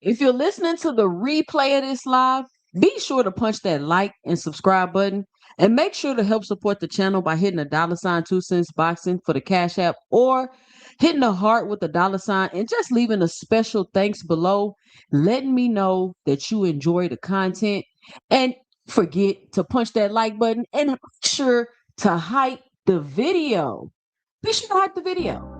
If you're listening to the replay of this live, be sure to punch that like and subscribe button. And make sure to help support the channel by hitting a $ 2 cents boxing for the Cash App or hitting a heart with a $ and just leaving a special thanks below, letting me know that you enjoy the content. And forget to punch that like button and make sure to hype the video. Be sure to hype the video.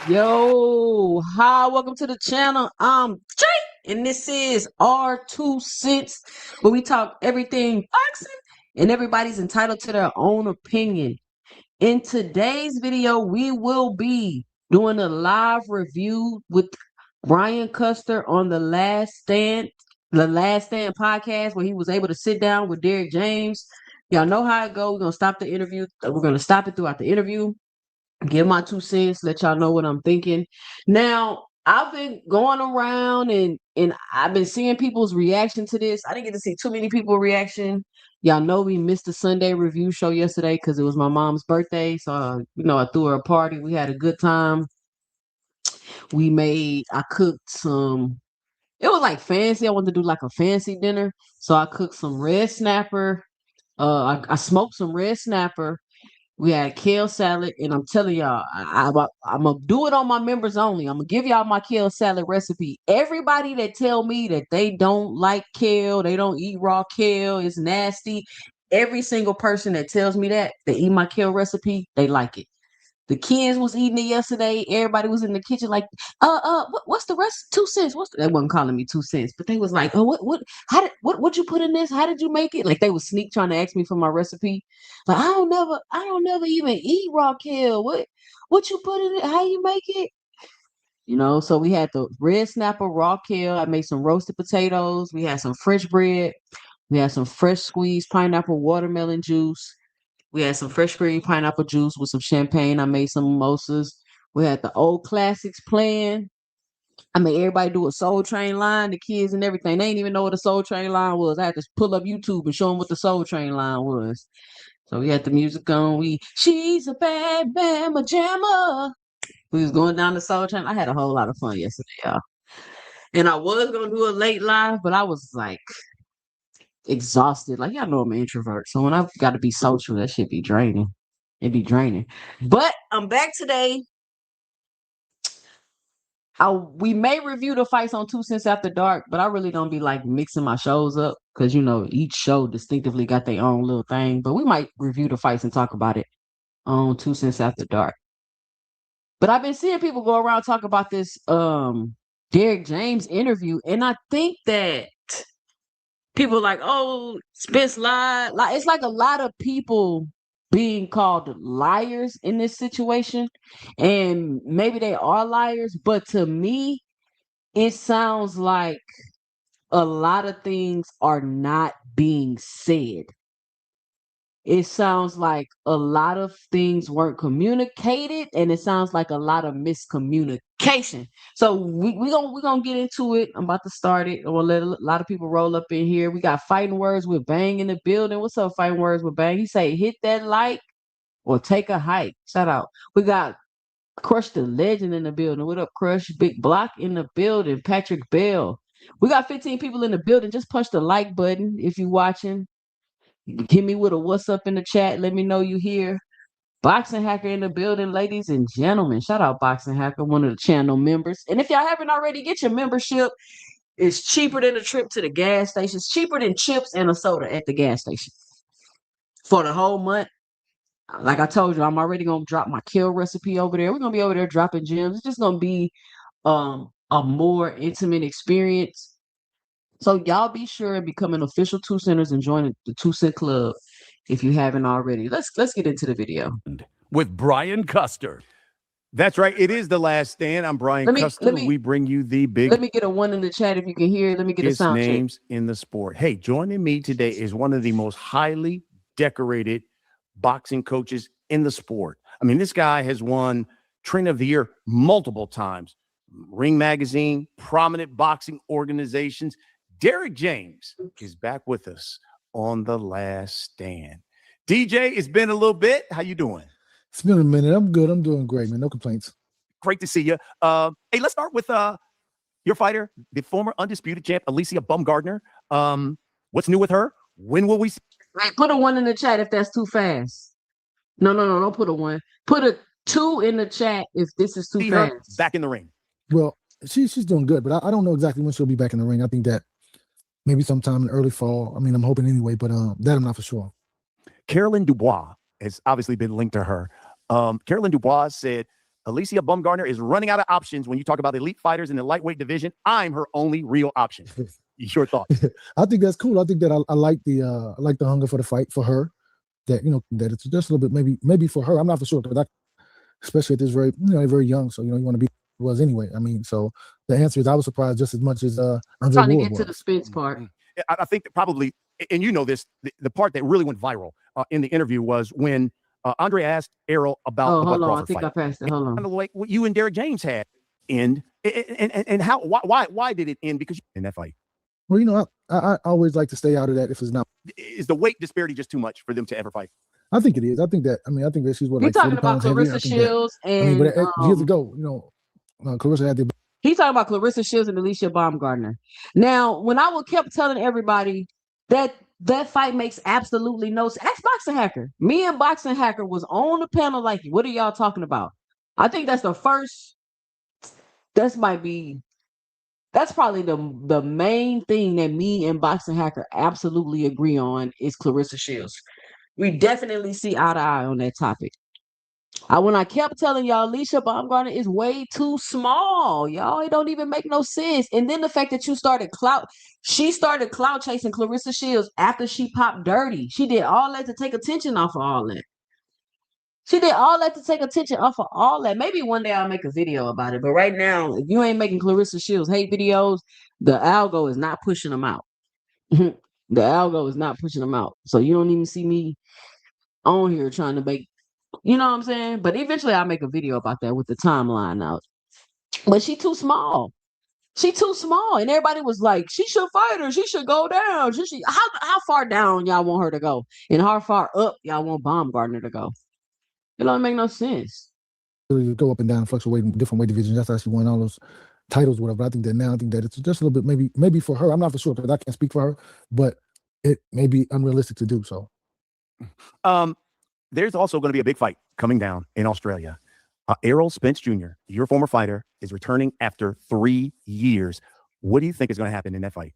Yo, hi, welcome to the channel. I'm Jay, and this is our 2 cents, where we talk everything boxing, and everybody's entitled to their own opinion. In today's video, we will be doing a live review with Brian Custer on the Last Stand podcast, where he was able to sit down with Derrick James. Y'all know how it goes. We're gonna stop the interview. We're gonna stop it throughout the interview, give my 2 cents, let y'all know what I'm thinking. Now, I've been going around and I've been seeing people's reaction to this. I didn't get to see too many people reaction. Y'all know we missed the Sunday review show yesterday because it was my mom's birthday. So, I threw her a party. We had a good time. I cooked some, it was like fancy. I wanted to do like a fancy dinner. So I cooked some red snapper. I smoked some red snapper. We had kale salad, and I'm telling y'all, I'm gonna do it on my members only. I'm gonna give y'all my kale salad recipe. Everybody that tell me that they don't like kale, they don't eat raw kale, it's nasty. Every single person that tells me that they eat my kale recipe, they like it. The kids was eating it yesterday. Everybody was in the kitchen like, what's the rest? 2 cents. They wasn't calling me 2 cents, but they was like, oh, what you put in this? How did you make it? Like they was sneak trying to ask me for my recipe. Like I don't never even eat raw kale. What you put in it? How you make it? So we had the red snapper, raw kale. I made some roasted potatoes. We had some fresh bread. We had some fresh squeezed pineapple watermelon juice. We had some fresh green pineapple juice with some champagne. I made some mimosas. We had the old classics playing. I made everybody do a Soul Train line, the kids and everything. They didn't even know what a Soul Train line was. I had to pull up YouTube and show them what the Soul Train line was. So we had the music on. She's a bad bama jammer. We was going down the Soul Train. I had a whole lot of fun yesterday, y'all. And I was gonna do a late live, but I was like exhausted. Like y'all know I'm an introvert. So when I've got to be social, that shit be draining. It be draining. But I'm back today. We may review the fights on 2 cents after dark, but I really don't be like mixing my shows up. because each show distinctively got their own little thing. But we might review the fights and talk about it on 2 Cents After Dark. But I've been seeing people go around talk about this Derrick James interview, and I think that people like, oh, Spence lied. Like, it's like a lot of people being called liars in this situation, and maybe they are liars, but to me, it sounds like a lot of things are not being said. It sounds like a lot of things weren't communicated, and it sounds like a lot of miscommunication. So we gonna get into it. I'm about to start it. We'll let a lot of people roll up in here. We got Fighting Words with Bang in the building. What's up, Fighting Words with Bang? He say, hit that like or take a hike. Shout out. We got Crush the Legend in the building. What up, Crush? Big Block in the building. Patrick Bell. We got 15 people in the building. Just punch the like button if you watching. Hit me with a what's up in the chat. Let me know you here. Boxing Hacker in the building, ladies and gentlemen. Shout out Boxing Hacker, one of the channel members. And if y'all haven't already, get your membership. It's cheaper than a trip to the gas station. It's cheaper than chips and a soda at the gas station. For the whole month, like I told you, I'm already going to drop my kill recipe over there. We're going to be over there dropping gems. It's just going to be a more intimate experience. So y'all be sure and become an official 2 Centers and join the 2 Cent Club if you haven't already. Let's get into the video. With Brian Custer. That's right. It is The Last Stand. I'm Brian Custer. We bring you the big. Let me get a one in the chat if you can hear. Let me get a sound names in the sport. Hey, joining me today is one of the most highly decorated boxing coaches in the sport. I mean, this guy has won Trainer of the Year multiple times. Ring Magazine, prominent boxing organizations. Derrick James is back with us on The Last Stand. DJ, it's been a little bit. How you doing? It's been a minute. I'm good. I'm doing great, man. No complaints. Great to see you. Hey, let's start with your fighter, the former undisputed champ, Alicia Baumgardner. What's new with her? When will we see? Put a 1 in the chat if that's too fast. No, don't put a 1. Put a 2 in the chat if this is too fast. Back in the ring. Well, she's doing good, but I don't know exactly when she'll be back in the ring. I think that maybe sometime in early fall. I mean, I'm hoping anyway, but that I'm not for sure. Carolyn Dubois has obviously been linked to her. Carolyn Dubois said, Alicia Baumgardner is running out of options when you talk about elite fighters in the lightweight division. I'm her only real option. Your thoughts? I think that's cool. I think that I like the hunger for the fight for her. That that it's just a little bit maybe for her. I'm not for sure, but especially at this very young. So you want to be was anyway. I mean, so the answer is I was surprised just as much as Andre trying to Ward get to the Spence part. I think that probably, and this, the part that really went viral in the interview was when Andre asked Errol about the Bud Crawford I think fight. I passed it. Hold on. Kind of like what you and Derrick James had end, and how why did it end? Because in that fight. Well, I always like to stay out of that if it's not. Is the weight disparity just too much for them to ever fight? I think it is. I think that she's what, He's like talking about Clarissa Shields and but years ago, Clarissa had the. He's talking about Clarissa Shields and Alicia Baumgardner. Now, when I kept telling everybody that fight makes absolutely no sense. Ask Boxing Hacker. Me and Boxing Hacker was on the panel like, what are y'all talking about? I think that's the first. That's probably the main thing that me and Boxing Hacker absolutely agree on is Clarissa Shields. We definitely see eye to eye on that topic. When I kept telling y'all, Alicia Baumgardner is way too small, y'all. It don't even make no sense. And then the fact that she started clout chasing Clarissa Shields after she popped dirty. She did all that to take attention off of all that. Maybe one day I'll make a video about it. But right now, if you ain't making Clarissa Shields hate videos, the algo is not pushing them out. The algo is not pushing them out. So you don't even see me on here trying to make, you know what I'm saying? But eventually I'll make a video about that with the timeline out. But she too small. And everybody was like, she should fight her. She should go down. How far down y'all want her to go? And how far up y'all want Baumgardner to go? It don't make no sense. Go up and down, fluctuate in different weight divisions. That's how she won all those titles, whatever. I think that it's just a little bit, maybe for her. I'm not for sure because I can't speak for her, but it may be unrealistic to do so. There's also going to be a big fight coming down in Australia. Errol Spence Jr., your former fighter, is returning after 3 years. What do you think is going to happen in that fight?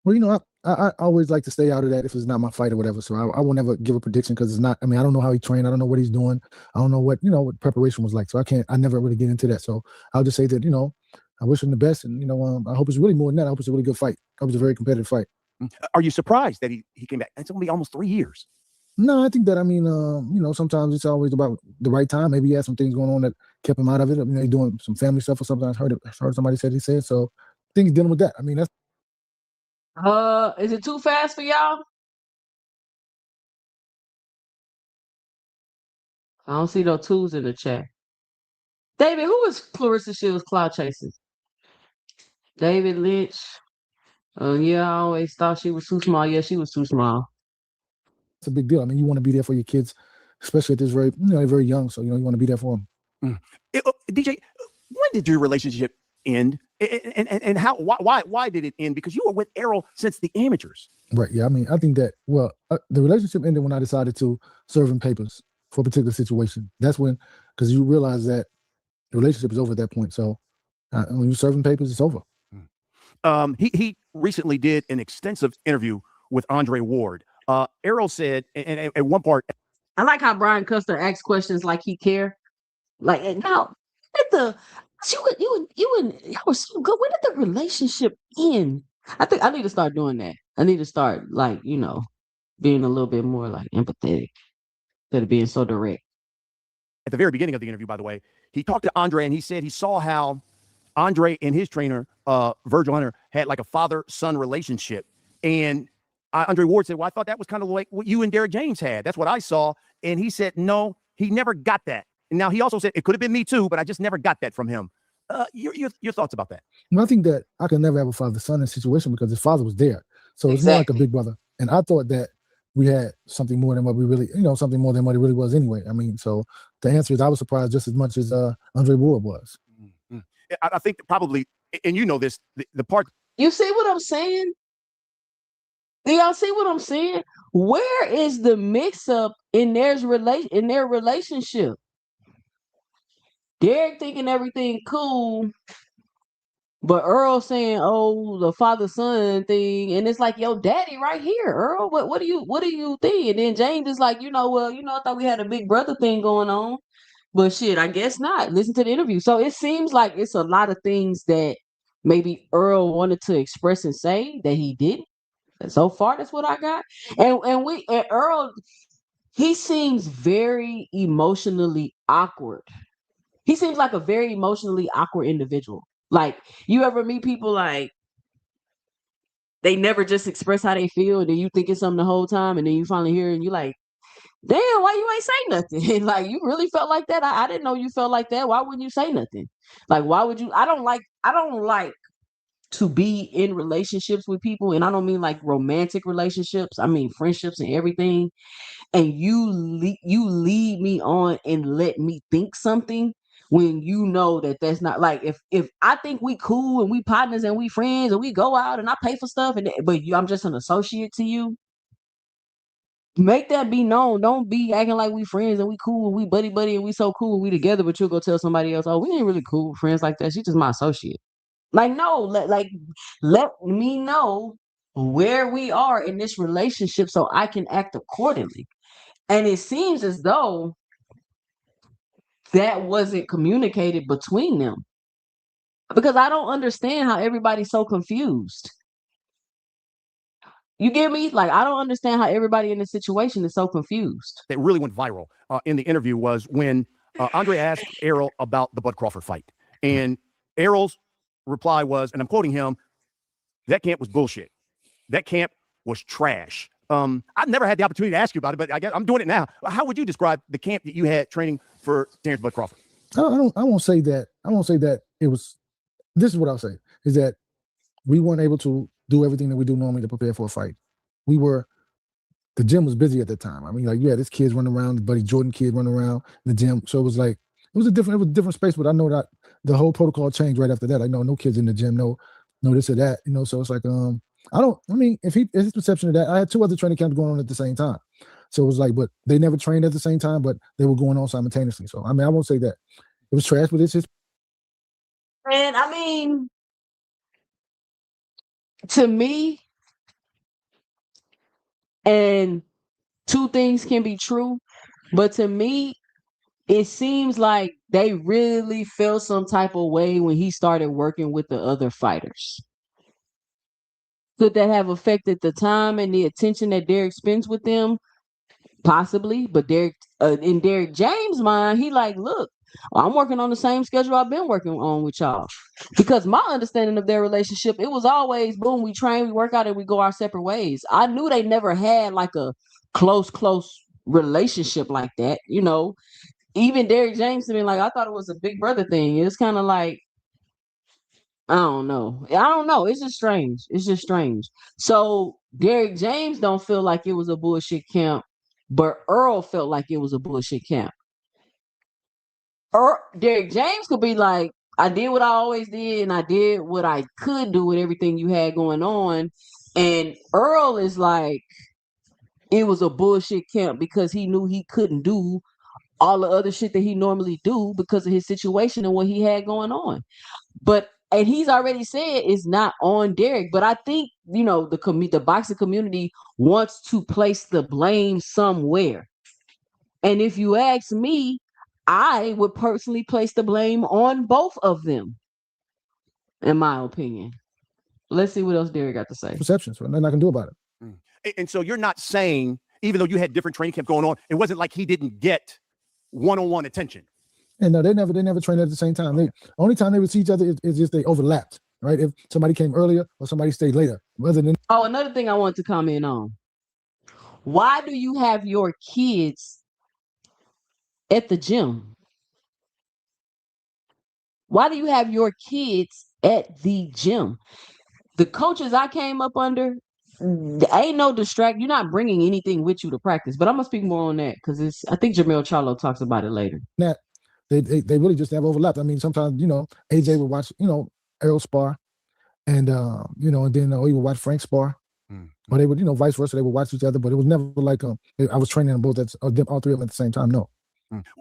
Well, I always like to stay out of that if it's not my fight or whatever. So I will never give a prediction because it's not. I mean, I don't know how he trained. I don't know what he's doing. I don't know what preparation was like. So I never really get into that. So I'll just say that I wish him the best, and I hope it's really more than that. I hope it's a really good fight. I hope it's a very competitive fight. Are you surprised that he came back? It's only almost 3 years. No, I think that sometimes it's always about the right time. Maybe he had some things going on that kept him out of it. I mean, he's doing some family stuff or something. I heard somebody said he said so. I think he's dealing with that. I mean, that's. Is it too fast for y'all? I don't see no twos in the chat. David, who is Clarissa Shields' Cloud Chasers? David Lynch. Yeah, I always thought she was too small. Yeah, she was too small. It's a big deal. I mean, you want to be there for your kids, especially at this they're very young. So, you want to be there for them. DJ, when did your relationship end? And how, why did it end? Because you were with Errol since the amateurs. Right. Yeah. I mean, I think that, the relationship ended when I decided to serve him papers for a particular situation. That's when, because you realize that the relationship is over at that point. So when you serve him papers, it's over. He recently did an extensive interview with Andre Ward. Errol said, and at one part, I like how Brian Custer asks questions like he care. Like now, y'all were so good. When did the relationship end? I think I need to start doing that. I need to start being a little bit more like empathetic instead of being so direct. At the very beginning of the interview, by the way, he talked to Andre and he said he saw how Andre and his trainer, Virgil Hunter, had like a father-son relationship. And Andre Ward said, well, I thought that was kind of like what you and Derrick James had. That's what I saw. And he said, no, he never got that. And now he also said, it could have been me too, but I just never got that from him. Your thoughts about that? Well, I think that I can never have a father-son situation because his father was there. So it's more like a big brother. And I thought that we had something more than what we really, something more than what it really was anyway. I mean, so the answer is I was surprised just as much as Andre Ward was. Mm-hmm. I think probably, and you know this, the part. You see what I'm saying? Do y'all see what I'm saying? Where is the mix-up in their relationship? Derrick thinking everything cool, but Earl saying, "Oh, the father-son thing," and it's like, "Yo, daddy, right here, Earl. What do you think?" And then James is like, I thought we had a big brother thing going on, but shit, I guess not. Listen to the interview. So it seems like it's a lot of things that maybe Earl wanted to express and say that he didn't. And so far, that's what I got. And Earl, he seems very emotionally awkward. He seems like a very emotionally awkward individual. Like, you ever meet people like they never just express how they feel, and then you think it's something the whole time, and then you finally hear it and you're like, damn, why you ain't say nothing? Like, you really felt like that? I didn't know you felt like that. Why wouldn't you say nothing? Like, why would you? I don't like to be in relationships with people, and I don't mean like romantic relationships. I mean friendships and everything. And you lead me on and let me think something when you know that that's not like if I think we cool and we partners and we friends and we go out and I pay for stuff I'm just an associate to you. Make that be known. Don't be acting like we friends and we cool and we buddy and we so cool and we together, but you'll go tell somebody else, oh, we ain't really cool friends like that. She's just my associate. Like, no, let me know where we are in this relationship so I can act accordingly. And it seems as though that wasn't communicated between them. Because I don't understand how everybody's so confused. You get me? Like, I don't understand how everybody in this situation is so confused. That really went viral in the interview was when Andre asked Errol about the Bud Crawford fight. And Errol's reply was, and I'm quoting him, that camp was bullshit. That camp was trash. I've never had the opportunity to ask you about it, but I guess I'm doing it now. How would you describe the camp that you had training for Terrence Bud Crawford? I won't say that. I won't say that it was. This is what I'll say is that we weren't able to do everything that we do normally to prepare for a fight. The gym was busy at that time. I mean, like, this kids running around, the Buddy Jordan kid running around the gym. So it was like, it was a different space, but I know that the whole protocol changed right after that. Like, no kids in the gym, no this or that, so it's like, if his perception of that, I had 2 other training camps going on at the same time. So it was like, but they never trained at the same time, but they were going on simultaneously. So, I won't say that it was trash, but it's just. And to me, And two things can be true, but to me, it seems like they really felt some type of way when he started working with the other fighters. Could that have affected the time and the attention that Derek spends with them? Possibly, but in Derrick James' mind, he like, look, I'm working on the same schedule I've been working on with y'all. Because my understanding of their relationship, it was always boom, we train, we work out, and we go our separate ways. I knew they never had like a close relationship like that. Even Derrick James to me, like I thought it was a big brother thing. It's kind of like I don't know. I don't know. It's just strange. It's just strange. So Derrick James don't feel like it was a bullshit camp, but Earl felt like it was a bullshit camp. Derrick James could be like, I did what I always did, and I did what I could do with everything you had going on. And Earl is like, it was a bullshit camp because he knew he couldn't do all the other shit that he normally do because of his situation and what he had going on. And he's already said it's not on Derek. But I think, the boxing community wants to place the blame somewhere. And if you ask me, I would personally place the blame on both of them, in my opinion. Let's see what else Derek got to say. Perceptions, so nothing I can do about it. And so you're not saying, even though you had different training camps going on, it wasn't like he didn't get one-on-one attention. And no, they never trained at the same time. The only time they would see each other is just they overlapped, right? If somebody came earlier or somebody stayed later. Another thing I want to comment on. Why do you have your kids at the gym? Why do you have your kids at the gym? The coaches I came up under, ain't no distract. You're not bringing anything with you to practice. But I'm gonna speak more on that because I think Jamel Charlo talks about it later. That they really just have overlapped. I mean, sometimes AJ would watch Errol spar, and and then he would watch Frank spar, or they would vice versa. They would watch each other, but it was never like I was training them both all three of them at the same time. No.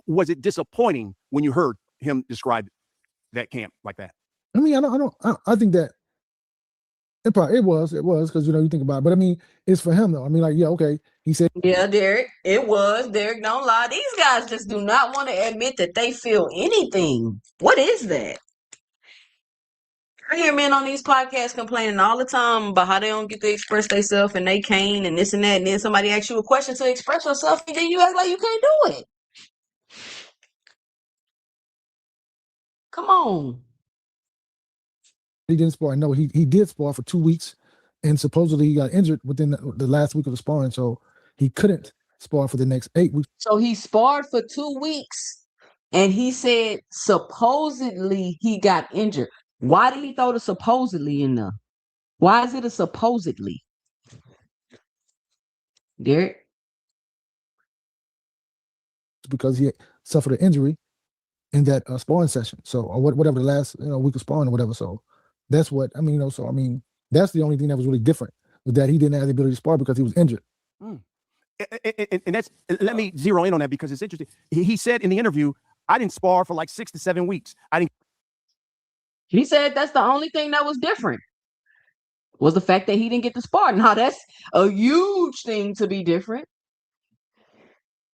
Was it disappointing when you heard him describe that camp like that? I mean, I think that it was because you think about it, but I mean, it's for him though. I mean, like, yeah, okay. He said, yeah, Derek, it was. Derek, don't lie. These guys just do not want to admit that they feel anything. What is that? I hear men on these podcasts complaining all the time about how they don't get to express themselves and they can't and this and that. And then somebody asks you a question to express yourself and then you act like you can't do it. Come on. He didn't spar. No, he did spar for 2 weeks, and supposedly he got injured within the last week of the sparring, so he couldn't spar for the next 8 weeks. So he sparred for 2 weeks, and he said supposedly he got injured. Why did he throw the supposedly in there? Why is it a supposedly? Derek? Because he suffered an injury in that sparring session. So, or whatever the last week of sparring or whatever. So that's what I mean. So I mean, that's the only thing that was really different, was that he didn't have the ability to spar because he was injured. And that's, let me zero in on that because it's interesting. He said in the interview, I didn't spar for like 6 to 7 weeks. He said that's the only thing that was different, was the fact that he didn't get to spar. Now that's a huge thing to be different.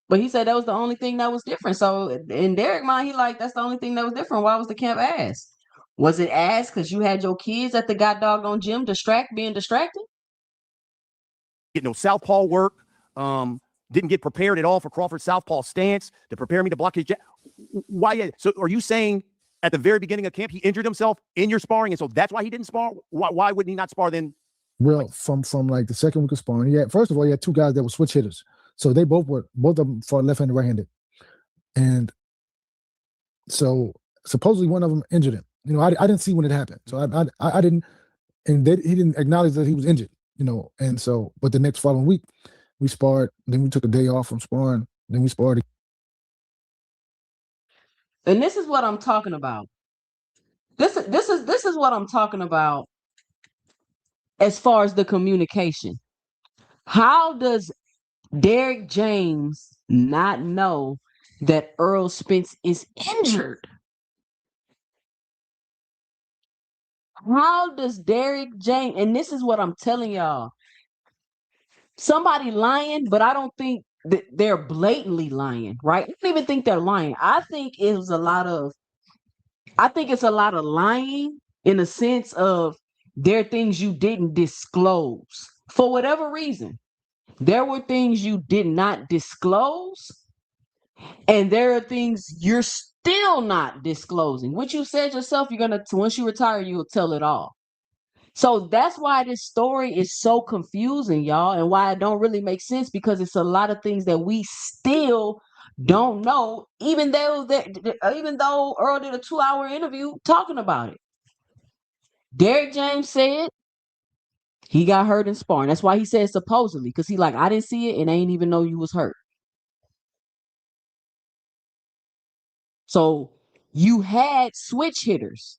But he said that was the only thing that was different. So in Derek's mind, he like, that's the only thing that was different. Why was the camp ass? Was it ass because you had your kids at the doggone gym being distracted? Southpaw work. Didn't get prepared at all for Crawford's southpaw stance to prepare me to block his jab. Why? So are you saying at the very beginning of camp he injured himself in your sparring, and so that's why he didn't spar? Why wouldn't he not spar then? Well, from like the second week of sparring, first of all, he had 2 guys that were switch hitters, so they both of them fought left-handed, right-handed, and so supposedly one of them injured him. I didn't see when it happened, so I didn't, and he didn't acknowledge that he was injured. And so, but the next following week we sparred. Then we took a day off from sparring. Then we sparred. And this is what I'm talking about. This is what I'm talking about as far as the communication. How does Derrick James not know that Errol Spence is injured? How does Derrick James, and this is what I'm telling y'all, somebody lying, but I don't think that they're blatantly lying, right? I don't even think they're lying. I think it's a lot of lying in the sense of there are things you didn't disclose for whatever reason. There were things you did not disclose, and there are things you're still not disclosing. What you said yourself, you're gonna once you retire, you'll tell it all. So that's why this story is so confusing, y'all, and why it don't really make sense because it's a lot of things that we still don't know, even though Earl did a 2-hour interview talking about it. Derrick James said he got hurt in sparring. That's why he said supposedly, because he like, I didn't see it and I ain't even know you was hurt. So you had switch hitters.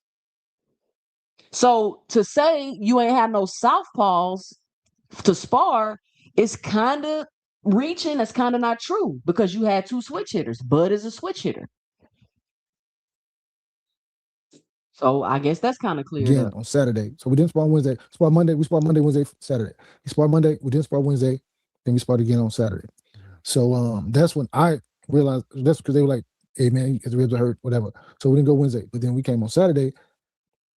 So to say you ain't have no southpaws to spar is kind of reaching. That's kind of not true because you had 2 switch hitters. Bud is a switch hitter. So I guess that's kind of cleared again up. on Saturday. So we didn't spar Wednesday. Spar Monday. We spar Monday, Wednesday, Saturday. We spar Monday. We didn't spar Wednesday. Then we sparred again on Saturday. So that's when I realized that's because they were like, "Hey man, his ribs are hurt, whatever." So we didn't go Wednesday, but then we came on Saturday.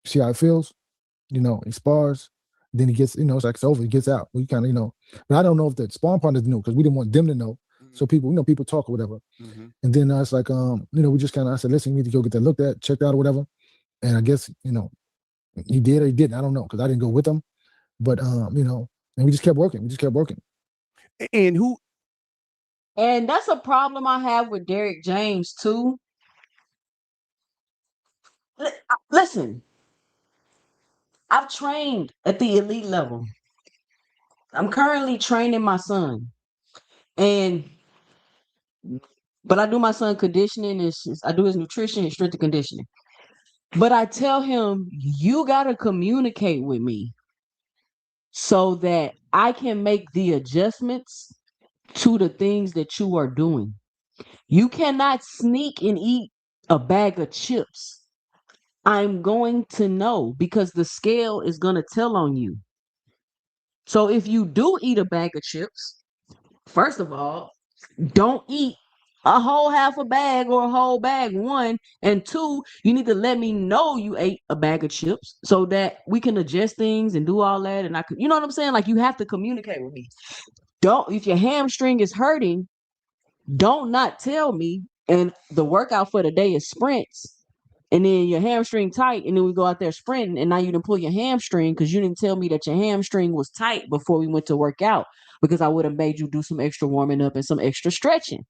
See how it feels, he spars. Then he gets, it's like it's over. He gets out. We kind of, but I don't know if the sparring partners knew because we didn't want them to know. So people, people talk or whatever. And then it's like, we just kind of, I said, listen, we need to go get that looked at, checked out or whatever. And I guess, he did or he didn't. I don't know because I didn't go with him. But, and we just kept working. We just kept working. And that's a problem I have with Derrick James too. Listen, I've trained at the elite level. I'm currently training my son, but I do my son conditioning. I do his nutrition and strength and conditioning. But I tell him, you gotta communicate with me so that I can make the adjustments to the things that you are doing. You cannot sneak and eat a bag of chips. I'm going to know because the scale is going to tell on you. So if you do eat a bag of chips, first of all, don't eat a whole half a bag or a whole bag, 1. And 2, you need to let me know you ate a bag of chips so that we can adjust things and do all that. And I could, you know what I'm saying? Like you have to communicate with me. If your hamstring is hurting, don't not tell me. And the workout for the day is sprints. And then your hamstring tight, and then we go out there sprinting, and now you didn't pull your hamstring because you didn't tell me that your hamstring was tight before we went to work out because I would have made you do some extra warming up and some extra stretching.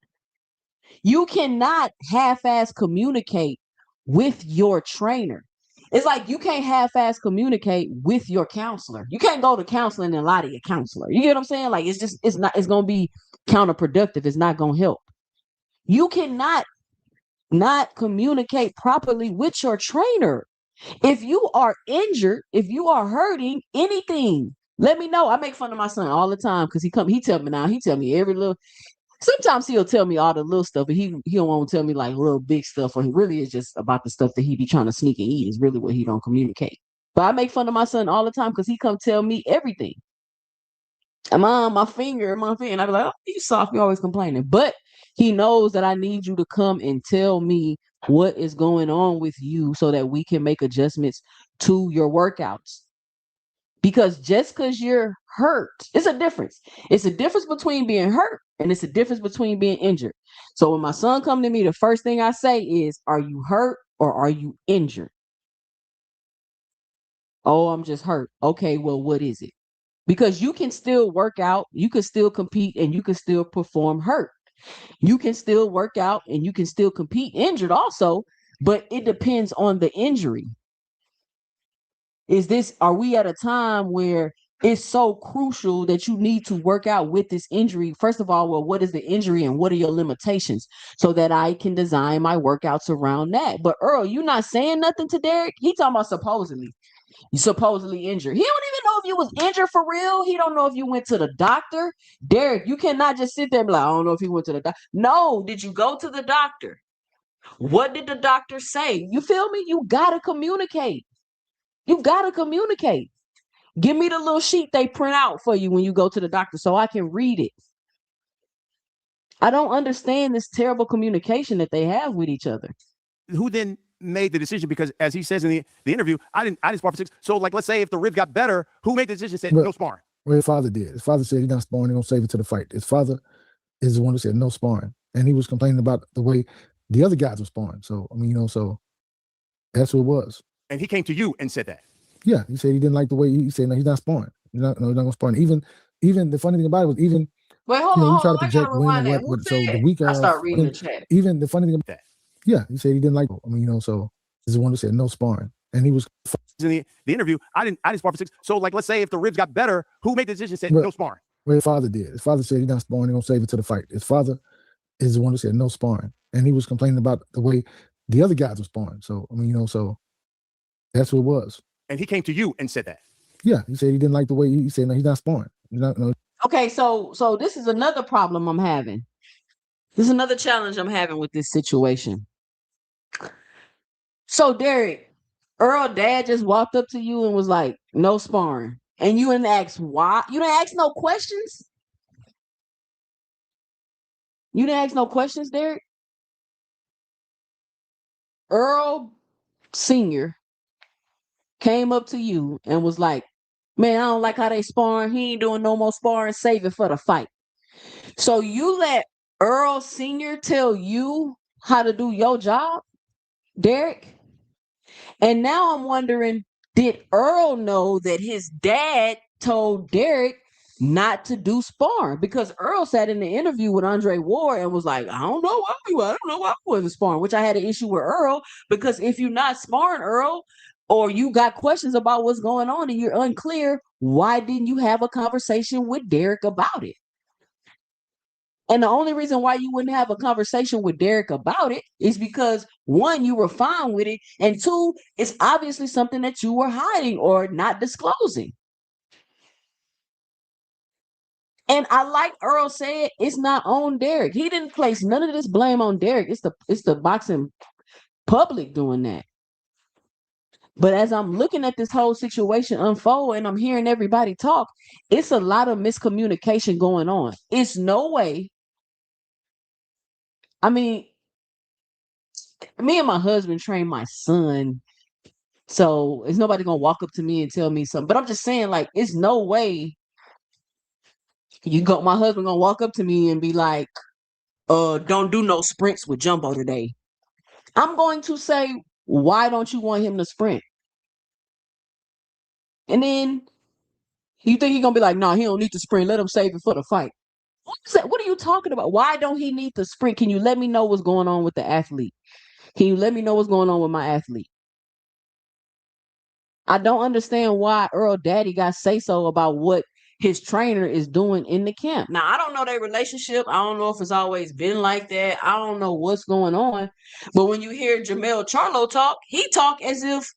You cannot half-ass communicate with your trainer. It's like you can't half-ass communicate with your counselor. You can't go to counseling and lie to your counselor. You get what I'm saying? Like it's going to be counterproductive. It's not going to help. You cannot not communicate properly with your trainer. If you are injured, if you are hurting, anything, let me know. I make fun of my son all the time because he tell me every little. Sometimes he'll tell me all the little stuff, but he don't want to tell me like little big stuff. Or he really is just about the stuff that he be trying to sneak and eat is really what he don't communicate. But I make fun of my son all the time because he come tell me everything. Mom, my finger. And I be like, oh, you soft, you always complaining. But he knows that I need you to come and tell me what is going on with you so that we can make adjustments to your workouts. Because just because you're hurt, it's a difference. It's a difference between being hurt and it's a difference between being injured. So when my son come to me, the first thing I say is, are you hurt or are you injured? Oh, I'm just hurt. Okay, well, what is it? Because you can still work out, you can still compete, and you can still perform hurt. You can still work out and you can still compete injured also, but it depends on the injury. Are we at a time where it's so crucial that you need to work out with this injury? First of all, well, what is the injury and what are your limitations so that I can design my workouts around that? But Earl, you not saying nothing to Derrick? He talking about supposedly. You supposedly injured. He don't even know if you was injured for real. He don't know if you went to the doctor. Derrick, you cannot just sit there and be like, I don't know if he went to the doctor. No, did you go to the doctor? What did the doctor say? You feel me? You gotta communicate. You gotta communicate. Give me the little sheet they print out for you when you go to the doctor so I can read it. I don't understand this terrible communication that they have with each other. Who then made the decision? Because as he says in the interview, I didn't spar for 6. So like, let's say if the ribs got better, who made the decision? Said no sparring. Well, his father did. His father said he's not sparring. He's gonna save it to the fight. His father is the one who said no sparring, and he was complaining about the way the other guys were sparring. So I mean, so that's what it was. And he came to you and said that. Yeah, he said he didn't like the way he said no, he's not sparring. He's not gonna spar. Even the funny thing about it was even. Wait, hold on. You try to project when and what. So the week I start reading the chat. Even the funny thing about that. Yeah, he said he didn't like. I mean, so he's the one who said no sparring, and he was in the interview. I didn't spar for 6. So like, let's say if the ribs got better, who made the decision? Said no sparring. Well, his father did. His father said he's not sparring. He's gonna save it to the fight. His father is the one who said no sparring, and he was complaining about the way the other guys were sparring. So I mean, so that's what it was. And he came to you and said that. Yeah, he said he didn't like the way he said no, he's not sparring. Okay, so this is another problem I'm having. This is another challenge I'm having with this situation. So Derrick, Earl dad just walked up to you and was like, no sparring. And you didn't ask why? You didn't ask no questions? You didn't ask no questions, Derrick? Earl Sr. came up to you and was like, man, I don't like how they sparring. He ain't doing no more sparring. Save it for the fight. So you let Earl Sr. tell you how to do your job, Derrick? And now I'm wondering, did Earl know that his dad told Derrick not to do sparring? Because Earl sat in the interview with Andre Ward and was like, I don't know why I wasn't sparring, which I had an issue with Earl, because if you're not sparring, Earl, or you got questions about what's going on and you're unclear, why didn't you have a conversation with Derrick about it? And the only reason why you wouldn't have a conversation with Derrick about it is because, one, you were fine with it, and two, it's obviously something that you were hiding or not disclosing. And I like Earl said, it's not on Derrick. He didn't place none of this blame on Derrick. It's the boxing public doing that. But as I'm looking at this whole situation unfold and I'm hearing everybody talk, it's a lot of miscommunication going on. It's no way. I mean, me and my husband train my son, so it's nobody gonna walk up to me and tell me something. But I'm just saying, like, it's no way my husband gonna walk up to me and be like, don't do no sprints with Jumbo today. I'm going to say, why don't you want him to sprint? And then you think he's gonna be like, no, he don't need to sprint, let him save it for the fight. What is that? What are you talking about? Why don't he need to sprint? Can you let me know what's going on with the athlete? Can you let me know what's going on with my athlete? I don't understand why Earl Daddy got say-so about what his trainer is doing in the camp. Now, I don't know their relationship. I don't know if it's always been like that. I don't know what's going on. But when you hear Jamel Charlo talk, he talk as if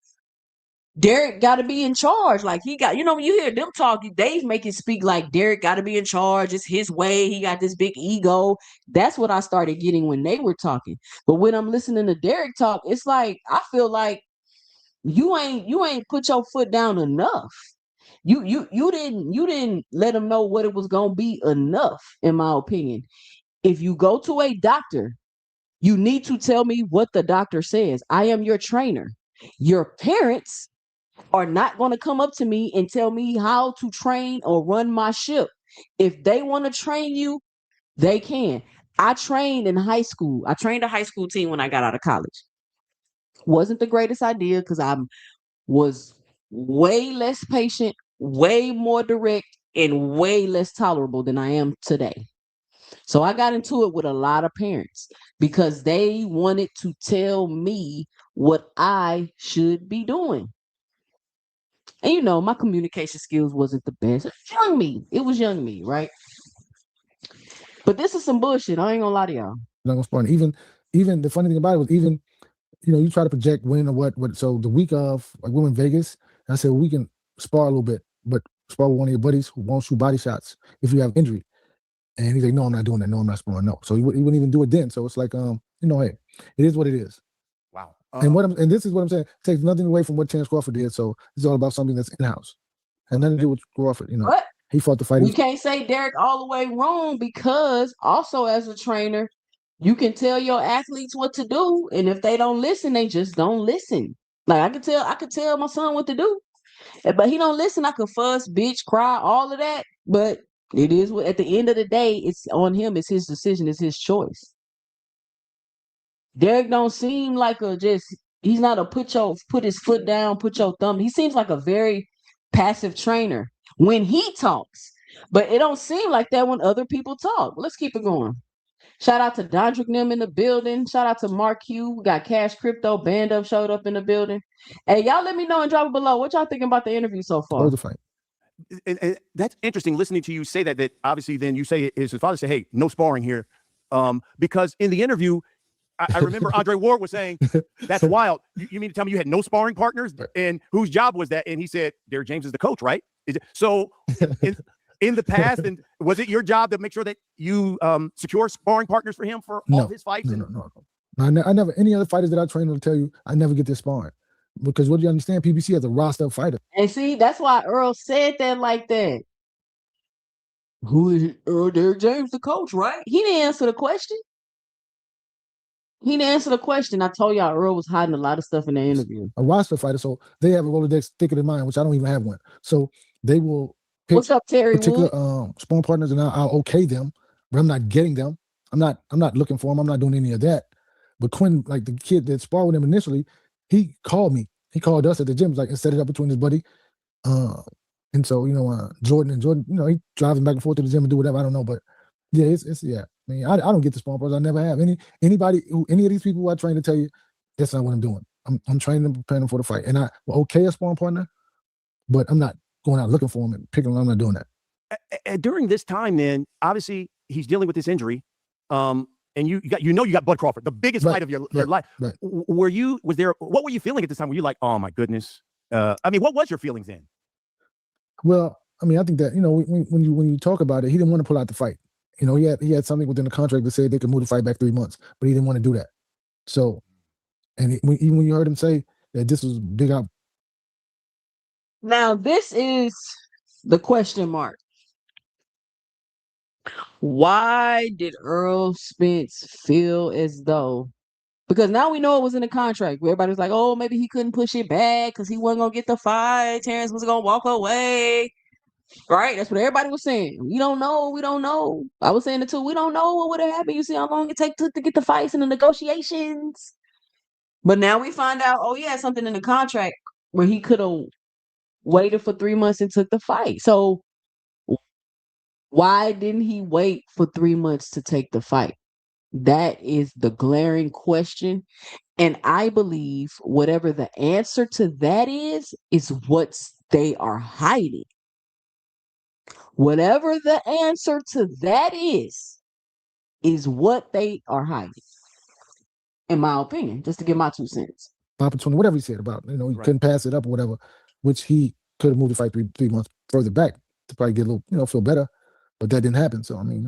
Derrick got to be in charge. Like he got, when you hear them talk, they make it speak like Derrick got to be in charge. It's his way. He got this big ego. That's what I started getting when they were talking. But when I'm listening to Derrick talk, it's like, I feel like you ain't put your foot down enough. You didn't let him know what it was gonna be enough, in my opinion. If you go to a doctor, you need to tell me what the doctor says. I am your trainer. Your parents are not going to come up to me and tell me how to train or run my ship. If they want to train you, they can. I trained in high school. I trained a high school team when I got out of college. Wasn't the greatest idea because I was way less patient, way more direct, and way less tolerable than I am today. So I got into it with a lot of parents because they wanted to tell me what I should be doing. And my communication skills wasn't the best. It was young me, right? But this is some bullshit. I ain't gonna lie to y'all. Not gonna spar. Even the funny thing about it was you try to project when or what. So the week of, like, we were in Vegas, and I said, well, we can spar a little bit, but spar with one of your buddies who won't shoot body shots if you have injury. And he's like, no, I'm not doing that. No, I'm not sparring. No. So he wouldn't even do it then. So it's like, hey, it is what it is. Wow. And this is what I'm saying. It takes nothing away from what Chance Crawford did. So it's all about something that's in-house. and nothing to do with Crawford. But He fought the fight. we can't say Derrick all the way wrong, because also as a trainer, you can tell your athletes what to do, and if they don't listen, they just don't listen. Like I could tell my son what to do, but he don't listen. I could fuss, bitch, cry, all of that. But it is at the end of the day, it's on him. It's his decision. It's his choice. Derrick don't seem like he's not a put his foot down, put your thumb. He seems like a very passive trainer when he talks. But it don't seem like that when other people talk. Let's keep it going. Shout out to Dondrick Nim in the building. Shout out to Mark Q. We got Cash Crypto. Band Up showed up in the building. Hey, y'all let me know and drop it below. What y'all thinking about the interview so far? The fight. And that's interesting listening to you say that obviously then you say his father said, hey, no sparring here. Because in the interview, I remember Andre Ward was saying, that's wild. You mean to tell me you had no sparring partners? And whose job was that? And he said, Derrick James is the coach, right? So in the past, and was it your job to make sure that you secure sparring partners for him for all his fights? No. I never, any other fighters that I train will tell you, I never get this sparring. Because what do you understand? PBC has a roster of fighters. And see, that's why Earl said that like that. Who is Earl? Derrick James, the coach, right? He didn't answer the question. I told y'all Earl was hiding a lot of stuff in the interview. A roster fighter, so they have a Rolodex thicker than mine, which I don't even have one. So they will pick What's up, Terry particular Wood? sparring partners, and I'll okay them, but I'm not getting them. I'm not looking for them. I'm not doing any of that. But Quinn, like the kid that sparred with him initially, he called me. He called us at the gym, like, and set it up between his buddy. And so, Jordan, he driving back and forth to the gym and do whatever. I don't know, but yeah, it's yeah. I mean, I don't get the sparring partners. I never have. Any of these people who I train to tell you, that's not what I'm doing. I'm training them, preparing them for the fight. And I will okay a sparring partner, but I'm not going out looking for them and picking them. I'm not doing that. During this time, then, obviously, he's dealing with this injury. And you got Bud Crawford, the biggest fight of your life. Right. What were you feeling at this time? Were you like, oh my goodness? What was your feelings then? Well, I mean, I think that, when you talk about it, he didn't want to pull out the fight. He had something within the contract that said they could move the fight back 3 months, but he didn't want to do that. So, and even when you heard him say that this was big out. Now, this is the question mark. Why did Earl Spence feel as though, because now we know it was in the contract, everybody was like, oh, maybe he couldn't push it back because he wasn't going to get the fight. Terrence was going to walk away. Right? That's what everybody was saying. We don't know. I was saying it too. We don't know what would have happened. You see how long it took to get the fights and the negotiations. But now we find out, oh, he had something in the contract where he could have waited for 3 months and took the fight. So why didn't he wait for 3 months to take the fight? That is the glaring question. And I believe whatever the answer to that is what they are hiding. Whatever the answer to that is what they are hiding. In my opinion, just to give my 2 cents. Opportunity, whatever he said about, he couldn't pass it up or whatever, which he could have moved the fight 3 months further back to probably get a little, feel better. But that didn't happen. So, I mean,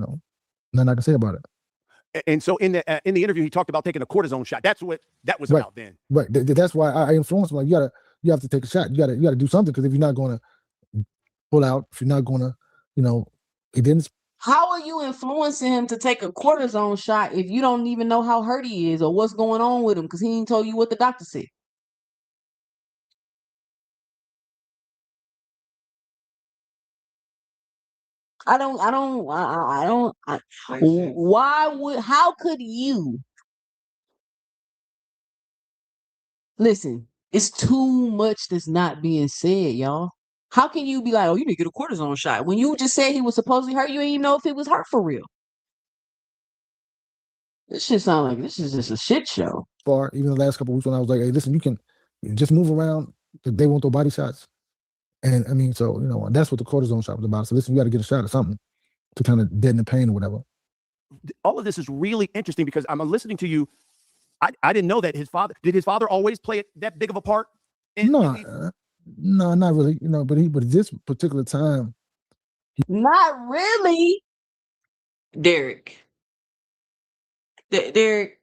nothing I can say about it. And so in the interview, he talked about taking a cortisone shot. That's what that was about then. Right. That's why I influenced him. Like, you have to take a shot. You got to do something, because if you're not going to pull out, if you're not going to, he didn't. How are you influencing him to take a cortisone shot if you don't even know how hurt he is or what's going on with him, because he ain't told you what the doctor said? How could you? Listen, it's too much that's not being said, y'all. How can you be like, oh, you need to get a cortisone shot when you just said he was supposedly hurt? You ain't even know if he was hurt for real. This shit sound like this is just a shit show. Far, even the last couple of weeks when I was like, hey, listen, you can just move around. They won't throw body shots. And I mean, so, that's what the cortisone shot was about. So listen, you got to get a shot of something to kind of deaden the pain or whatever. All of this is really interesting because I'm listening to you. I didn't know that did his father always play that big of a part? No, not really. But this particular time. Not really. Derrick. Derrick.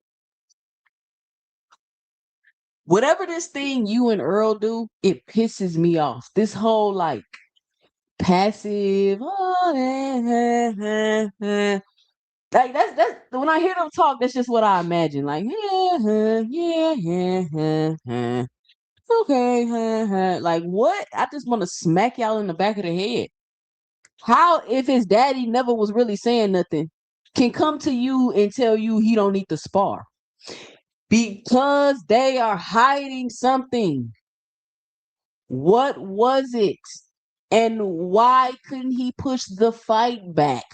Whatever this thing you and Earl do, it pisses me off. This whole passive. Like that's when I hear them talk, that's just what I imagine. Like, okay, like what? I just want to smack y'all in the back of the head. How, if his daddy never was really saying nothing, can come to you and tell you he don't need to spar? Because they are hiding something. What was it? And why couldn't he push the fight back?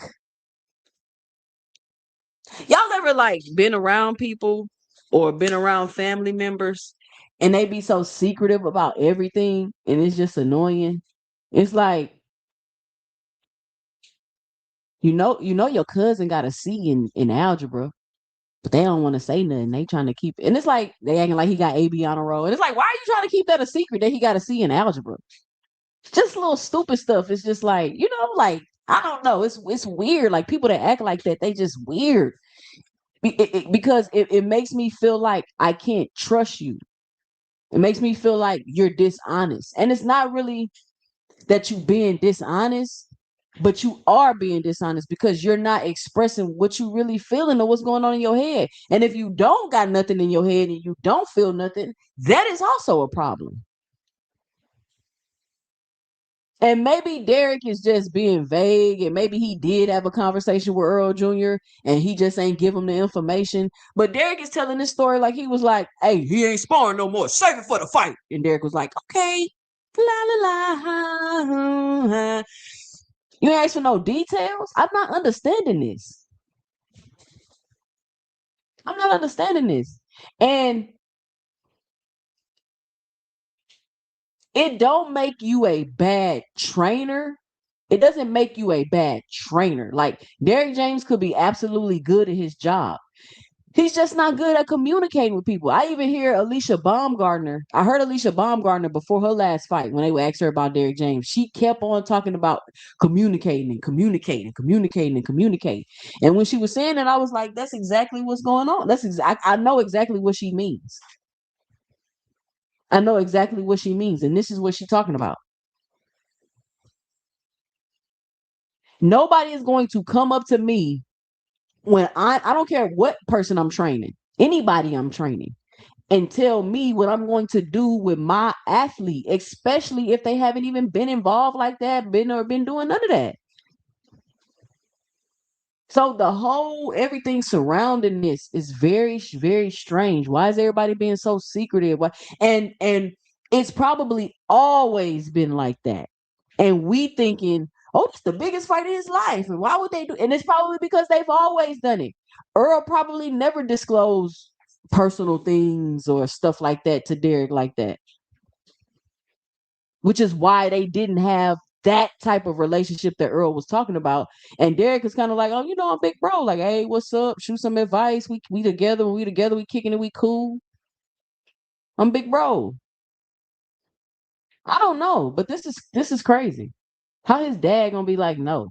Y'all ever like been around people or been around family members and they be so secretive about everything and it's just annoying? It's like, you know your cousin got a C in algebra, but they don't want to say nothing. They trying to keep it. And it's like they acting like he got AB on a roll. And it's like, why are you trying to keep that a secret that he got a C in algebra? Just little stupid stuff. It's just like, like I don't know. It's weird. Like people that act like that, they just weird. Because it makes me feel like I can't trust you. It makes me feel like you're dishonest. And it's not really that you being dishonest, but you are being dishonest because you're not expressing what you really feeling or what's going on in your head. And if you don't got nothing in your head and you don't feel nothing, that is also a problem. And maybe Derrick is just being vague, and maybe he did have a conversation with Earl Jr. and he just ain't give him the information. But Derrick is telling this story like he was like, "Hey, he ain't sparring no more. Save it for the fight." And Derrick was like, "Okay, la la la." You ain't ask for no details. I'm not understanding this. I'm not understanding this, and it don't make you a bad trainer. It doesn't make you a bad trainer. Like Derrick James could be absolutely good at his job. He's just not good at communicating with people. I even hear Alicia Baumgartner. I heard Alicia Baumgartner before her last fight when they would ask her about Derrick James. She kept on talking about communicating and communicating and communicating and communicating. And when she was saying that, I was like, that's exactly what's going on. I know exactly what she means. I know exactly what she means. And this is what she's talking about. Nobody is going to come up to me when I don't care what person I'm training, anybody I'm training, and tell me what I'm going to do with my athlete, especially if they haven't even been involved like that, been doing none of that. So the whole everything surrounding this is very, very strange. Why is everybody being so secretive? And it's probably always been like that. And we thinking, oh, it's the biggest fight of his life. And why would they do? And it's probably because they've always done it. Earl probably never disclosed personal things or stuff like that to Derrick like that, which is why they didn't have that type of relationship that Earl was talking about. And Derrick is kind of like, oh, I'm big bro. Like, hey, what's up? Shoot some advice. We together. When we together, we kicking it. We cool. I'm big bro. I don't know, but this is crazy. How his dad gonna be like, no?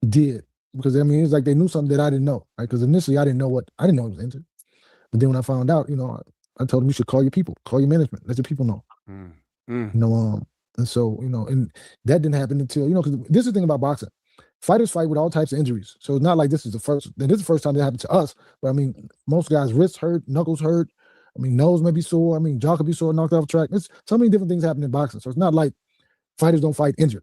Did, because I mean it's like they knew something that I didn't know. Right? Because initially I didn't know he was into. But then when I found out, I told him you should call your people, call your management, let your people know. And so, and that didn't happen until, because this is the thing about boxing. Fighters fight with all types of injuries. So it's not like this is the first time that happened to us. But I mean, most guys' wrists hurt, knuckles hurt. I mean, nose may be sore. I mean, jaw could be sore, knocked off track. It's so many different things happen in boxing. So it's not like fighters don't fight injured,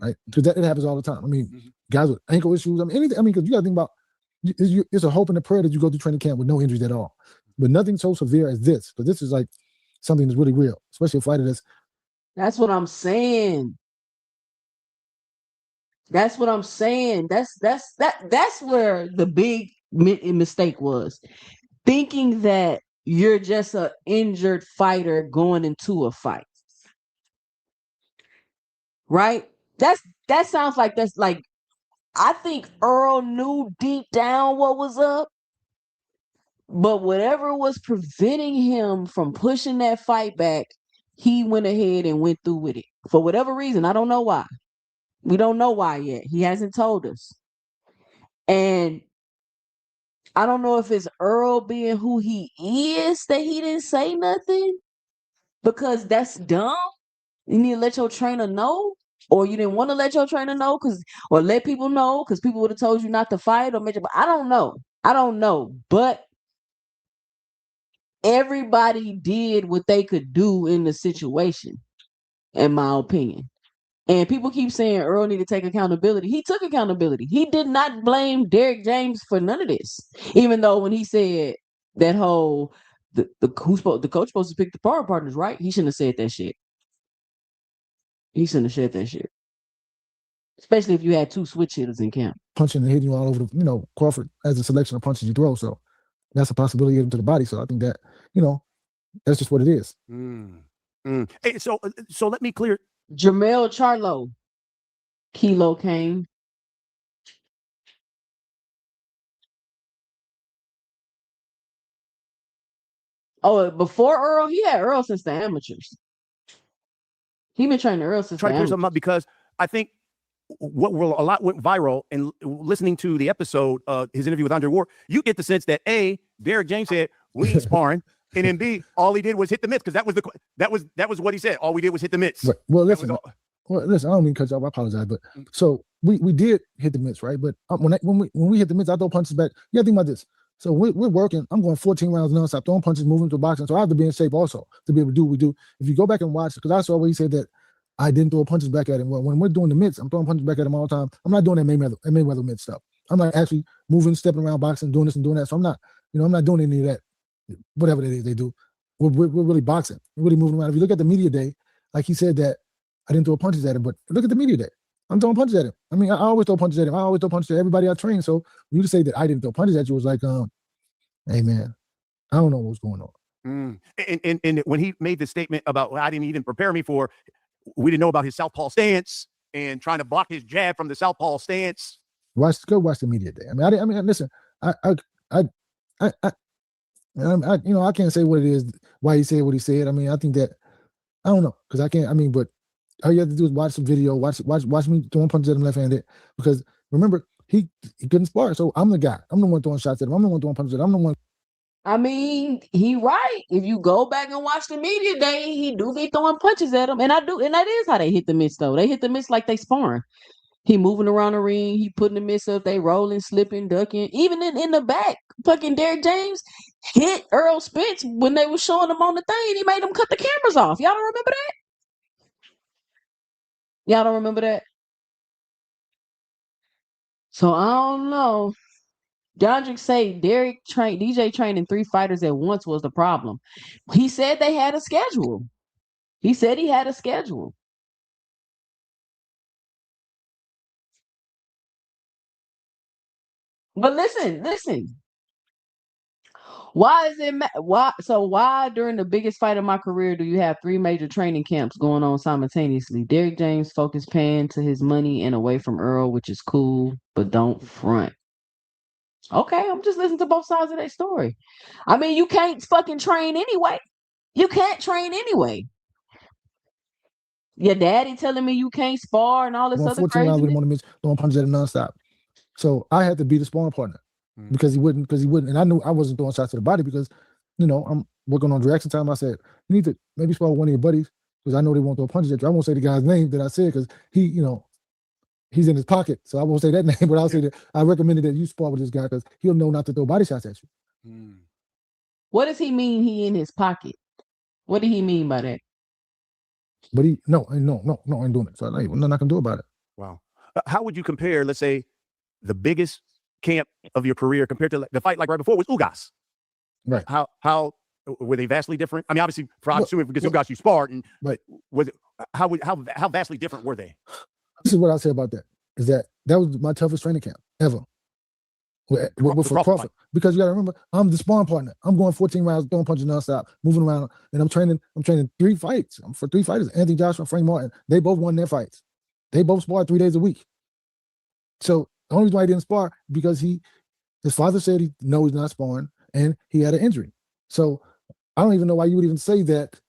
right? Because it happens all the time. I mean, guys with ankle issues. I mean, anything. I mean, because you got to think about it's a hope and a prayer that you go through training camp with no injuries at all. But nothing so severe as this, because this is like something that's really real, especially a fighter that's. That's what I'm saying. That's what I'm saying. That's where the big mistake was. Thinking that you're just an injured fighter going into a fight. Right? That sounds like that's like I think Earl knew deep down what was up, but whatever was preventing him from pushing that fight back, he went ahead and went through with it. For whatever reason, I don't know why. We don't know why yet. He hasn't told us. And I don't know if it's Earl being who he is that he didn't say nothing because that's dumb. You need to let your trainer know. Or you didn't want to let your trainer know or let people know because people would have told you not to fight or made you, but I don't know. I don't know. But everybody did what they could do in the situation, in my opinion. And people keep saying Earl need to take accountability. He took accountability. He did not blame Derrick James for none of this. Even though when he said that whole the coach supposed to pick the power partners, right? He shouldn't have said that shit. He shouldn't have said that shit. Especially if you had two switch hitters in camp. Punching and hitting you all over the, Crawford has a selection of punches you throw. So that's a possibility of him to the body. So I think that, that's just what it is. Hey, so let me clear. Jermell Charlo, Kilo Kane. Oh, before Earl, he had Earl since the amateurs. He been training Earl since Try the to clear amateurs. something up because I think what a lot went viral and listening to the episode, his interview with Andre Ward, you get the sense that A, Derrick James said we ain't sparring, and then B, all he did was hit the mitts because that was what he said. All we did was hit the mitts. Right. Well, listen. I don't mean to cut you off. I apologize, but so we did hit the mitts, right? But when we hit the mitts, I throw punches back. You gotta think about this. So we're working. I'm going 14 rounds nonstop, throwing punches, moving to boxing. So I have to be in shape also to be able to do what we do. If you go back and watch, because I saw where he said that I didn't throw punches back at him. Well, when we're doing the mitts, I'm throwing punches back at him all the time. I'm not doing that Mayweather mitts stuff. I'm not actually moving, stepping around, boxing, doing this and doing that. So I'm not, I'm not doing any of that. Whatever it is they do, we're really boxing. We're really moving around. If you look at the media day, like he said that I didn't throw punches at him, but look at the media day. I'm throwing punches at him. I mean, I always throw punches at him. I always throw punches at everybody I train. So you to say that I didn't throw punches at you was like, hey man, I don't know what's going on. And when he made the statement about I didn't even prepare me for, we didn't know about his southpaw stance and trying to block his jab from the southpaw stance. Go watch the media day. I mean, listen, I can't say what it is, why he said what he said. I mean, I think that I don't know because I can't. I mean, but all you have to do is watch some video, watch me throwing punches at him left-handed. Because remember, he couldn't spar, so I'm the guy. I'm the one throwing shots at him. I'm the one throwing punches at him. I'm the one. I mean, he right. If you go back and watch the media day, he do be throwing punches at him, and that is how they hit the mitts though. They hit the mitts like they sparring. He moving around the ring, he putting the mitts up, they rolling, slipping, ducking. Even in the back, fucking Derrick James hit Earl Spence when they were showing him on the thing. He made him cut the cameras off. Y'all don't remember that? Y'all don't remember that? So I don't know. Dondrick say DJ training 3 fighters at once was the problem. He said they had a schedule. He said he had a schedule. But listen. Why is it why during the biggest fight of my career do you have 3 major training camps going on simultaneously? Derrick James focused paying to his money and away from Earl, which is cool, but don't front. Okay, I'm just listening to both sides of that story. I mean, you can't fucking train anyway. You can't train anyway. Your daddy telling me you can't spar and all this other 14 rounds with him crazy. on the mitts, throwing punches at him nonstop. So I had to be the sparring partner because he wouldn't. And I knew I wasn't throwing shots to the body because, I'm working on reaction time. I said, you need to maybe spar with one of your buddies because I know they won't throw punches at you. I won't say the guy's name that I said because he, he's in his pocket. So I won't say that name, but I'll say that I recommended that you spar with this guy because he'll know not to throw body shots at you. What does he mean he in his pocket? What did he mean by that? But he, no, I ain't doing it. So nothing I can do about it. Wow. How would you compare, let's say, the biggest camp of your career compared to the fight like right before was Ugas? Right. How were they vastly different? I mean, obviously, assuming because Ugas you sparred, and right. Was it how vastly different were they? This is what I'll say about that. Is that was my toughest training camp ever. With Crawford. Because you got to remember, I'm the sparring partner. I'm going 14 rounds, throwing punches nonstop, moving around, and I'm training 3 fights. I'm for 3 fighters. Anthony Joshua, Frank Martin. They both won their fights. They both sparred 3 days a week. So the only reason why he didn't spar because his father said he's not sparring, and he had an injury. So I don't even know why you would even say that,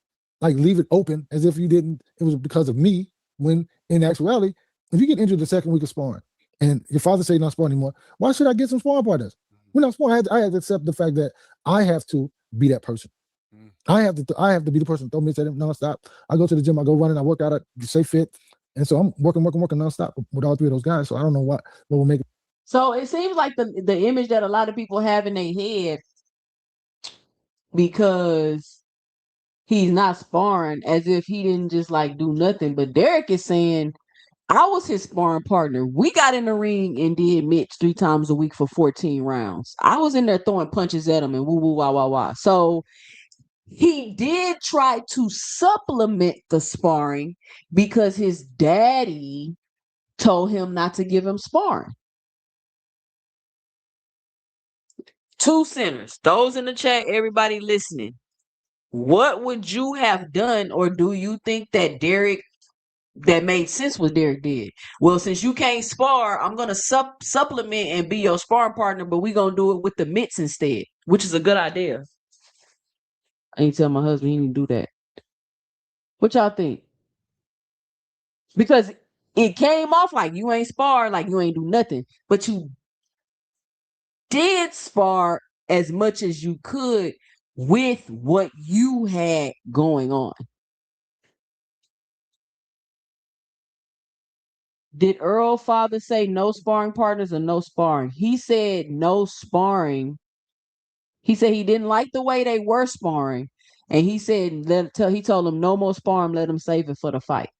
like leave it open as if you didn't. It was because of me. When in actuality, if you get injured the second week of sparring, and your father say you're not sparring anymore, why should I get some sparring partners? We're not sparring. I have to accept the fact that I have to be that person. I have to be the person to throw mitts at him nonstop. I go to the gym, I go running, I work out, I stay fit. And so I'm working nonstop with all three of those guys. So I don't know what will make it. So it seems like the image that a lot of people have in their head, because he's not sparring, as if he didn't just like do nothing. But Derrick is saying, I was his sparring partner. We got in the ring and did mitts 3 times a week for 14 rounds. I was in there throwing punches at him and woo woo wah wah wah. So he did try to supplement the sparring because his daddy told him not to give him sparring. 2 centers, those in the chat, everybody listening. What would you have done, or do you think that made sense what Derrick did? Well, since you can't spar, I'm gonna supplement and be your sparring partner, but we gonna do it with the mitts instead, which is a good idea. I ain't tell my husband he didn't do that. What y'all think? Because it came off like you ain't spar, like you ain't do nothing, but you did spar as much as you could with what you had going on. Did Earl father say no sparring partners or no sparring? He said no sparring. He said he didn't like the way they were sparring, and he said he told them no more sparring. Let them save it for the fight.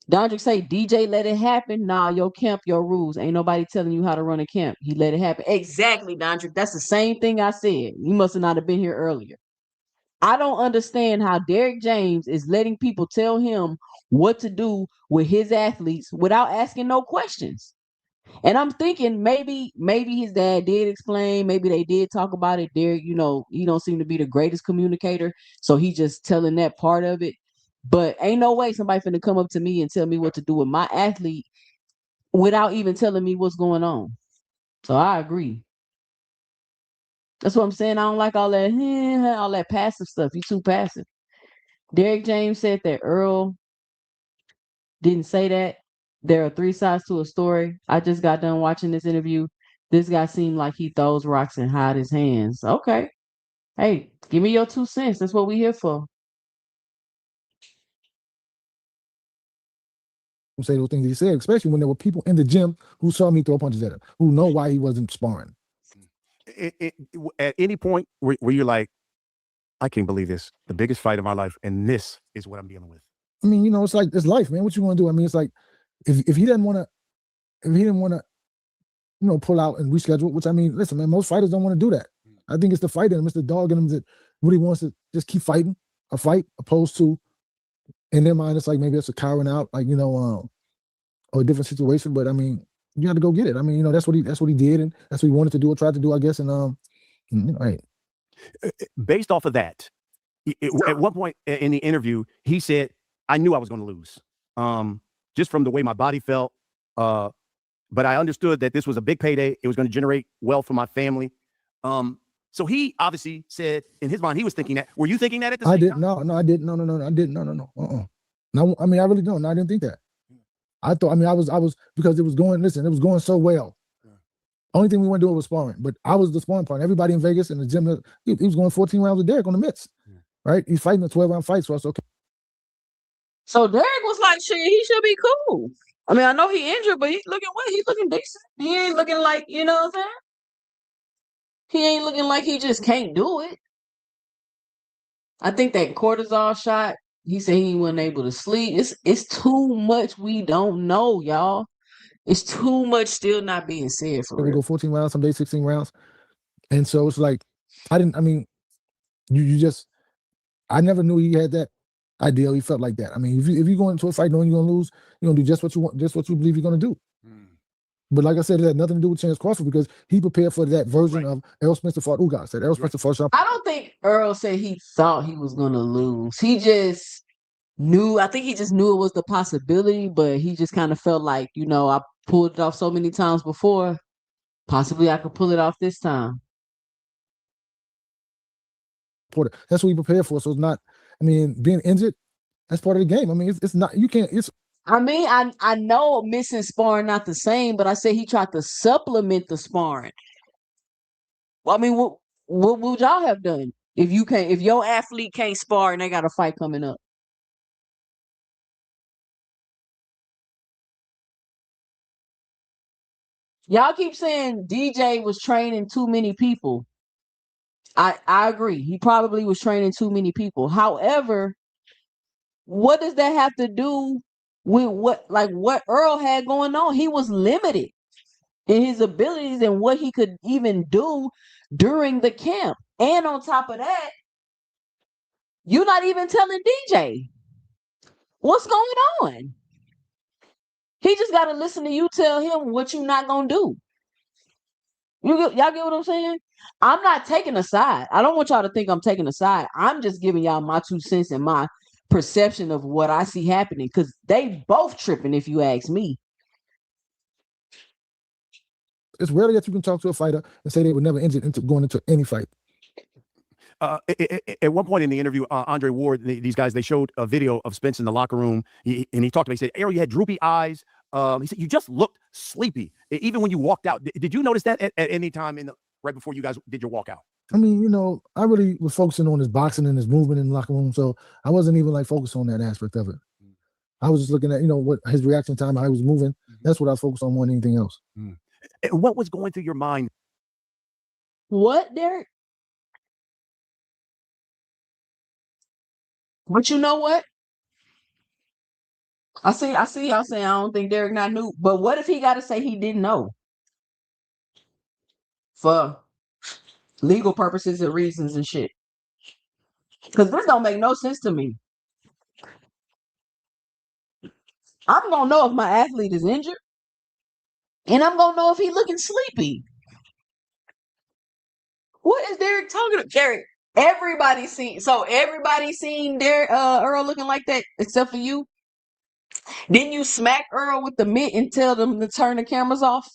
Dondrick say DJ let it happen. Nah, your camp, your rules. Ain't nobody telling you how to run a camp. He let it happen. Exactly, Dondrick. That's the same thing I said. You must have not have been here earlier. I don't understand how Derrick James is letting people tell him what to do with his athletes without asking no questions. And I'm thinking maybe his dad did explain, maybe they did talk about it. Derrick, he don't seem to be the greatest communicator, so he just telling that part of it. But ain't no way somebody finna come up to me and tell me what to do with my athlete without even telling me what's going on. So I agree. That's what I'm saying. I don't like all that passive stuff. You too passive. Derrick James said that Earl didn't say that. There are 3 sides to a story. I just got done watching this interview. This guy seemed like he throws rocks and hide his hands. Okay. Hey, give me your 2 cents. That's what we here for. Say those things he said, especially when there were people in the gym who saw me throw punches at him, who know why he wasn't sparring. At any point where you're like, I can't believe this, the biggest fight of my life, and this is what I'm dealing with. I mean, it's like it's life, man. What you want to do? I mean, it's like if he didn't want to, pull out and reschedule. Which I mean, listen, man, most fighters don't want to do that. I think it's the fight in him, it's the dog in him that really wants to just keep fighting a fight, opposed to in their mind it's like maybe it's a cowering out, like or a different situation. But I mean, you got to go get it. I mean, that's what he did, and that's what he wanted to do or tried to do, I guess. And right. Based off of that, at one point in the interview, he said, I knew I was going to lose, just from the way my body felt. But I understood that this was a big payday. It was going to generate wealth for my family. So he obviously said in his mind, he was thinking that. Were you thinking that at the same time? No, I didn't. No, I didn't. No. No, I mean, I really don't. No, I didn't think that. I thought, I mean, I was because it was going so well. Only thing we weren't doing was sparring, but I was the sparring partner. Everybody in Vegas in the gym, he was going 14 rounds with Derrick on the mitts, right? He's fighting a 12-round fight, so I said, okay. So Derrick was like, shit, he should be cool. I mean, I know he injured, but he's looking decent. He ain't looking like, you know what I'm saying? He ain't looking like he just can't do it. I think that cortisol shot, he said he wasn't able to sleep. It's too much we don't know, y'all. It's too much still not being said for We real. go 14 rounds, some days 16 rounds. And so it's like, I mean, you just, I never knew he had that ideal. He felt like that. I mean, if you go into a fight knowing you're going to lose, you're going to do just what you want, just what you believe you're going to do. But like I said, it had nothing to do with Chance Crawford because he prepared for that version of Errol Spencer fought Ugas. Said Errol Spencer fought Sean. I don't think Earl said he thought he was going to lose. He just knew, I think he just knew it was the possibility, but he just kind of felt like, I pulled it off so many times before, possibly I could pull it off this time. That's what he prepared for. So it's not, I mean, being injured, that's part of the game. I mean, it's not, you can't, it's. I mean, I know missing sparring not the same, but I said he tried to supplement the sparring. Well, I mean, what would y'all have done if your athlete can't spar and they got a fight coming up? Y'all keep saying DJ was training too many people. I agree. He probably was training too many people. However, what does that have to do with what Earl had going on? He was limited in his abilities and what he could even do during the camp. And on top of that, you're not even telling DJ what's going on. He just got to listen to you tell him what you're not going to do. Y'all get what I'm saying? I'm not taking a side. I don't want y'all to think I'm taking a side. I'm just giving y'all my 2 cents and my perception of what I see happening, because they both tripping, if you ask me. It's rarely that you can talk to a fighter and say they were never injured into going into any fight. At one point in the interview, Andre Ward, these guys, they showed a video of Spence in the locker room, and he talked about, he said, Errol, you had droopy eyes. He said, you just looked sleepy, even when you walked out. Did you notice that at any time right before you guys did your walkout? I mean, you know, I really was focusing on his boxing and his movement in the locker room, so I wasn't even like focused on that aspect of it. I was just looking at, you know, what his reaction time, how he was moving. That's what I was focused on more than anything else. What was going through your mind? What, Derrick? But you know what? I see y'all saying I don't think Derrick not knew. But what if he got to say he didn't know? For legal purposes and reasons and shit. Because this don't make no sense to me. I'm going to know if my athlete is injured. And I'm going to know if he's looking sleepy. What is Derrick talking about? Derrick, everybody seen Earl looking like that except for you. Didn't you smack Earl with the mitt and tell them to turn the cameras off?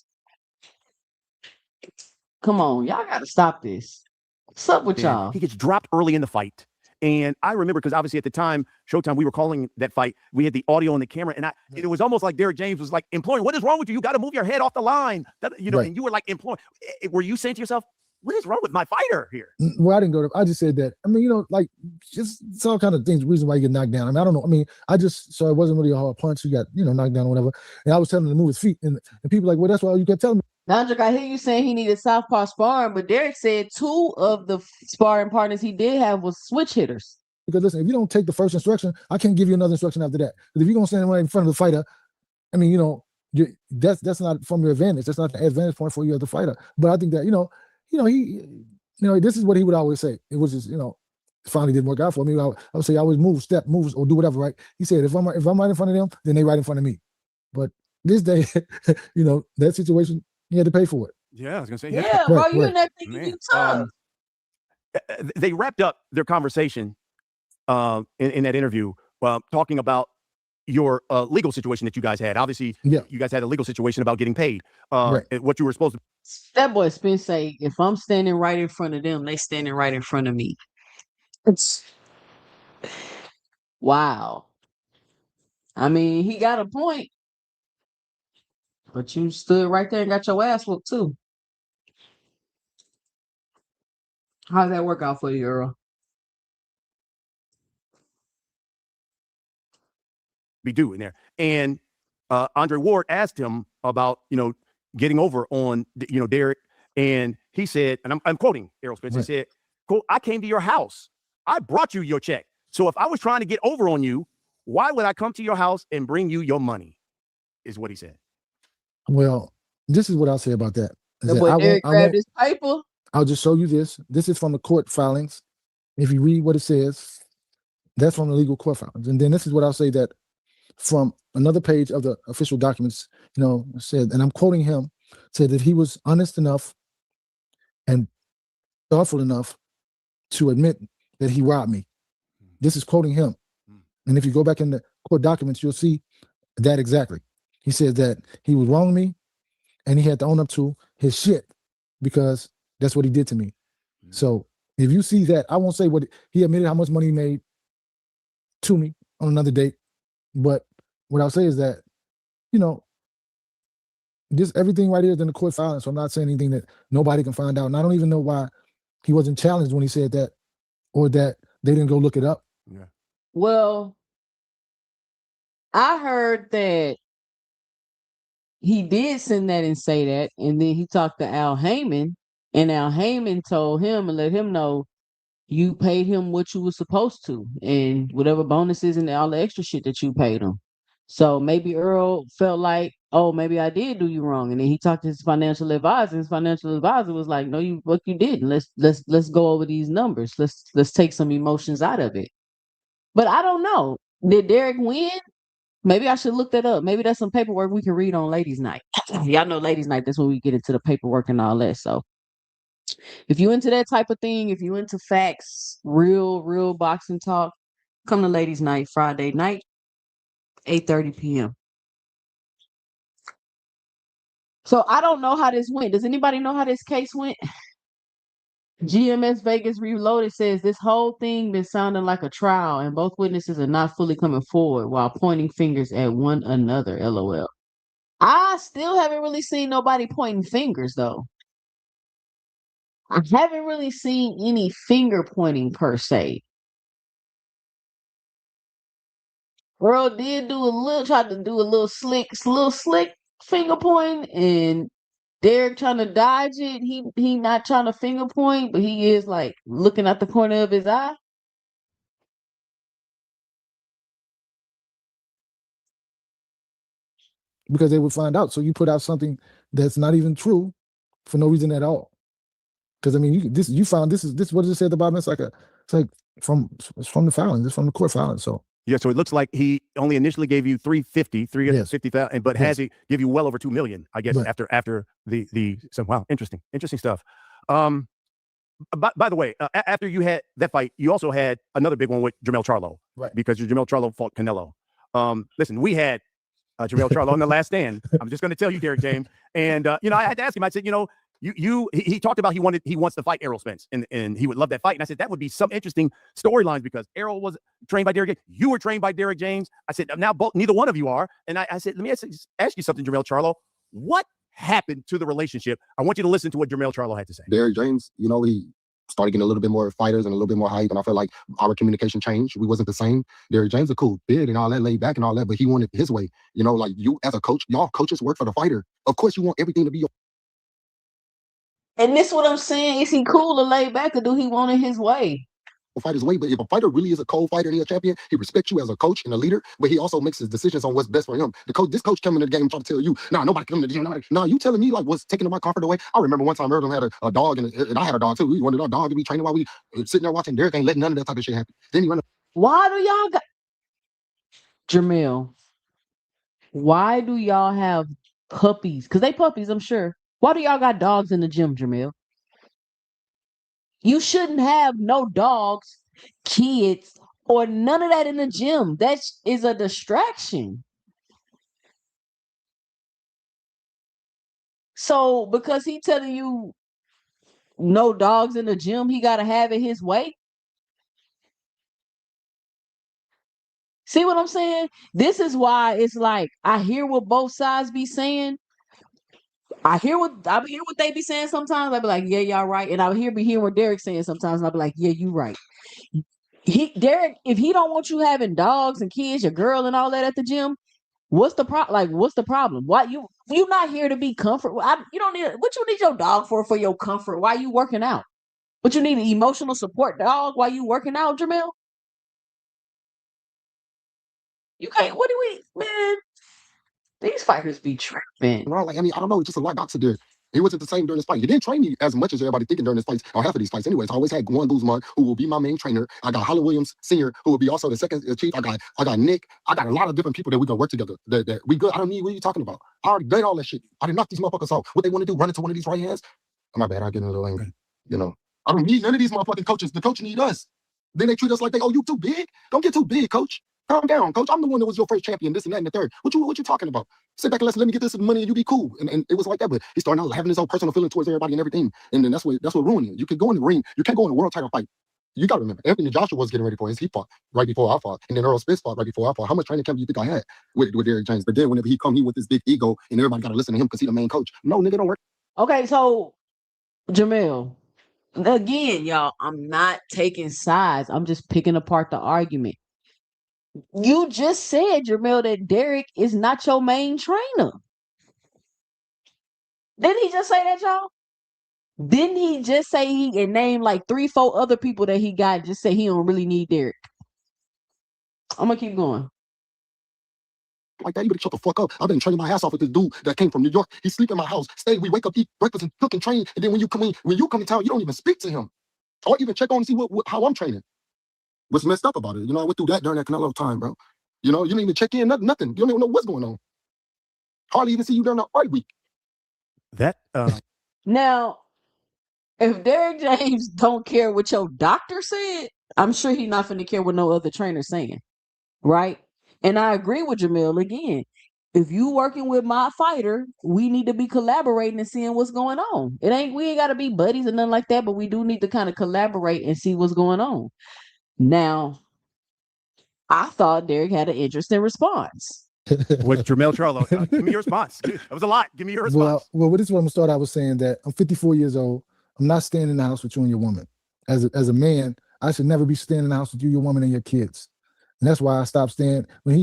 Come on, y'all got to stop this. What's up with y'all? He gets dropped early in the fight. And I remember, because obviously at the time, Showtime, we were calling that fight. We had the audio and the camera, and it was almost like Derrick James was like imploring, what is wrong with you? You got to move your head off the line. You know, right. And you were like imploring. Were you saying to yourself, what is wrong with my fighter here? Well, I didn't go to, I just said that. I mean, you know, like, just it's all kind of things, reason why you get knocked down. I mean, I don't know. I mean, so it wasn't really a hard punch. You got, you know, knocked down or whatever. And I was telling him to move his feet. And people were like, well, that's why you kept telling me. Nandrik, I hear you saying he needed southpaw sparring, but Derrick said 2 of the sparring partners he did have was switch hitters. Because listen, if you don't take the first instruction, I can't give you another instruction after that. Because if you're going to stand right in front of the fighter, I mean, you know, that's not from your advantage. That's not the advantage point for you as a fighter. But I think that, this is what he would always say. It was just, finally didn't work out for me. I would say I always move, step, moves, or do whatever, right? He said, if I'm right in front of them, then they right in front of me. But this day, that situation, you had to pay for it. Yeah, I was going to say. Yeah, bro, you in that thinking you tough. They wrapped up their conversation in that interview talking about your legal situation that you guys had. Obviously, you guys had a legal situation about getting paid. What you were supposed to. That boy Spence say, if I'm standing right in front of them, they standing right in front of me. It's wow. I mean, he got a point, but you stood right there and got your ass whooped too. How did that work out for you, Earl? Be doing there, and Andre Ward asked him about getting over on Derrick, and he said, and I'm quoting Errol Spence. He said, "Quote, I came to your house. I brought you your check. So if I was trying to get over on you, why would I come to your house and bring you your money?" Is what he said. Well, this is what I'll say about that. Derrick grabbed his paper. I'll just show you this. This is from the court filings. If you read what it says, that's from the legal court filings. And then this is what I'll say that from another page of the official documents, said, and I'm quoting him, said that he was honest enough and thoughtful enough to admit that he robbed me. This is quoting him. And if you go back in the court documents, you'll see that exactly. He said that he was wronging me and he had to own up to his shit because that's what he did to me. So if you see that, I won't say what he admitted how much money he made to me on another date. But what I'll say is that, this everything right here is in the court filing. So I'm not saying anything that nobody can find out. And I don't even know why he wasn't challenged when he said that, or that they didn't go look it up. Yeah. Well, I heard that he did send that and say that, and then he talked to Al Heyman, and Al Heyman told him and let him know you paid him what you were supposed to, and whatever bonuses and all the extra shit that you paid him. So maybe Earl felt like, oh, maybe I did do you wrong, and then he talked to his financial advisor. His financial advisor was like, no, you didn't. Let's go over these numbers. Let's take some emotions out of it. But I don't know. Did Derek win? Maybe I should look that up. Maybe that's some paperwork we can read on ladies' night. Y'all know ladies' night. That's when we get into the paperwork and all that. So if you into that type of thing, if you into facts, real boxing talk, come to ladies' night Friday night, 8:30 p.m. So I don't know how this went. Does anybody know how this case went? GMS Vegas Reloaded says this whole thing been sounding like a trial, and both witnesses are not fully coming forward while pointing fingers at one another. LOL. I still haven't really seen nobody pointing fingers though. I haven't really seen any finger pointing per se. Earl did tried to do a little slick finger point, and Derek trying to dodge it. He not trying to finger point, but he is like looking at the corner of his eye. Because they would find out. So you put out something that's not even true for no reason at all. Because I mean, you found this what does it say at the bottom? It's like from the filing, it's from the court filing. So yeah, so it looks like he only initially gave you 350,000, but has he give you well over 2 million, I guess, after the so wow, interesting stuff. By the way, after you had that fight, you also had another big one with Jermell Charlo, right? Because Jermell Charlo fought Canelo. Listen, we had Jermell Charlo in the last stand. I'm just going to tell you, Derrick James, and I had to ask him. I said, he talked about he wants to fight Errol Spence, and he would love that fight. And I said that would be some interesting storylines because Errol was trained by Derrick James. You were trained by Derrick James. I said now neither one of you are. And I said, let me ask you something, Jermell Charlo. What happened to the relationship? I want you to listen to what Jermell Charlo had to say. Derrick James, he started getting a little bit more fighters and a little bit more hype, and I felt like our communication changed. We wasn't the same. Derrick James a cool big and all that, laid back and all that, but he wanted his way. Like you as a coach, y'all coaches work for the fighter. Of course, you want everything to be your. And this what I'm saying. Is he cool to lay back, or do he want it his way? Fighter's way, but if a fighter really is a cold fighter and he's a champion, he respects you as a coach and a leader, but he also makes his decisions on what's best for him. This coach coming to the game trying to tell you, nobody come to the gym. No, you telling me like what's taking my comfort away. I remember one time Earl had a dog, and I had a dog too. We wanted our dog to be training while we sitting there watching. Derrick ain't letting none of that type of shit happen. Then he run. Why do y'all got Jermell? Why do y'all have puppies? Because they puppies, I'm sure. Why do y'all got dogs in the gym, Jermell? You shouldn't have no dogs, kids, or none of that in the gym. That is a distraction. So because he telling you no dogs in the gym, he got to have it his way. See what I'm saying? This is why it's like I hear what both sides be saying. I hear what they be saying sometimes. I be like, yeah, y'all right. And I be hearing what Derrick's saying sometimes. And I be like, yeah, you right. Derrick, if he don't want you having dogs and kids, your girl and all that at the gym, what's the problem? Like, what's the problem? Why you not here to be comfort? You don't need what you need your dog for your comfort. Why you working out? But you need an emotional support dog while you working out, Jermell? You can't. What do we, man? These fighters be tripping. Like, I don't know. It's just a lot got to do. He wasn't the same during this fight. He didn't train me as much as everybody thinking during this fight, or half of these fights. Anyways, I always had Gwan Guzman, who will be my main trainer. I got Holly Williams Sr., who will be also the second chief. I got Nick. I got a lot of different people that we can work together. That we good. I don't need. What are you talking about? I already did all that shit. I didn't knock these motherfuckers off. What they want to do? Run into one of these right hands? Oh, my bad. I get a little angry. I don't need none of these motherfucking coaches. The coach need us. Then they treat us like you too big. Don't get too big, coach. Calm down, coach. I'm the one that was your first champion, this and that and the third. What you talking about? Sit back and let me get this money and you be cool. And it was like that, but he started out having his own personal feeling towards everybody and everything. And then that's what ruined it. You can go in the ring. You can't go in a world title fight. You got to remember, Anthony Joshua was getting ready for his. He fought right before I fought. And then Earl Spence fought right before I fought. How much training camp do you think I had with Derrick James? But then whenever he come, he with this big ego and everybody got to listen to him because he's the main coach. No, nigga, don't work. Okay, so Jermell, again, y'all, I'm not taking sides. I'm just picking apart the argument. You just said, Jermell, that Derrick is not your main trainer. Didn't he just say that, y'all? Didn't he just say he and name like 3, 4 other people that he got? Just say he don't really need Derrick. I'm gonna keep going. Like that, you better shut the fuck up. I've been training my ass off with this dude that came from New York. He sleep in my house. Stay, we wake up, eat breakfast, and cook and train. And then when you come in town, you don't even speak to him or even check on and see how I'm training. What's messed up about it? You know, I went through that during that Canelo time, bro. You know, you didn't even check in, nothing. You don't even know what's going on. Hardly even see you during the fight week. That Now, if Derrick James don't care what your doctor said, I'm sure he's not finna care what no other trainer's saying, right? And I agree with Jamil again. If you working with my fighter, we need to be collaborating and seeing what's going on. We ain't gotta be buddies or nothing like that, but we do need to kind of collaborate and see what's going on. Now, I thought Derrick had an interesting response. with Jermell Charlo. Give me your response. That was a lot. Give me your response. Well, this is what I'm gonna start. I was saying that I'm 54 years old. I'm not staying in the house with you and your woman. As a man, I should never be staying in the house with you, your woman, and your kids. And that's why I stopped staying. When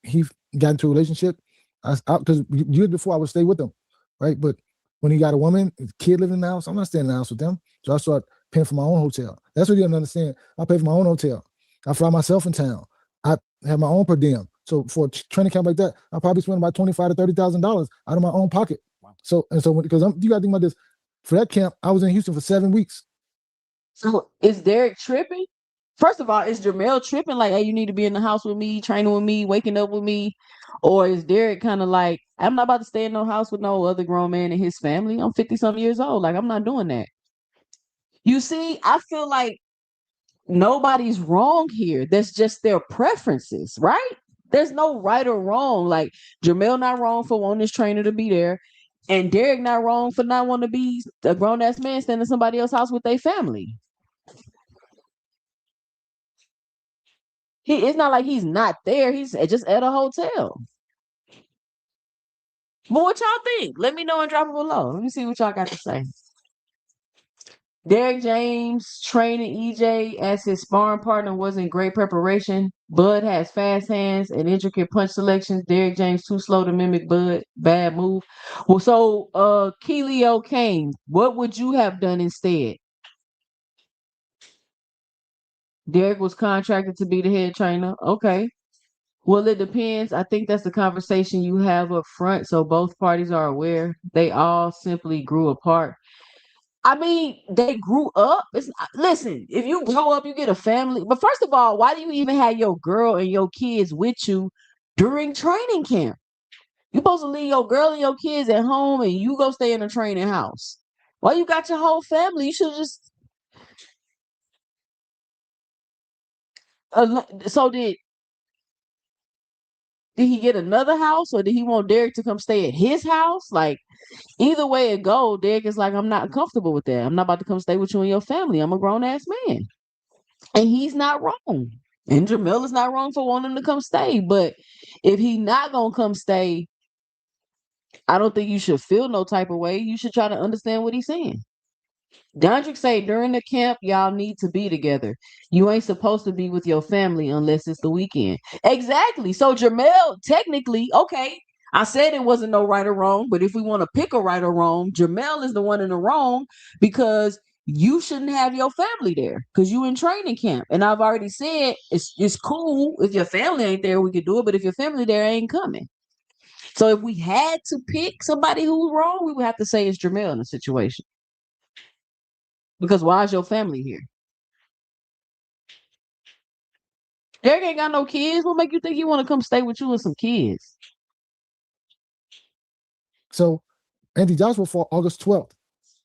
he got into a relationship, because years before I would stay with him, right? But when he got a woman, his kid living in the house, I'm not staying in the house with them. So I started paying for my own hotel. That's what you don't understand. I pay for my own hotel. I fly myself in town. I have my own per diem. So for a training camp like that, I probably spend about $25,000 to $30,000 out of my own pocket. Wow. So because you got to think about this. For that camp, I was in Houston for 7 weeks. So is Derrick tripping? First of all, is Jamel tripping? Like, hey, you need to be in the house with me, training with me, waking up with me, or is Derrick kind of like, I'm not about to stay in no house with no other grown man and his family. I'm 50-something years old. Like, I'm not doing that. You see, I feel like nobody's wrong here. That's just their preferences, right? There's no right or wrong. Like Jamel not wrong for wanting his trainer to be there, and Derrick not wrong for not wanting to be a grown ass man staying in somebody else's house with their family. It's not like he's not there. He's just at a hotel. But what y'all think? Let me know and drop it below. Let me see what y'all got to say. Derrick James training EJ as his sparring partner was in great preparation. Bud has fast hands and intricate punch selections. Derrick James too slow to mimic Bud. Bad move. Well, so Keelio Kane, what would you have done instead? Derrick was contracted to be the head trainer. Okay. Well, it depends. I think that's the conversation you have up front, so both parties are aware. They all simply grew apart. I mean, they grew up. Listen, if you grow up, you get a family. But first of all, why do you even have your girl and your kids with you during training camp? You're supposed to leave your girl and your kids at home and you go stay in a training house. Why you got your whole family? You should just. So did he get another house or did he want Derrick to come stay at his house? Like, either way it go, Derrick is like, I'm not comfortable with that. I'm not about to come stay with you and your family. I'm a grown ass man. And he's not wrong. And Jamil is not wrong for wanting to come stay. But if he not gonna come stay, I don't think you should feel no type of way. You should try to understand what he's saying. Dondrick say during the camp, y'all need to be together. You ain't supposed to be with your family unless it's the weekend. Exactly. So Jamel, technically, okay, I said it wasn't no right or wrong, but if we want to pick a right or wrong, Jamel is the one in the wrong because you shouldn't have your family there because you in training camp. And I've already said it's cool if your family ain't there, we could do it, but if your family there ain't coming. So if we had to pick somebody who's wrong, we would have to say it's Jamel in the situation. Because why is your family here? Derrick ain't got no kids. What make you think he want to come stay with you and some kids? So Anthony Joshua fought August 12th.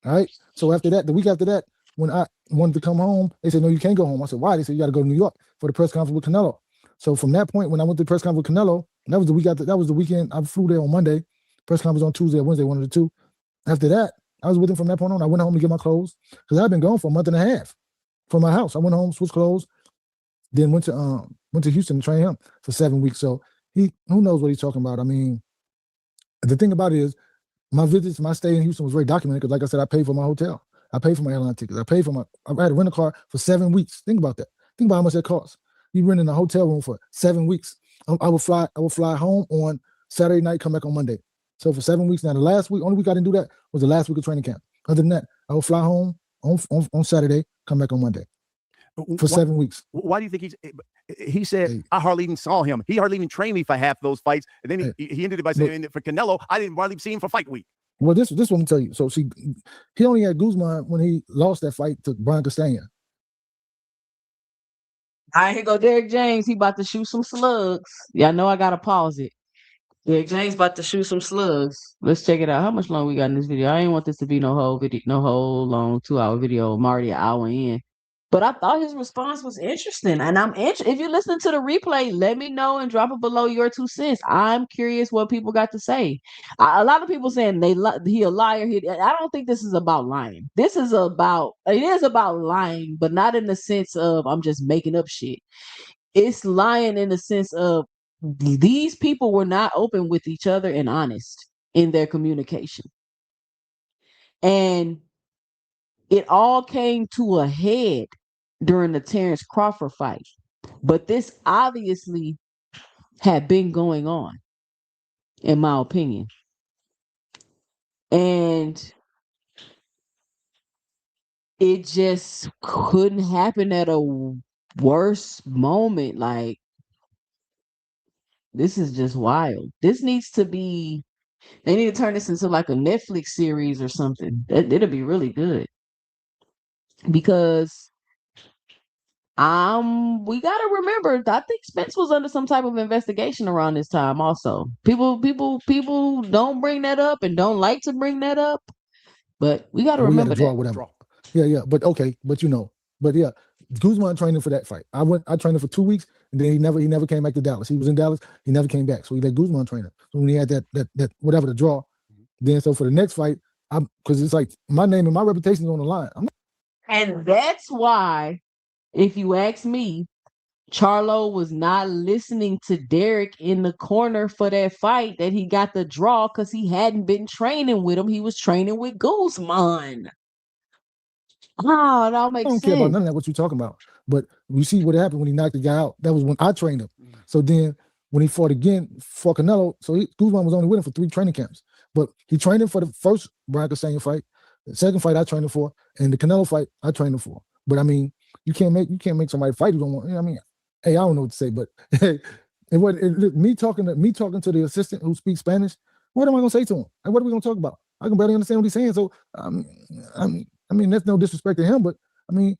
All right. So after that, the week after that, when I wanted to come home, they said, no, you can't go home. I said, why? They said, you got to go to New York for the press conference with Canelo. So from that point, when I went to the press conference with Canelo, that was the week after, that was the weekend. I flew there on Monday. Press conference on Tuesday or Wednesday, one of the two. After that, I was with him from that point on. I went home to get my clothes because I'd been gone for a month and a half from my house. I went home, switched clothes, then went to Houston to train him for 7 weeks. So who knows what he's talking about? I mean, the thing about it is, my visits, my stay in Houston was very documented because, like I said, I paid for my hotel. I paid for my airline tickets. I had to rent a car for 7 weeks. Think about that. Think about how much that costs. You renting a hotel room for 7 weeks. I would fly home on Saturday night, come back on Monday. So for 7 weeks now, the last week, only week I didn't do that was the last week of training camp. Other than that, I would fly home on Saturday, come back on Monday for 7 weeks. Why do you think he said, I hardly even saw him. He hardly even trained me for half those fights. And then he ended it by saying, for Canelo, I didn't hardly see him for fight week. Well, this what I'm gonna tell you. So he only had Guzman when he lost that fight to Brian Castagna. All right, here go Derrick James. He about to shoot some slugs. Y'all know I gotta pause it. Derrick James about to shoot some slugs. Let's check it out. How much long we got in this video? I ain't want this to be no whole video, no whole long 2-hour video. I'm already an hour in. But I thought his response was interesting. And if you listen to the replay, let me know and drop it below your 2 cents. I'm curious what people got to say. A lot of people saying he a liar. I don't think this is about lying. It is about lying, but not in the sense of I'm just making up shit. It's lying in the sense of these people were not open with each other and honest in their communication. And it all came to a head during the Terrence Crawford fight. But this obviously had been going on, in my opinion. And it just couldn't happen at a worse moment. Like, this is just wild. This needs to be, they need to turn this into like a Netflix series or something. It'll be really good. Because we gotta remember, I think Spence was under some type of investigation around this time also. People don't bring that up and don't like to bring that up. But we gotta remember draw, that. whatever. Yeah. But okay, but yeah, Guzman training for that fight. I trained him for 2 weeks, and then he never came back to Dallas. He was in Dallas, he never came back. So he let Guzman train him. So when he had that whatever the draw, then so for the next fight, because it's like my name and my reputation is on the line. And that's why, if you ask me, Charlo was not listening to Derrick in the corner for that fight that he got the draw because he hadn't been training with him. He was training with Guzman. Oh, that makes sense. I don't care about none of that, what you're talking about. But you see what happened when he knocked the guy out. That was when I trained him. So then when he fought again for Canelo, Guzman was only with him for 3 training camps. But he trained him for the first Brian Castagna fight, the second fight I trained him for, and the Canelo fight I trained him for. But I mean, you can't make somebody fight who don't want. I mean, hey, I don't know what to say, but hey, me talking to the assistant who speaks Spanish, what am I gonna say to him? And what are we gonna talk about? I can barely understand what he's saying. So I mean, that's no disrespect to him, but I mean,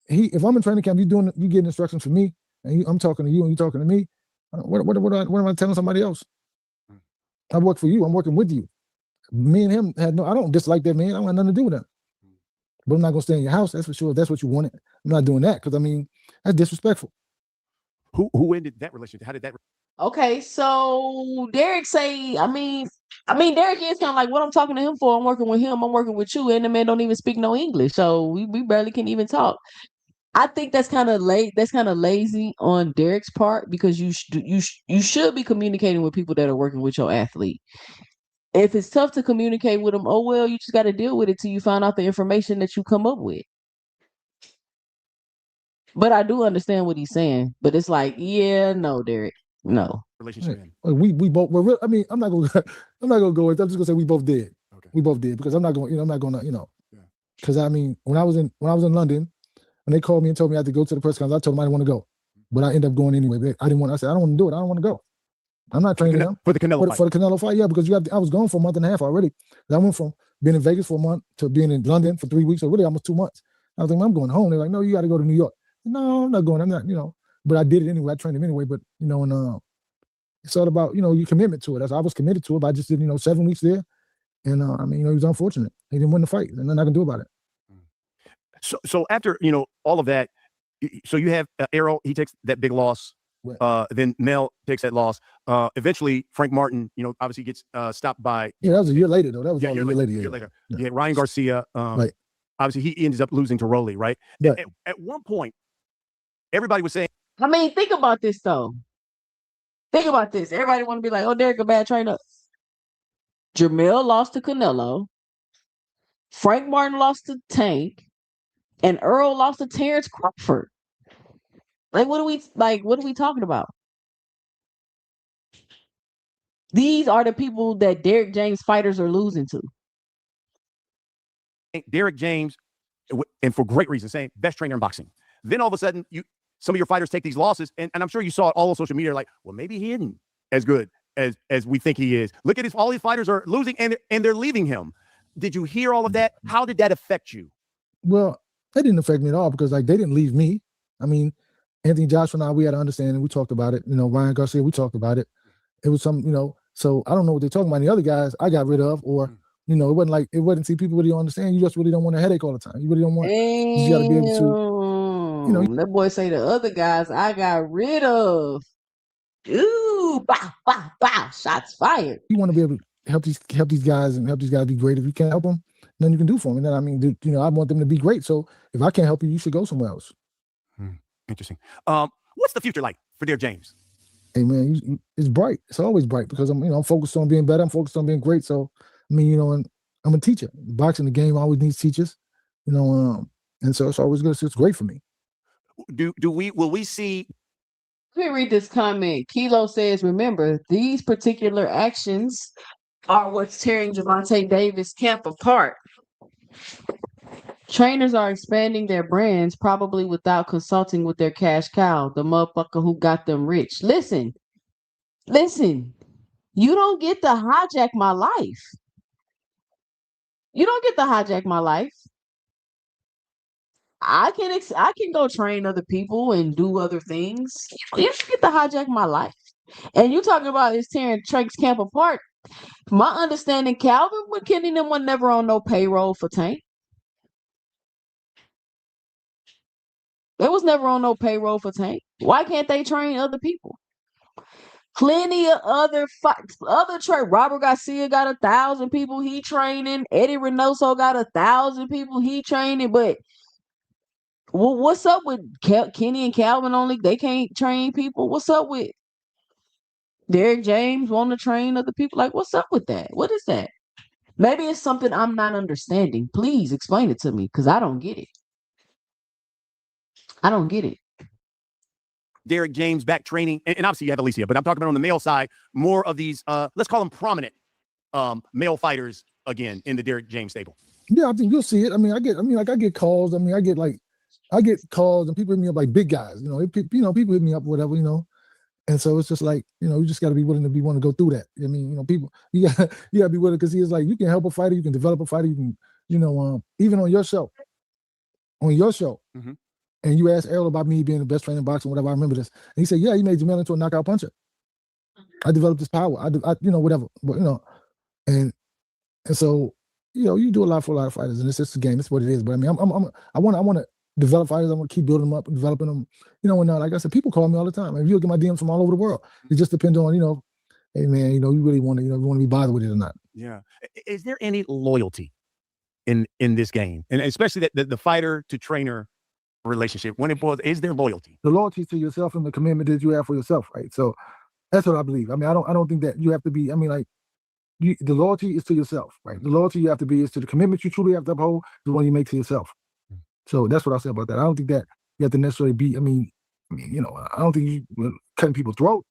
if I'm in training camp, you getting instructions from me, and I'm talking to you, and you talking to me. What am I telling somebody else? I work for you. I'm working with you. Me and him I don't dislike that man. I don't have nothing to do with him. But I'm not gonna stay in your house. That's for sure. If that's what you wanted. I'm not doing that because I mean that's disrespectful. Who ended that relationship? How did that? Okay, so Derrick say, I mean, Derrick is kind of like, what I'm talking to him for. I'm working with him. I'm working with you, and the man don't even speak no English, so we barely can even talk. I think that's kind of late. That's kind of lazy on Derrick's part because you should be communicating with people that are working with your athlete. If it's tough to communicate with them, oh well, you just got to deal with it till you find out the information that you come up with. But I do understand what he's saying. But it's like, yeah, no, Derrick, no. Relationship. We both. Well, I mean, I'm not gonna go. I'm just gonna say we both did. Okay. We both did because I'm not going. I'm not gonna. Because I mean, when I was in London, when they called me and told me I had to go to the press conference, I told them I didn't want to go, but I ended up going anyway. But I didn't want. I said I don't want to do it. I don't want to go. I'm not training them for the Canelo fight. For the Canelo fight, yeah, because I was gone for a month and a half already. I went from being in Vegas for a month to being in London for 3 weeks, or really almost 2 months. I was like, I'm going home. They're like, no, you got to go to New York. No, I'm not going. I'm not. But I did it anyway. I trained him anyway. But and it's all about your commitment to it. I was committed to it. But I just did 7 weeks there, and I mean, he was unfortunate. He didn't win the fight, and nothing I can do about it. So after all of that, so you have Errol. He takes that big loss. Right. Then Mel takes that loss. Eventually, Frank Martin, obviously gets stopped by. Yeah, that was a year later, though. That was all a year later. Yeah, Ryan Garcia. Right. Obviously, he ends up losing to Rolly, right? Yeah. At one point, everybody was saying. I mean, think about this, though. Think about this. Everybody want to be like, oh, Derrick a bad trainer. Jamel lost to Canelo. Frank Martin lost to Tank. And Earl lost to Terrence Crawford. Like, what are we talking about? These are the people that Derrick James fighters are losing to. Derrick James, and for great reason, saying best trainer in boxing. Then all of a sudden, some of your fighters take these losses, and I'm sure you saw it all on social media. Like, well, maybe he isn't as good as we think he is. Look at all these fighters are losing, and they're leaving him. Did you hear all of that? How did that affect you? Well, that didn't affect me at all because like they didn't leave me. I mean, Anthony Joshua and I, we had an understanding. We talked about it. Ryan Garcia, we talked about it. It was some, so I don't know what they're talking about. The other guys I got rid of, or it wasn't. See, people really don't understand. You just really don't want a headache all the time. You really don't want. You got to be able to. That boy say the other guys I got rid of. Ooh, bah, bah, bah, shots fired. You want to be able to help these guys and help these guys be great. If you can't help them, nothing you can do for them. And then I mean, I want them to be great. So if I can't help you, you should go somewhere else. Interesting. What's the future like for Derrick James? Hey man, it's bright. It's always bright because I'm focused on being better. I'm focused on being great. So I mean, and I'm a teacher. Boxing, the game always needs teachers. And so it's always good. It's great for me. Will we see? Let me read this comment. Kilo says, remember, these particular actions are what's tearing Gervonta Davis' camp apart. Trainers are expanding their brands probably without consulting with their cash cow, the motherfucker who got them rich. Listen, you don't get to hijack my life. You don't get to hijack my life. I can go train other people and do other things. You don't get to hijack my life. And you talking about is tearing Trank's camp apart. My understanding, Calvin McKinney them was never on no payroll for Tank. They was never on no payroll for Tank. Why can't they train other people? Plenty of other train. Robert Garcia got 1,000 people he training. Eddie Reynoso got 1,000 people he training. But what's up with Kenny and Calvin only? They can't train people. What's up with Derrick James wanting to train other people? Like, what's up with that? What is that? Maybe it's something I'm not understanding. Please explain it to me because I don't get it. I don't get it. Derrick James back training, and obviously you have Alicia, but I'm talking about on the male side, more of these, let's call them prominent male fighters again in the Derrick James stable. Yeah, I think you'll see it. I get calls. I get calls and people hit me up like big guys. People hit me up, whatever. And so it's just like, you just got to be willing to go through that. I mean, people, you got to be willing because he is like, you can help a fighter, you can develop a fighter, you can, even on your show, Mm-hmm. and you asked Errol about me being the best trainer in boxing, whatever. I remember this, and he said, yeah, he made Jamel into a knockout puncher. I developed his power. Whatever, but and so you do a lot for a lot of fighters, and it's just a game. It's what it is. But I mean, I want to develop fighters. I want to keep building them up and developing them. And like I said, people call me all the time. And you'll get my DMs from all over the world. It just depends on, hey man, you really want to, you want to be bothered with it or not. Yeah. Is there any loyalty in this game, and especially the fighter to trainer relationship? When it boils, is there loyalty? The loyalty to yourself and the commitment that you have for yourself, right? So that's what I believe. I mean, I don't think that you have to be. I mean, like. The loyalty is to yourself, right? The loyalty you have to be is to the commitment you truly have to uphold, the one you make to yourself. So that's what I say about that. I don't think that you have to necessarily be. I don't think you cutting people's throat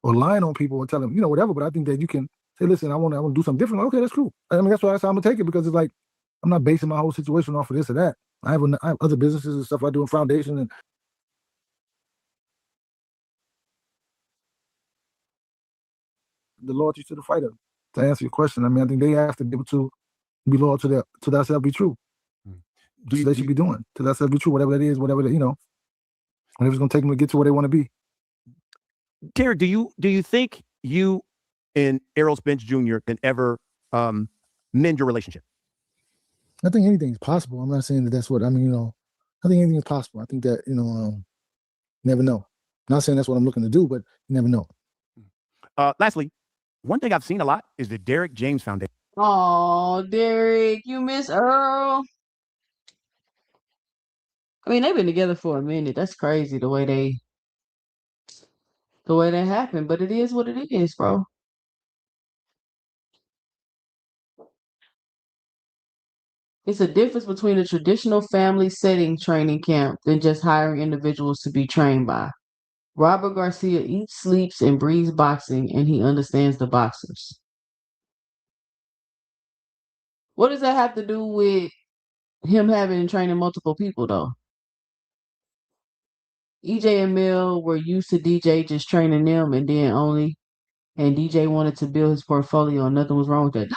or lying on people and telling them, whatever. But I think that you can say, listen, I want to do something different. Okay, that's cool. I mean, that's why I'm gonna take it because it's like I'm not basing my whole situation off of this or that. I have other businesses and stuff I do in foundation and. The loyalty to the fighter. To answer your question, I mean, I think they have to be able to be loyal to that self be true. They should be doing to that self be true, whatever that is, whatever whatever's going to take them to get to where they want to be. Derrick, do you think you and Errol Spence Jr. can ever mend your relationship? I think anything's possible. I'm not saying that's what I mean. I think anything is possible. I think that you never know. I'm not saying that's what I'm looking to do, but you never know. Lastly, one thing I've seen a lot is the Derrick James Foundation. Oh, Derrick, you miss Earl. I mean, they've been together for a minute. That's crazy the way that happened, but it is what it is, bro. It's a difference between a traditional family setting training camp than just hiring individuals to be trained by. Robert Garcia eats, sleeps, and breathes boxing, and he understands the boxers. What does that have to do with him having and training multiple people, though? EJ and Mill were used to DJ just training them, and DJ wanted to build his portfolio, and nothing was wrong with that.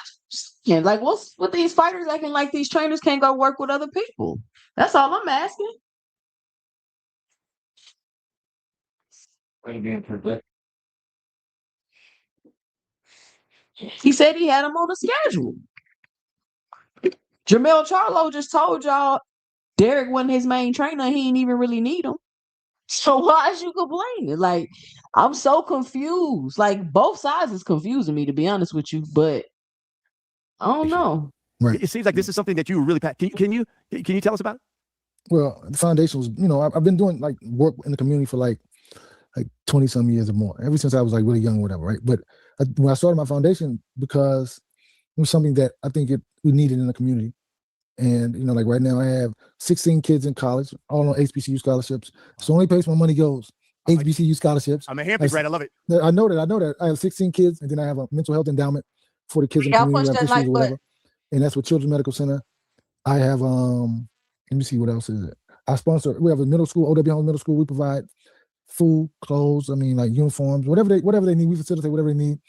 Yeah, like what's with these fighters acting like these trainers can't go work with other people? That's all I'm asking. He said he had him on the schedule. Jamel Charlo just told y'all Derrick wasn't his main trainer. He didn't even really need him. So why is you complaining? Like, I'm so confused. Like, both sides is confusing me, to be honest with you. But I don't know. Right. It seems like this is something that you really can you tell us about it? Well, the foundation was, I've been doing like work in the community for like 20 some years or more, ever since I was like really young, or whatever, right? But when I started my foundation, because it was something that I think we needed in the community. And, like right now I have 16 kids in college, all on HBCU scholarships. So only place my money goes, HBCU scholarships. I'm a Hampton grad. I love it. I know that. I have 16 kids, and then I have a mental health endowment for the kids in the community who have issues or whatever. And that's with Children's Medical Center. I have, let me see, what else is it? We have a middle school, OW Homes Middle School. We provide food, clothes, like uniforms, whatever they need. We facilitate whatever they need.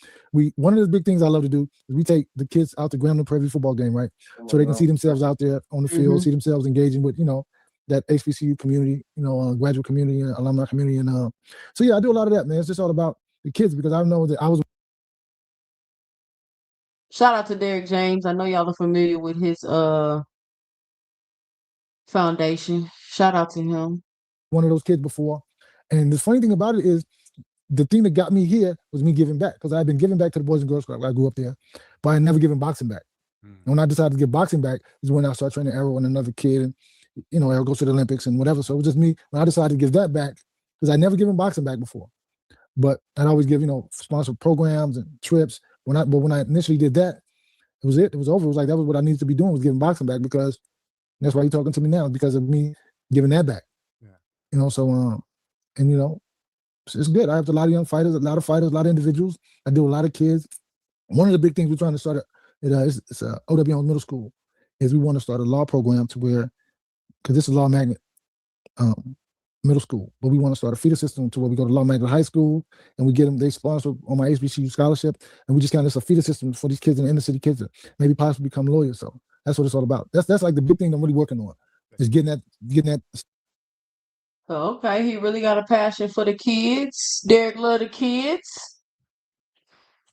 One of the big things I love to do is we take the kids out to Grambling for every football game, right? So they can see themselves out there on the field, see themselves engaging with, that HBCU community, graduate community, alumni community. And so yeah, I do a lot of that, man. It's just all about the kids, because I know that I was. Shout out to Derrick James. I know y'all are familiar with his foundation. Shout out to him. One of those kids before. And the funny thing about it is, the thing that got me here was me giving back, because I've been giving back to the Boys and Girls Club. I grew up there, but I never given boxing back. And when I decided to give boxing back is when I started training Errol and another kid, and Errol goes to the Olympics and whatever. So it was just me when I decided to give that back, because I never given boxing back before. But I'd always give, sponsored programs and trips. But when I initially did that, it was over. It was like that was what I needed to be doing, was giving boxing back, because that's why you're talking to me now, because of me giving that back. Yeah. So it's good. I have a lot of young fighters, a lot of individuals. I do a lot of kids. One of the big things we're trying to start it's OW Homes Middle School, is we want to start a law program to where, because this is Law Magnet Middle School, but we want to start a feeder system to where we go to Law Magnet High School, and we get them, they sponsor on my HBCU scholarship, and we just kind of, it's a feeder system for these kids in the inner city, kids that maybe possibly become lawyers. So that's what it's all about. That's like the big thing I'm really working on, is getting that. Okay, he really got a passion for the kids. Derrick love the kids.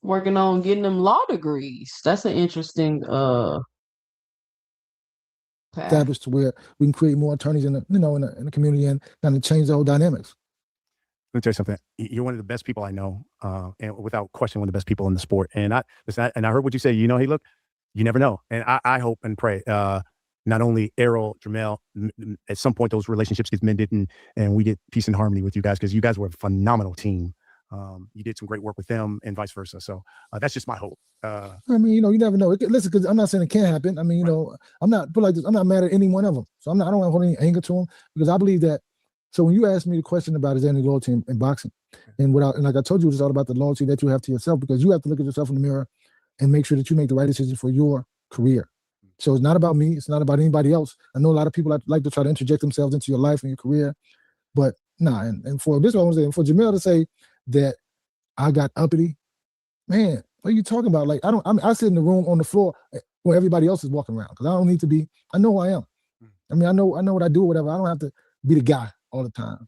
Working on getting them law degrees. That's an interesting path. Established to where we can create more attorneys in the community, and kind of change the whole dynamics. Let me tell you something. You're one of the best people I know, and without question, one of the best people in the sport. And I heard what you say. Hey, look, you never know. And I hope and pray. Not only Errol, Jamel, at some point those relationships get mended, and we get peace and harmony with you guys, because you guys were a phenomenal team. You did some great work with them, and vice versa. So that's just my hope. You never know. Listen, because I'm not saying it can't happen. I'm not put like this. I'm not mad at any one of them. So I don't want to hold any anger to them, because I believe that. So when you asked me the question about is there any loyalty in boxing, and like I told you, it's all about the loyalty that you have to yourself, because you have to look at yourself in the mirror and make sure that you make the right decision for your career. So it's not about me. It's not about anybody else. I know a lot of people like to try to interject themselves into your life and your career, but nah. And for this one, and for Jamel to say that I got uppity, man, what are you talking about? Like I sit in the room on the floor where everybody else is walking around, because I don't need to be. I know who I am. I know what I do, whatever. I don't have to be the guy all the time.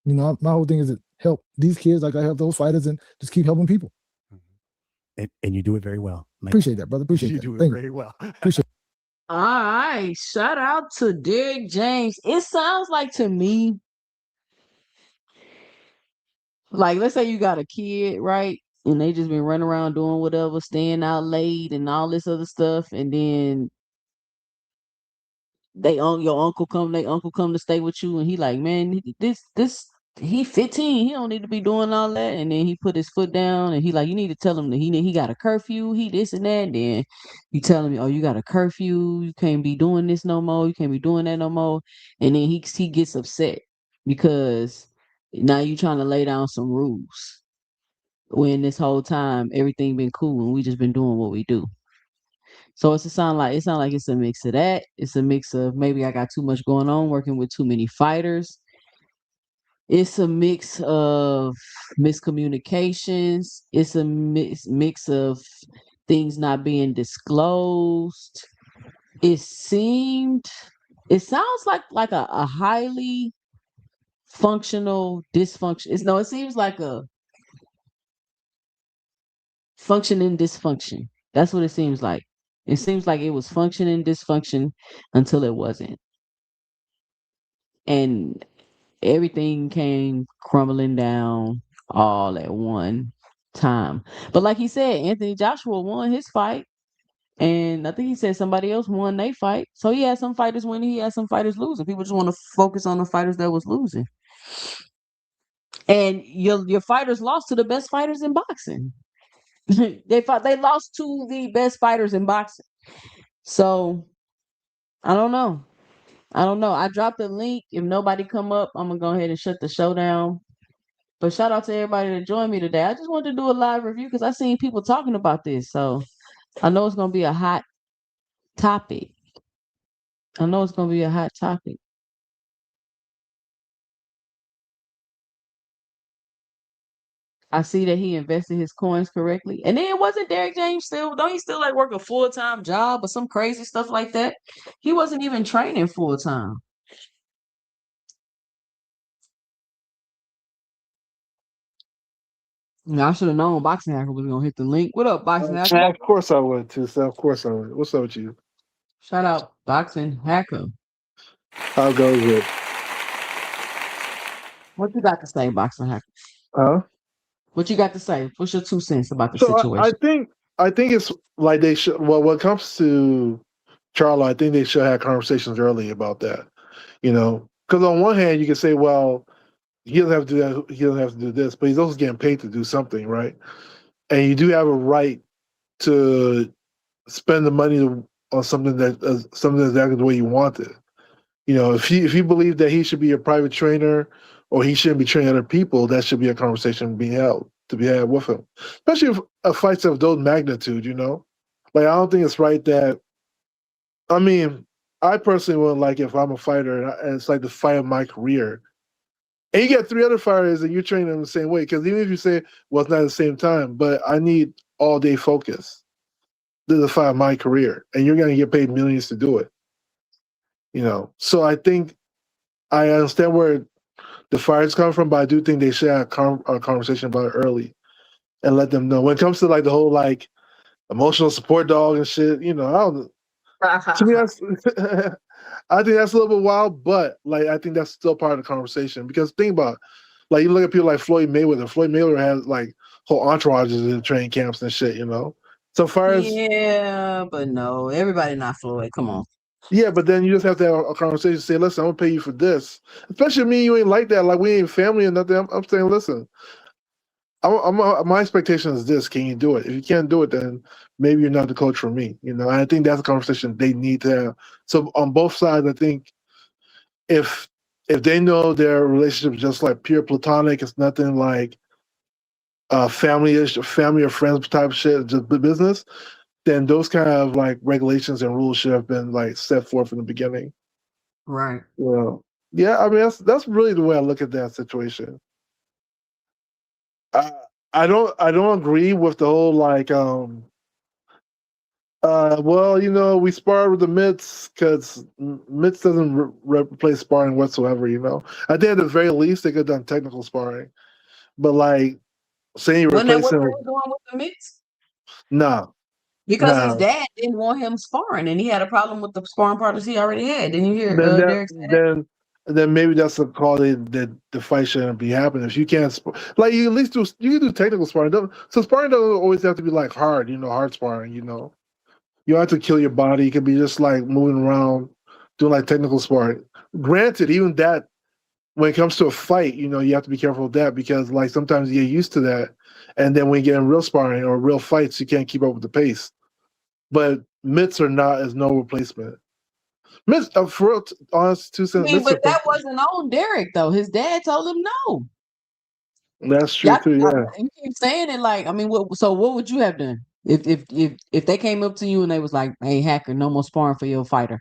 My whole thing is to help these kids, like I help those fighters, and just keep helping people. And you do it very well. Appreciate that, brother. Appreciate that. You do it Thank very you. well. Appreciate it. All right. Shout out to Derrick James. It sounds like to me, like, let's say you got a kid, right? And they just been running around doing whatever, staying out late and all this other stuff. And then your uncle come to stay with you, and he like, man, he 15, he don't need to be doing all that. And then he put his foot down, and he like, you need to tell him that he got a curfew, he this and that. And then you tell him, oh, you got a curfew, you can't be doing this no more, you can't be doing that no more. And then he gets upset because Now you trying to lay down some rules when this whole time everything been cool and we just been doing what we do. So it's a sound like it's a mix of that. It's a mix of maybe I got too much going on, working with too many fighters. It's a mix of miscommunications. It's a mix of things not being disclosed. It seemed, it sounds like a highly functional dysfunction. It seems like a functioning dysfunction. That's what it seems like. It seems like it was functioning dysfunction until it wasn't. And everything came crumbling down all at one time. But like he said, Anthony Joshua won his fight. And I think he said somebody else won their fight. So he had some fighters winning, he had some fighters losing. People just want to focus on the fighters that was losing. And your fighters lost to the best fighters in boxing. They lost to the best fighters in boxing. So I don't know. I don't know. I dropped the link. If nobody come up, I'm gonna go ahead and shut the show down. But shout out to everybody that joined me today. I just wanted to do a live review because I seen people talking about this. So I know it's gonna be a hot topic. I know it's gonna be a hot topic. I see that he invested his coins correctly. And then wasn't Derrick James don't he still like work a full-time job or some crazy stuff like that? He wasn't even training full-time. I should have known Boxing Hacker was gonna hit the link. What up, Boxing Hacker? Yeah, of course I would too. So of course I would. What's up with you? Shout out Boxing Hacker. How goes it? What you got to say, Boxing Hacker? Huh? What you got to say? What's your 2 cents about the So situation? I think it's like they should. Well, when it comes to Charlo, I think they should have conversations early about that. You know, because on one hand you can say, well, he doesn't have to do that. He doesn't have to do this, but he's also getting paid to do something, right? And you do have a right to spend the money on something something exactly the way you want it. You know, if you believe that he should be a private trainer or he shouldn't be training other people, that should be a conversation being held to be had with him. Especially if a fight's of those magnitude, you know? Like I don't think it's right that I mean, I personally would like if I'm a fighter and it's like the fight of my career. And you get 3 other fighters and you're training them the same way. Because even if you say, well, it's not at the same time, but I need all day focus. This is the fight of my career. And you're gonna get paid millions to do it. You know. So I think I understand where the fighters come from, but I do think they should have a conversation about it early and let them know. When it comes to like the whole like emotional support dog and shit, you know, I don't. To me, that's I think that's a little bit wild, but like I think that's still part of the conversation because think about it, like you look at people like Floyd Mayweather. Floyd Mayweather has like whole entourages in training camps and shit, you know. So far as Yeah, but no, everybody not Floyd. Come on. yeah, but then you just have to have a conversation. Say, listen, I'm gonna pay you for this. Especially me, you ain't like that. Like we ain't family or nothing. I'm saying, listen, my expectation is this: can you do it? If you can't do it, then maybe you're not the coach for me. You know, and I think that's a conversation they need to have. So on both sides, I think if they know their relationship is just like pure platonic, it's nothing like family or friends type shit, just business, then those kind of like regulations and rules should have been like set forth from the beginning. Right. Well, yeah, I mean that's really the way I look at that situation. I don't agree with the whole like well, you know, we sparred with the mitts because mitts doesn't replace sparring whatsoever. You know, I think at the very least they could have done technical sparring, but like saying you Wasn't that replace what they him, were doing with the mix? no, Because his no. dad didn't want him sparring, and he had a problem with the sparring partners he already had. Didn't you hear Then Derek say that? then maybe that's a call that the fight shouldn't be happening. If you can't like you at least you can do technical sparring. So sparring doesn't always have to be like hard, you know, hard sparring. You know, you don't have to kill your body. It can be just like moving around, doing like technical sparring. Granted, even that when it comes to a fight, you know, you have to be careful with that because like sometimes you get used to that, and then when you get in real sparring or real fights, you can't keep up with the pace. But mitts are not is no replacement. Mitts, for real, honest 2 cents, mitts are But that perfect. wasn't on Derek though. His dad told him no. That's true Yeah, too. Yeah. you keep saying it like, I mean, what would you have done if they came up to you and they was like, "Hey, hacker, no more sparring for your fighter"?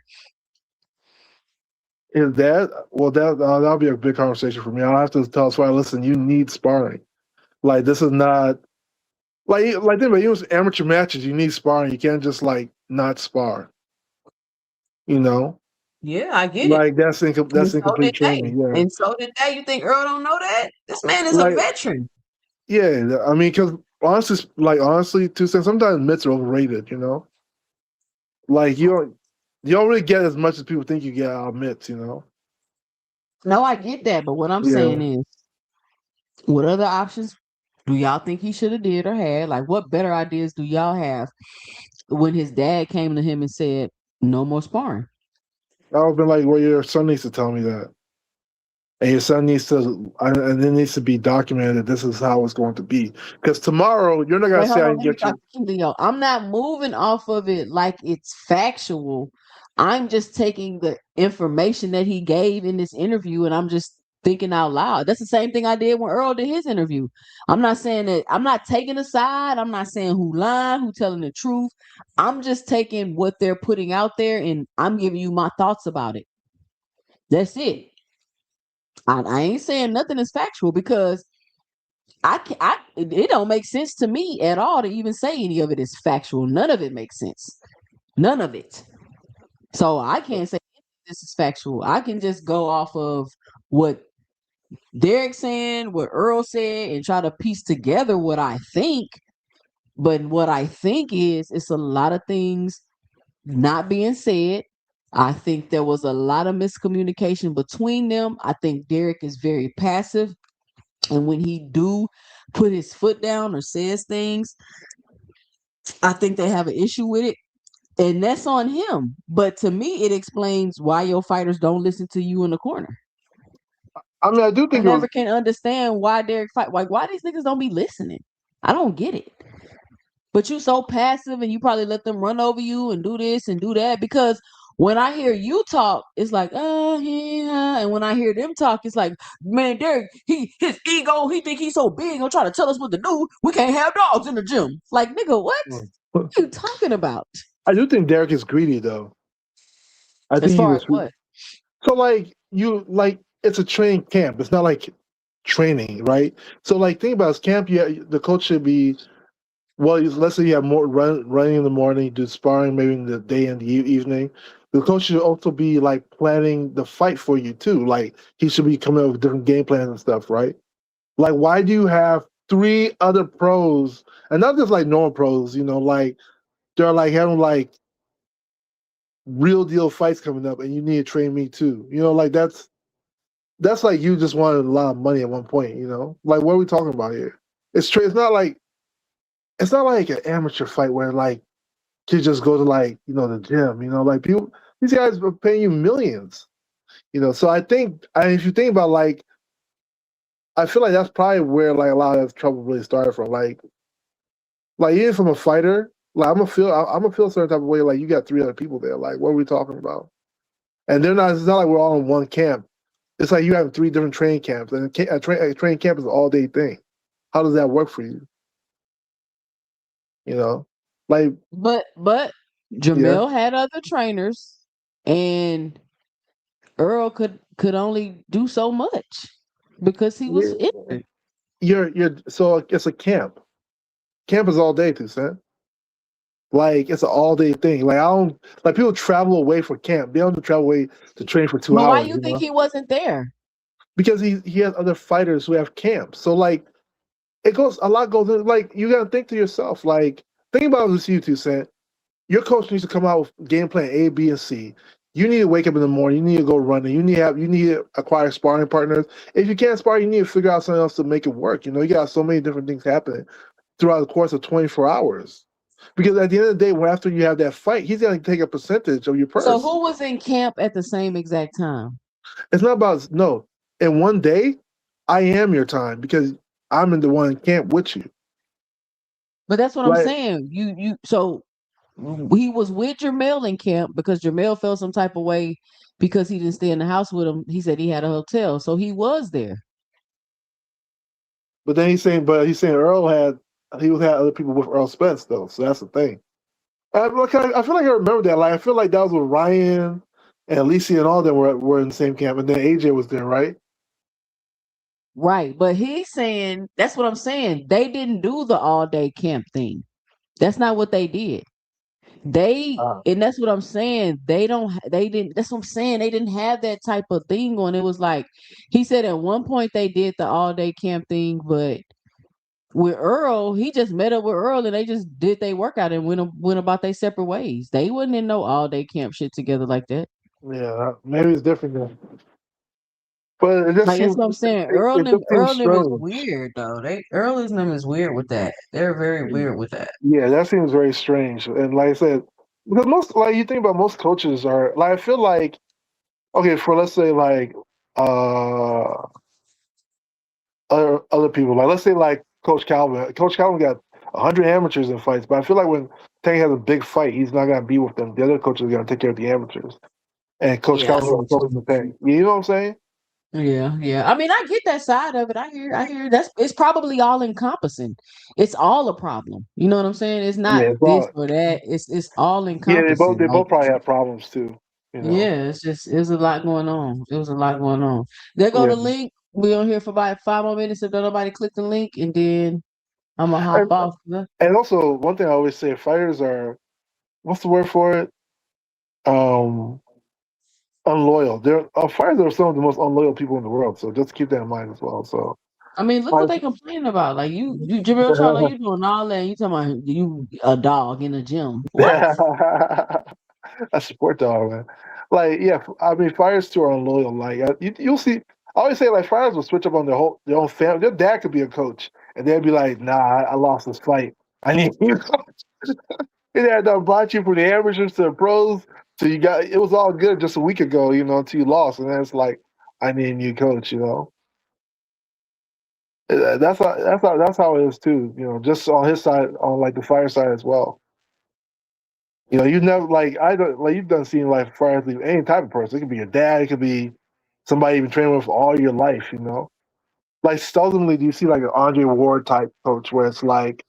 Is that well? That'll be a big conversation for me. I'll have to tell us why. Listen, you need sparring. Like this is not like think about it, even amateur matches. You need sparring. You can't just like not spar. You know, Yeah, I get it. like And that's so did incomplete they. training. Yeah, And so did they. You think Earl don't know that? This man is a like veteran. yeah. I mean, because honestly, too, sometimes myths are overrated. You know, like you don't really get as much as people think you get out of myths. You know. No, I get that. But what I'm Yeah. saying is, what other options do y'all think he should have did or had? Like, what better ideas do y'all have when his dad came to him and said, "No more sparring"? I would been like, well, your son needs to tell me that. And your son needs to, and it needs to be documented that this is how it's going to be. Because tomorrow, you're not going Wait, to say, hold I on. can Let me get stop you. you, Leo. I'm not moving off of it like it's factual. I'm just taking the information that he gave in this interview and I'm just thinking out loud. That's the same thing I did when Earl did his interview. I'm not saying that I'm not taking a side. I'm not saying who lying, who telling the truth. I'm just taking what they're putting out there and I'm giving you my thoughts about it. That's it. I ain't saying nothing is factual because it don't make sense to me at all to even say any of it is factual. None of it makes sense. None of it. So I can't say this is factual. I can just go off of what Derek saying, what Earl said, and try to piece together what I think. But what I think is it's a lot of things not being said. I think there was a lot of miscommunication between them. I think Derek is very passive. And when he do put his foot down or says things, I think they have an issue with it. And that's on him. But to me, it explains why your fighters don't listen to you in the corner. I mean, I do I think it was, never can understand why Derek fight. Like, why these niggas don't be listening? I don't get it. But you so passive and you probably let them run over you and do this and do that because when I hear you talk, it's like, oh yeah. And when I hear them talk, it's like, man, Derek, his ego, he think he's so big, he'll try to tell us what to do. We can't have dogs in the gym. Like, nigga, what? What are you talking about? I do think Derek is greedy, though. I As think he far as was, what? so it's a training camp. It's not like training, right? So, like, think about it, camp, the coach should be, well, let's say you have more running in the morning, you do sparring maybe in the day and the evening. The coach should also be like planning the fight for you too. Like he should be coming up with different game plans and stuff, right? Like why do you have three other pros and not just like normal pros? You know, like they're like having like real deal fights coming up, and you need to train me too. You know, like that's like you just wanted a lot of money at one point. You know, like what are we talking about here? It's not like an amateur fight where like to just go to like the gym, like people, these guys are paying you millions, so if you think about like I feel like that's probably where like a lot of trouble really started from, like even from a fighter, like I'm gonna feel a certain type of way, like you got three other people there, like what are we talking about? And it's not like we're all in one camp. It's like you have three different training camps, and a training camp is an all day thing. How does that work for you? Like But yeah. Jamel had other trainers and Earl could only do so much because he was Yeah. injured. You're so it's a camp. Camp is all day, Toussaint. Like it's an all day thing. Like I don't like people travel away for camp. They don't travel away to train for two But why hours, you think he wasn't there? because he has other fighters who have camps. So like a lot goes in. Like you gotta think to yourself. Like think about this, you Toussaint. Your coach needs to come out with game plan A, B, and C. You need to wake up in the morning. You need to go running. You need to acquire sparring partners. If you can't spar, you need to figure out something else to make it work. You got so many different things happening throughout the course of 24 hours. Because at the end of the day, after you have that fight, he's going to take a percentage of your So purse. who was in camp at the same exact time? It's not about, no. In one day, I am your time because I'm in the one camp with you. But that's what I'm Like, saying. So he was with Jamel in camp because Jamel felt some type of way because he didn't stay in the house with him. He said he had a hotel, so he was there. But then he's saying Earl had other people with Earl Spence though, so that's the thing. I feel like I remember that. Like I feel like that was with Ryan and Alicia and all them were in the same camp, and then AJ was there, right? Right. But he's saying that's what I'm saying. They didn't do the all day camp thing. That's not what they did. And that's what I'm saying. They didn't, that's what I'm saying. They didn't have that type of thing on. It was like, he said at one point they did the all day camp thing, but with Earl, he just met up with Earl and they just did their workout and went about their separate ways. They wasn't in no all day camp shit together like that. Yeah, maybe it's different then. But it just Like that's seems what I'm saying. it just seems Earl them is strange. weird though. Earl and them is weird with that. They're very weird with that. Yeah, that seems very strange. And like I said, because most like you think about most coaches are like I feel like okay, for let's say like uh other people, like let's say like Coach Calvin. Coach Calvin got 100 amateurs in fights, but I feel like when Tank has a big fight, he's not gonna be with them. The other coaches are gonna take care of the amateurs. And Coach Yeah, I Calvin's see gonna what you focus mean. on Tank. You know what I'm saying? Yeah, yeah. I mean, I get that side of it. I hear that's it's probably all encompassing. It's all a problem. You know what I'm saying? It's not Yeah, it's this all or that. It's all yeah, encompassing. they Like, both probably have problems too, you know. yeah, it was a lot going on. It was a lot going on. There go Yeah. the link. We on here for about 5 more minutes. If don't nobody click the link, and then I'm gonna hop And, off. and also one thing I always say, fighters are what's the word for it? Um unloyal. They're fighters are some of the most unloyal people in the world. So just keep that in mind as well. So I mean, look what they complaining about. Like you Jamil Charlo, you doing all that. And you talking about you a dog in the gym. What? I support dog, man. Like, yeah, I mean, fighters too are unloyal. Like, you'll see. I always say, like, fighters will switch up on their own family. Their dad could be a coach, and they'd be like, "Nah, I lost this fight. I need you." They had brought you from the amateurs to the pros, so you got it was all good just a week ago, you know, until you lost, and then it's like, "I need a new coach," you know. That's how it is too. You know, just on his side, on like the fire side as well. You know, you never like I don't like you've done seen like fires leave any type of person. It could be your dad, it could be somebody you've been training with all your life, you know. Like seldomly do you see like an Andre Ward type coach where it's like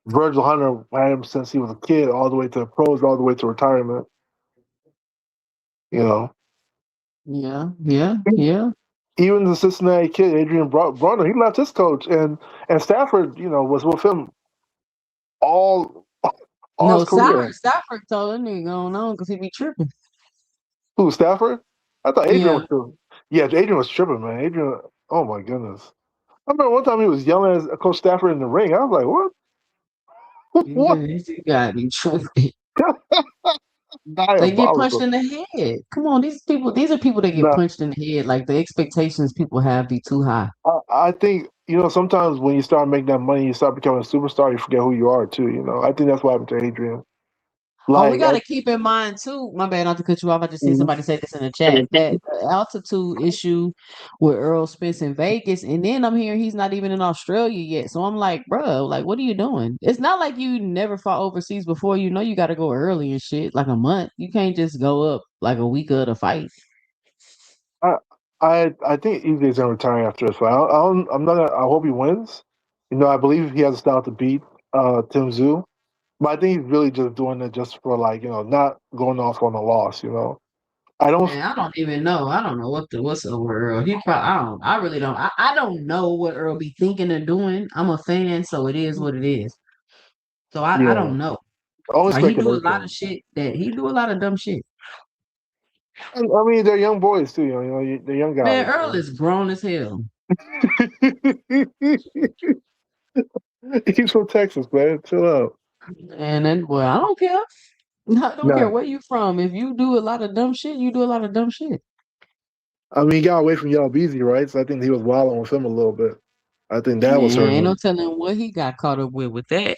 Virgil Hunter had him since he was a kid all the way to the pros, all the way to retirement, you know. Yeah, yeah, yeah. Even the Cincinnati kid, Adrian Bronner, he left his coach and Stafford, you know, was with him all all his No, career. Stafford told that nigga going on because he be tripping. Who, Stafford? I thought Adrian Yeah, was tripping. Yeah, Adrian was tripping, man. Adrian, oh my goodness. I remember one time he was yelling at Coach Stafford in the ring. I was like, what? he got me tripping. What? They get punched Diabolical. in the head. Come on, these are people that get No, punched in the head. Like the expectations people have be too high. I think, you know, sometimes when you start making that money, you start becoming a superstar, you forget who you are, too, you know. I think that's what happened to Adrian. Oh, we Like, got to keep in mind too. My bad, not to cut you off. I just seen Mhm. somebody say this in the chat that the altitude issue with Earl Spence in Vegas, and then I'm hearing he's not even in Australia yet. So I'm like, bro, like, what are you doing? It's not like you never fought overseas before. You know, you got to go early and shit, like a month. You can't just go up like a week of the fight. I, I think EJ's going to retire after this fight. I'm not gonna, I hope he wins. You know, I believe he has a style to beat Tim Tszyu. But I think he's really just doing it just for like, you know, not going off on a loss, you know. I don't Man, I don't even know. I don't know what's up with Earl. He probably I don't. I really don't. I don't know what Earl be thinking of doing. I'm a fan, so it is what it is. So I yeah. don't know. Only Like he do a lot of speculation. shit that he do a lot of dumb shit. I mean, they're young boys too, you know, they're young Man, guys, Earl you is grown as hell. know. He's from Texas, man. Chill out. And then well, I don't care. I don't care No. where you from. If you do a lot of dumb shit, you do a lot of dumb shit. I mean, he got away from Yellow Beezy, right? So I think he was wilding with him a little bit. I think that was Man, hurting ain't no him. telling what he got caught up with that.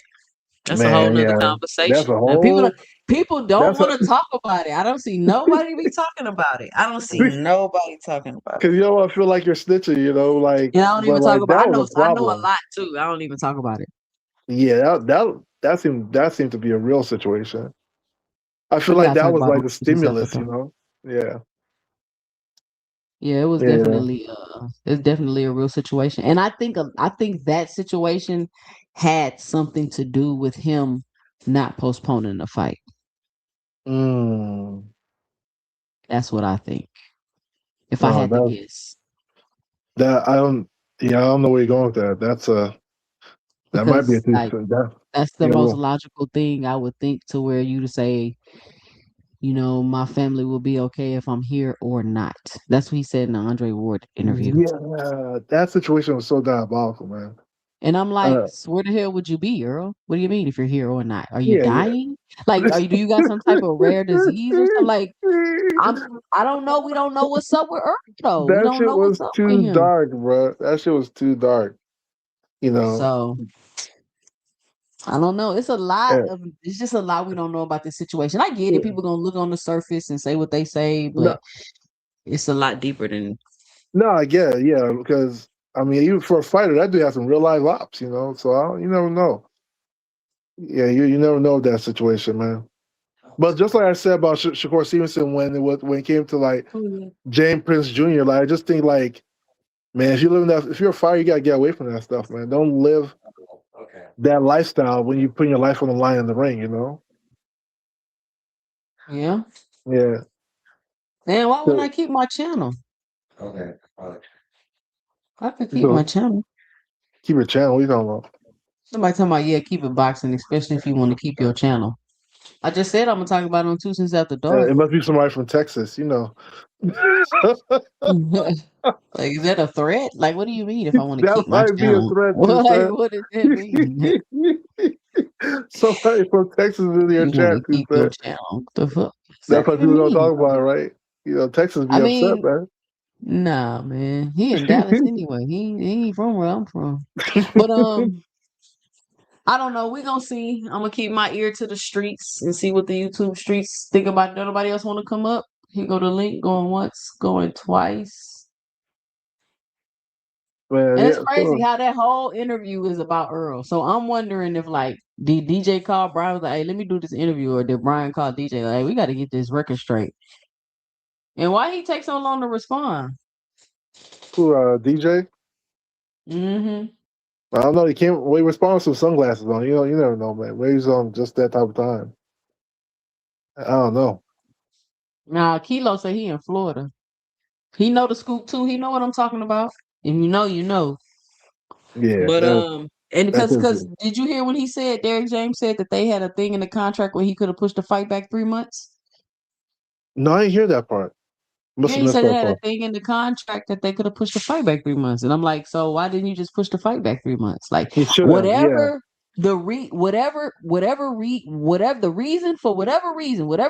That's a whole Man, nother yeah. That's conversation. a And whole people don't that's a want to talk about it. I don't see nobody be talking about it. I don't see nobody talking about it. because you know I feel like you're snitching, you know, like And I don't but even talk like about that was a I know a problem. lot too. I don't even talk about it. Yeah, that seemed to be a real situation. I feel We like gotta that talk was about like it the this episode. stimulus, you know? Yeah. Yeah, it was Yeah. it's definitely a real situation. And I think that situation had something to do with him not postponing the fight. Mm. That's what I think. If I No, had to guess. that I don't. Yeah, I don't know where you're going with that. That might be a Because too. like That that's the yeah. most Well, logical thing I would think to where you to say, my family will be okay if I'm here or not. That's what he said in the Andre Ward interview. yeah, that situation was so diabolical, man. And I'm like, Uh, where the hell would you be, Earl? What do you mean if you're here or not? Are you yeah, dying? Like, do you got some type of rare disease or something? Like, I don't know. We don't know what's up with Earl though. We that don't shit know what's was up with too him. dark, bro. That shit was too dark. You know. So I don't know. Uh, It's just a lot we don't know about this situation. I get it. yeah. People gonna look on the surface and say what they say, No, but it's a lot deeper than no, I get it, yeah, because I mean, even for a fighter, that dude has some real life ops, you know. So you never know. Yeah, you never know that situation, man. But just like I said about Shakur Stevenson when it came to like James Prince Jr., like I just think like, man, if you're a fighter, you gotta get away from that stuff, man. Don't live that lifestyle when you're putting your life on the line in the ring, you know? yeah. Yeah. Man, why wouldn't So, I keep my channel? I could keep my so channel. keep your channel. What are you talking about? Somebody talking about, yeah, keep it boxing, especially if you want to keep your channel. I just said I'm gonna talk about it on Two Cents After Dark. It must be somebody from Texas, you know. Like, is that a threat? Like, what do you mean if I want to That keep my might be a channel? threat too, What, son. what does that mean? Somebody from Texas in your You want chat to too, keep your son. channel? What the fuck does That's that why even people don't mean? talk about it, right? You know, Texas I be upset, mean, man. nah, man. He in Dallas anyway. He ain't from where I'm from. But I don't know. We gonna see. I'm gonna keep my ear to the streets and see what the YouTube streets think about it. Nobody else want to come up. Here go the link. Going once, going twice. Man, And it's yeah. crazy how that whole interview is about Earl. So I'm wondering if like did DJ call Brian was like, hey, let me do this interview, or did Brian call DJ like, hey, we got to get this record straight? And why he take so long to respond? Who, DJ? Mm-hmm. I don't know. He can't. Well, he responds with sunglasses on. You know, you never know, man. Maybe he's on just that type of time. I don't know. Now Kilo say he in Florida. He know the scoop too. He know what I'm talking about. If you know, you know. Yeah, But and that's because it. did you hear when he said Derrick James said that they had a thing in the contract where he could have pushed the fight back 3 months? No, I didn't hear that part. Must Yeah, have he missed said they that had a part. thing in the contract that they could have pushed the fight back 3 months. And I'm like, so why didn't you just push the fight back 3 months? Like He should have. Yeah, whatever whatever the reason for whatever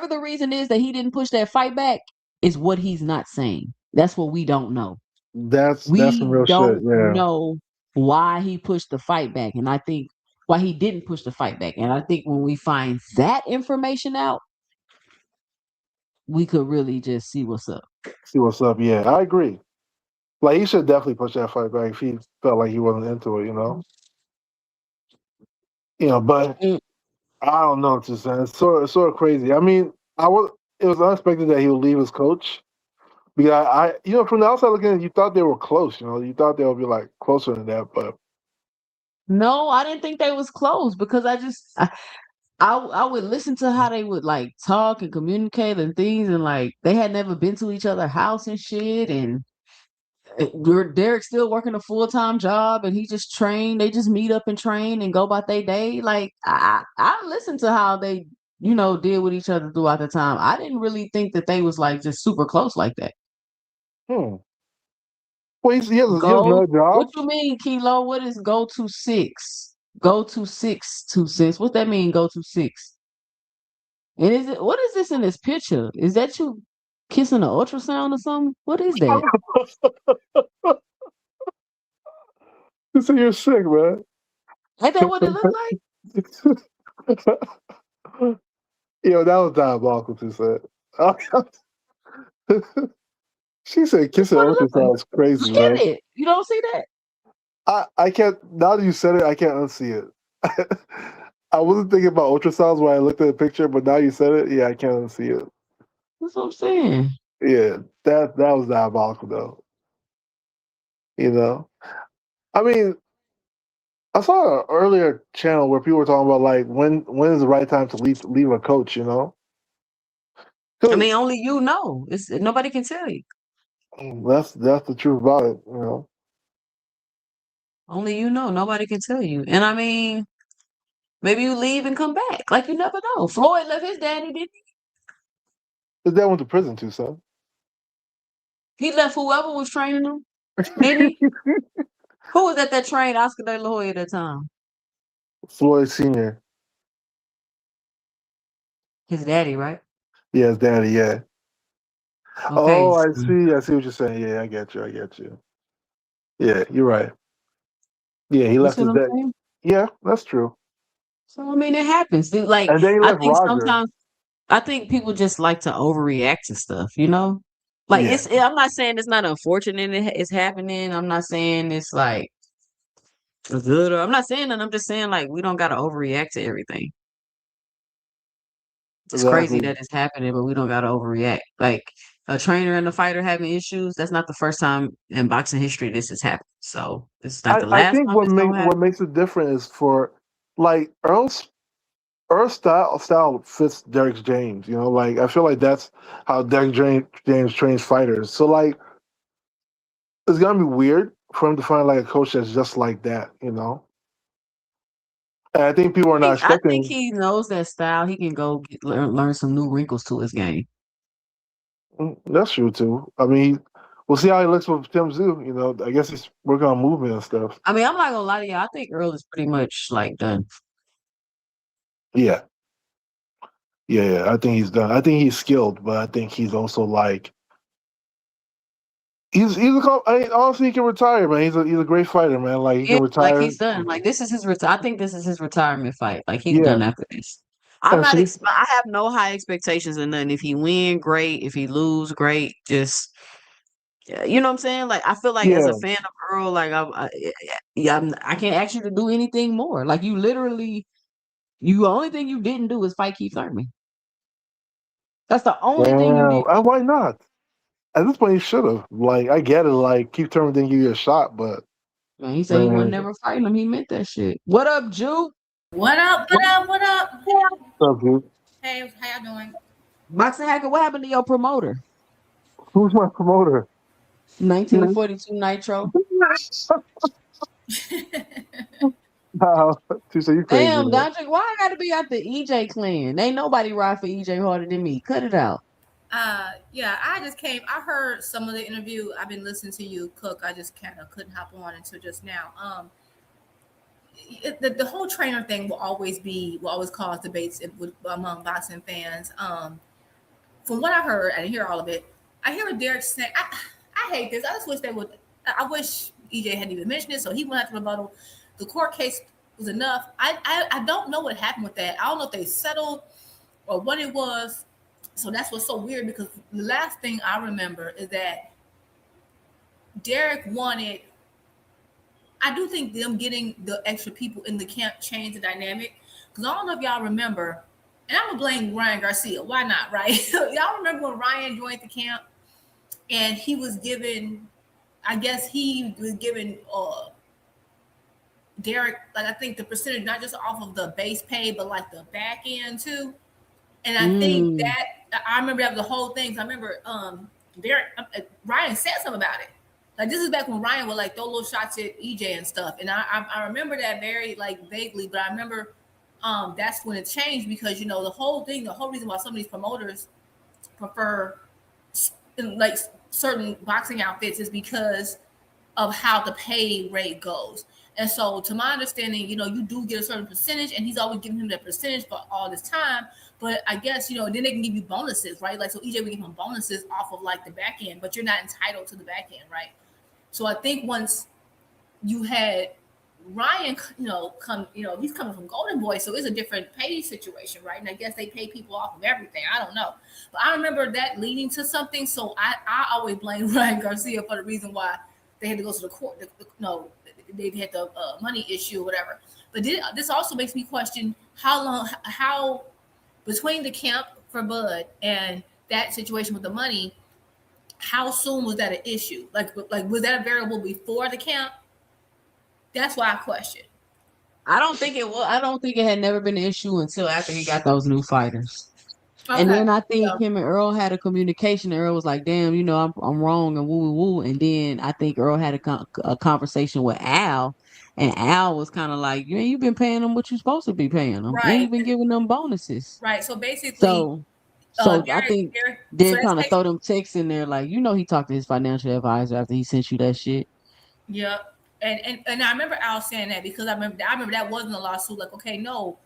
the reason is that he didn't push that fight back is what he's not saying. That's what we don't know. that's some We real shit. don't Yeah, know why he pushed the fight back. And I think why he didn't push the fight back. And I think when we find that information out, we could really just see what's up. see what's up. Yeah, I agree. Like he should definitely push that fight back if he felt like he wasn't into it. You know. But Mm. I don't know. Just it's sort of crazy. I mean, It was unexpected that he would leave his coach because from the outside looking in, you thought they were close. You know, you thought they would be like closer than that, but No, I didn't think they was close because I would listen to how they would like talk and communicate and things and like they had never been to each other's house and shit and Derek's still working a full-time job and he just trained. They just meet up and train and go about their day. Like I listened to how they deal with each other throughout the time. I didn't really think that they was like just super close like that. hmm. Well, he has Go. another What job. you mean, Kilo? What is go to six? Go to six, 2 cents. What that mean? Go to six. And what is this in this picture? Is that you kissing an ultrasound or something? What is that? You say you're sick, man. Ain't that what it look like? That was diabolical. She said. She said, That's "Kissing what it look like. ultrasound is crazy, Look at man." it. You don't see that? I can't. Now that you said it, I can't unsee it. I wasn't thinking about ultrasounds when I looked at the picture, but now you said it. Yeah, I can't unsee it. That's what I'm saying. Yeah, That was diabolical, though. You know, I mean, I saw an earlier channel where people were talking about like when is the right time to leave a coach. You know, I 'cause mean, only you know. It's nobody can tell you. that's the truth about it. You know, Only you know. Nobody can tell you. And I mean, maybe you leave and come back. Like you never know. Floyd left his daddy, didn't his dad went to prison too, son. he? He left whoever was training him, didn't he? Who was at that train Oscar De La Hoya at that time? Floyd Senior. His daddy, right? Yeah, his daddy. Yeah. Okay. Oh, I see. I see what you're saying. Yeah, I get you. I get you. Yeah, you're right. Yeah, he You left see his what I'm dad. saying? Yeah, that's true. So I mean, it happens. Like And then he I left think Roger. sometimes I think people just like to overreact to stuff. You know, like Yeah, I'm not saying it's not unfortunate. It's happening. I'm not saying it's like good. Or, I'm not saying that. I'm just saying like we don't got to overreact to everything. It's crazy exactly. that it's happening, but we don't got to overreact. Like a trainer and a fighter having issues. That's not the first time in boxing history this has happened. So it's not the I last think time it's gonna what happen. makes it different is for like Earl's style fits Derrick James. You know, like I feel like that's how James trains fighters. So like it's gonna be weird for him to find like a coach that's just like that. You know, and I think people are not I think expecting. he knows that style. He can go learn some new wrinkles to his game. That's true too. I mean, we'll see how he looks with Tim Zoo. You know, I guess he's working on movement and stuff. I mean, I'm not gonna lie to you. I think Earl is pretty much like done. Yeah, yeah. I think he's done. I think he's skilled, but I think he's also like I mean, honestly, he can retire, man. He's a great fighter, man. Like he Yeah, can like retire. he's done. Like this is his I think this is his retirement fight. Like he's Yeah, done after this. I'm and not. see, I have no high expectations of nothing. If he win, great. If he lose, great. Just yeah, you know what I'm saying? Like I feel like as a yeah, fan of Earl, like yeah, I can't ask you to do anything more. Like you literally, you only thing you didn't do is fight Keith Thurman. That's the only thing you damn. did. Why not? At this point, he should have. Like, I get it. Like, Keith Turner didn't give you a shot, but Man, he said he would man, never fighting him. He meant that shit. What up, Juke? What up? What up? What up? what's up, dude? Hey, how y'all doing? Boxing Hacker, what happened to your promoter? Who's my promoter? 1942 Nitro. Wow, Tuesday, you crazy, Damn, man. Dondrick, why I gotta be out the EJ clan? Ain't nobody ride for EJ harder than me. Cut it out. Yeah, I just came. I heard some of the interview. I've been listening to you cook. I just kind of couldn't hop on until just now. The whole trainer thing will always cause debates among boxing fans. From what I heard, I didn't hear all of it. I hear what Derek saying. I hate this. I just wish they would. I wish EJ hadn't even mentioned it, so he went after rebuttal. The court case was enough. I don't know what happened with that. I don't know if they settled or what it was. So that's what's so weird because the last thing I remember is that Derek wanted. I do think them getting the extra people in the camp changed the dynamic because I don't know if y'all remember, and I'm gonna blame Ryan Garcia. Why not, right? Y'all remember when Ryan joined the camp and he was given, I guess he was given Derek, like I think the percentage not just off of the base pay, but like the back end too. And I think Mm. that I remember that was the whole thing. So I remember Derek Ryan said something about it. Like this is back when Ryan would like throw little shots at EJ and stuff. And I remember that very like vaguely, but I remember that's when it changed because you know the whole reason why some of these promoters prefer like certain boxing outfits is because of how the pay rate goes. And so, to my understanding, you know, you do get a certain percentage, and he's always giving him that percentage for all this time. But I guess, you know, then they can give you bonuses, right? Like, so EJ would give him bonuses off of like the back end, but you're not entitled to the back end, right? So I think once you had Ryan, you know, he's coming from Golden Boy, so it's a different pay situation, right? And I guess they pay people off of everything. I don't know. But I remember that leading to something. So I always blame Ryan Garcia for the reason why they had to go to the court. They had the money issue or whatever. But this also makes me question how between the camp for Bud and that situation with the money, how soon was that an issue? Like was that a variable before the camp? That's why I question. I don't think it was. I don't think it had never been an issue until after he got those new fighters. And Okay. then I Yeah. think him and Earl had a communication. Earl was like, "Damn, I'm wrong," and woo woo woo. And then I think Earl had a conversation with Al, and Al was kind of like, "You've been paying them what you're supposed to be paying them, and Right. you've been giving them bonuses." Right. So basically, So, so I think So they're that's trying to throw them texts in there, like, he talked to his financial advisor after he sent you that shit. yeah. And I remember Al saying that because I remember that wasn't a lawsuit. Like, okay, no,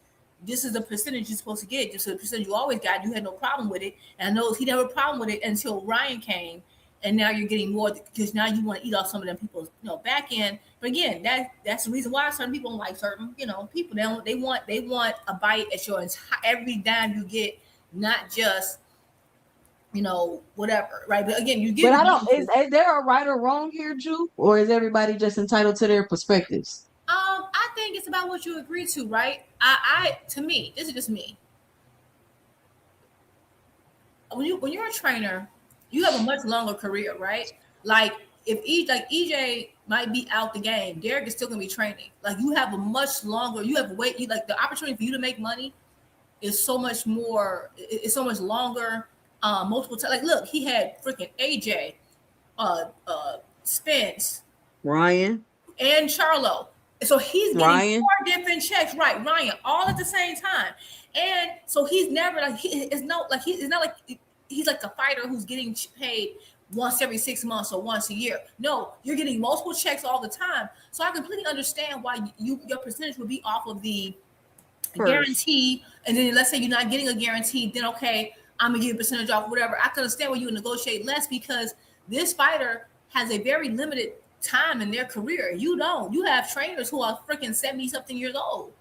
this is the percentage you're supposed to get. This is the percentage you always got. You had no problem with it. And I know he never had a problem with it until Ryan came. And now you're getting more because now you want to eat off some of them people's, back end. But again, that's the reason why certain people don't like certain, people. They want a bite at your entire every dime you get, not just whatever, right? But again, you get. But I don't. Is there a right or wrong here, Drew, or is everybody just entitled to their perspectives? I think it's about what you agree to, right? To me, this is just me. When you're a trainer, you have a much longer career, right? Like if EJ might be out the game, Derrick is still gonna be training. Like you have a much longer. You have wait. Like the opportunity for you to make money is so much more. It's so much longer. Multiple times. Like look, he had freaking AJ, Spence, Ryan and Charlo. So he's getting Ryan. 4 different checks, right? Ryan, all at the same time. And so he's never like it's not like he's like a fighter who's getting paid once every 6 months or once a year. No, you're getting multiple checks all the time. So I completely understand why your percentage would be off of the guarantee. And then let's say you're not getting a guarantee, then okay, I'm gonna give a percentage off, whatever. I can understand why you would negotiate less because this fighter has a very limited time in their career. You don't. You have trainers who are freaking 70-something years old.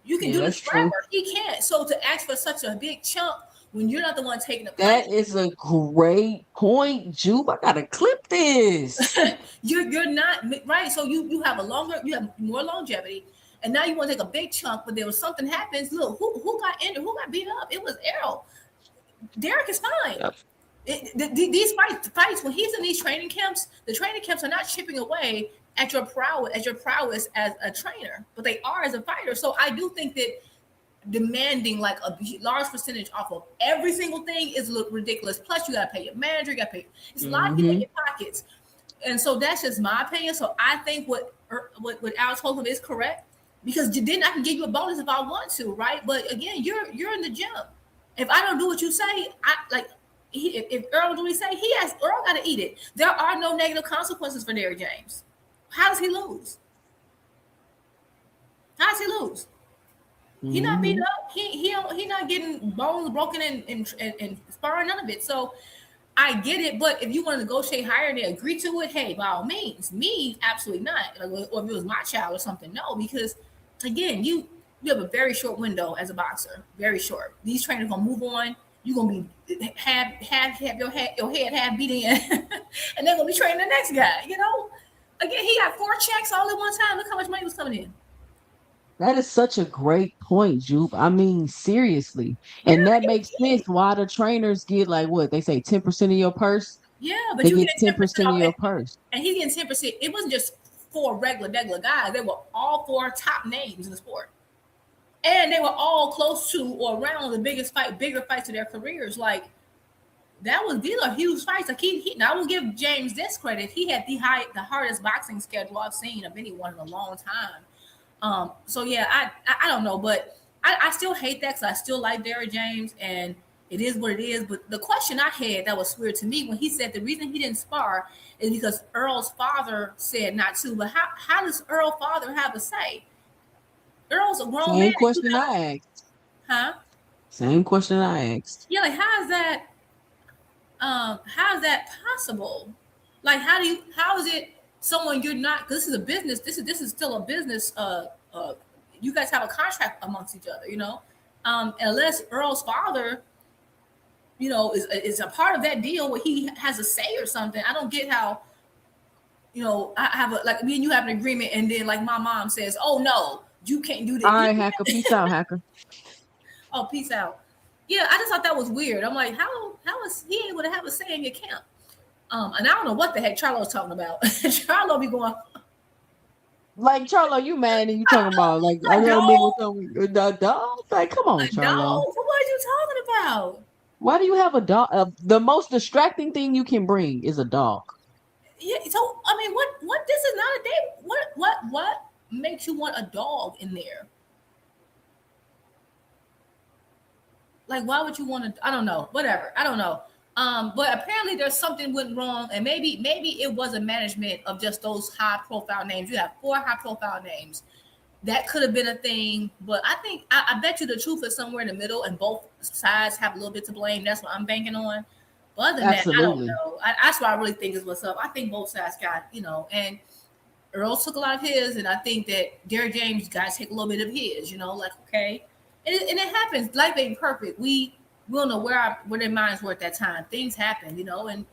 You can do this forever. True. He can't. So to ask for such a big chunk when you're not the one taking the that is a great point, Jupe. I gotta clip this. You're not right. So you have you have more longevity, and now you want to take a big chunk, but there was something happens. Look, who got injured? Who got beat up? It was Errol. Derrick is fine. Yep. These fights when he's in these training camps, the training camps are not chipping away at your prowess as a trainer, but they are as a fighter. So I do think that demanding like a large percentage off of every single thing is ridiculous. Plus, you got to pay your manager, you got to pay. It's a lot of people in your pockets, and so that's just my opinion. So I think what Al told him is correct because then I can give you a bonus if I want to, right? But again, you're in the gym. If I don't do what you say, if Earl do what he say, Earl got to eat it. There are no negative consequences for Derrick James. How does he lose? How does he lose? He not beat up. He not getting bones broken and sparring, none of it. So I get it, but if you want to negotiate higher and they agree to it, hey, by all means. Me, absolutely not. Or if it was my child or something, no, because again, you have a very short window as a boxer, very short. These trainers gonna move on. You're gonna be have your head half beating in, and they're gonna be training the next guy. Again, he got 4 checks all at one time. Look how much money was coming in. That is such a great point, Jupe. I mean, seriously. And that makes sense why the trainers get like what they say 10% of your purse. Yeah, but they get 10% of your purse. And he's getting 10%. It wasn't just 4 regular guys. They were all 4 top names in the sport. And they were all close to or around the bigger fights of their careers. Like these are huge fights. Like now I will give James this credit. He had the hardest boxing schedule I've seen of anyone in a long time. So yeah, I don't know, but I still hate that because I still like Derrick James and it is what it is. But the question I had that was weird to me when he said the reason he didn't spar is because Earl's father said not to. But how does Earl's father have a say? Earl's a grown man. Same question I asked. Huh? Same question I asked. Yeah, like how is that possible? Like how is it someone you're not, because this is a business, this is still a business, you guys have a contract amongst each other, unless Earl's father, is a part of that deal where he has a say or something. I don't get how, I have me and you have an agreement and then like my mom says, oh no, you can't do this. All right, Hacker, peace out, Hacker. Oh, peace out. Yeah, I just thought that was weird. I'm like, how is he able to have a say in your camp? And I don't know what the heck Charlo's talking about. Charlo be going, Like Charlo, you mad and you talking about like I a gotta move with dog, some the dog? Like, come on, a dog. Charlo. What are you talking about? Why do you have a dog? The most distracting thing you can bring is a dog. Yeah. So I mean, what? This is not a day. What makes you want a dog in there? Like, why would you want to? I don't know. Whatever. I don't know. But apparently there's something went wrong, and maybe it was a management of just those high profile names. You have 4 high profile names. That could have been a thing, but I think I bet you the truth is somewhere in the middle, and both sides have a little bit to blame. That's what I'm banking on. But other than that, I don't Absolutely. know. That's what I really think is what's up. I think both sides got, and Earl took a lot of his, and I think that Derrick James got to take a little bit of his. Like okay, and it happens. Life ain't perfect. We don't know where their minds were at that time. Things happen, and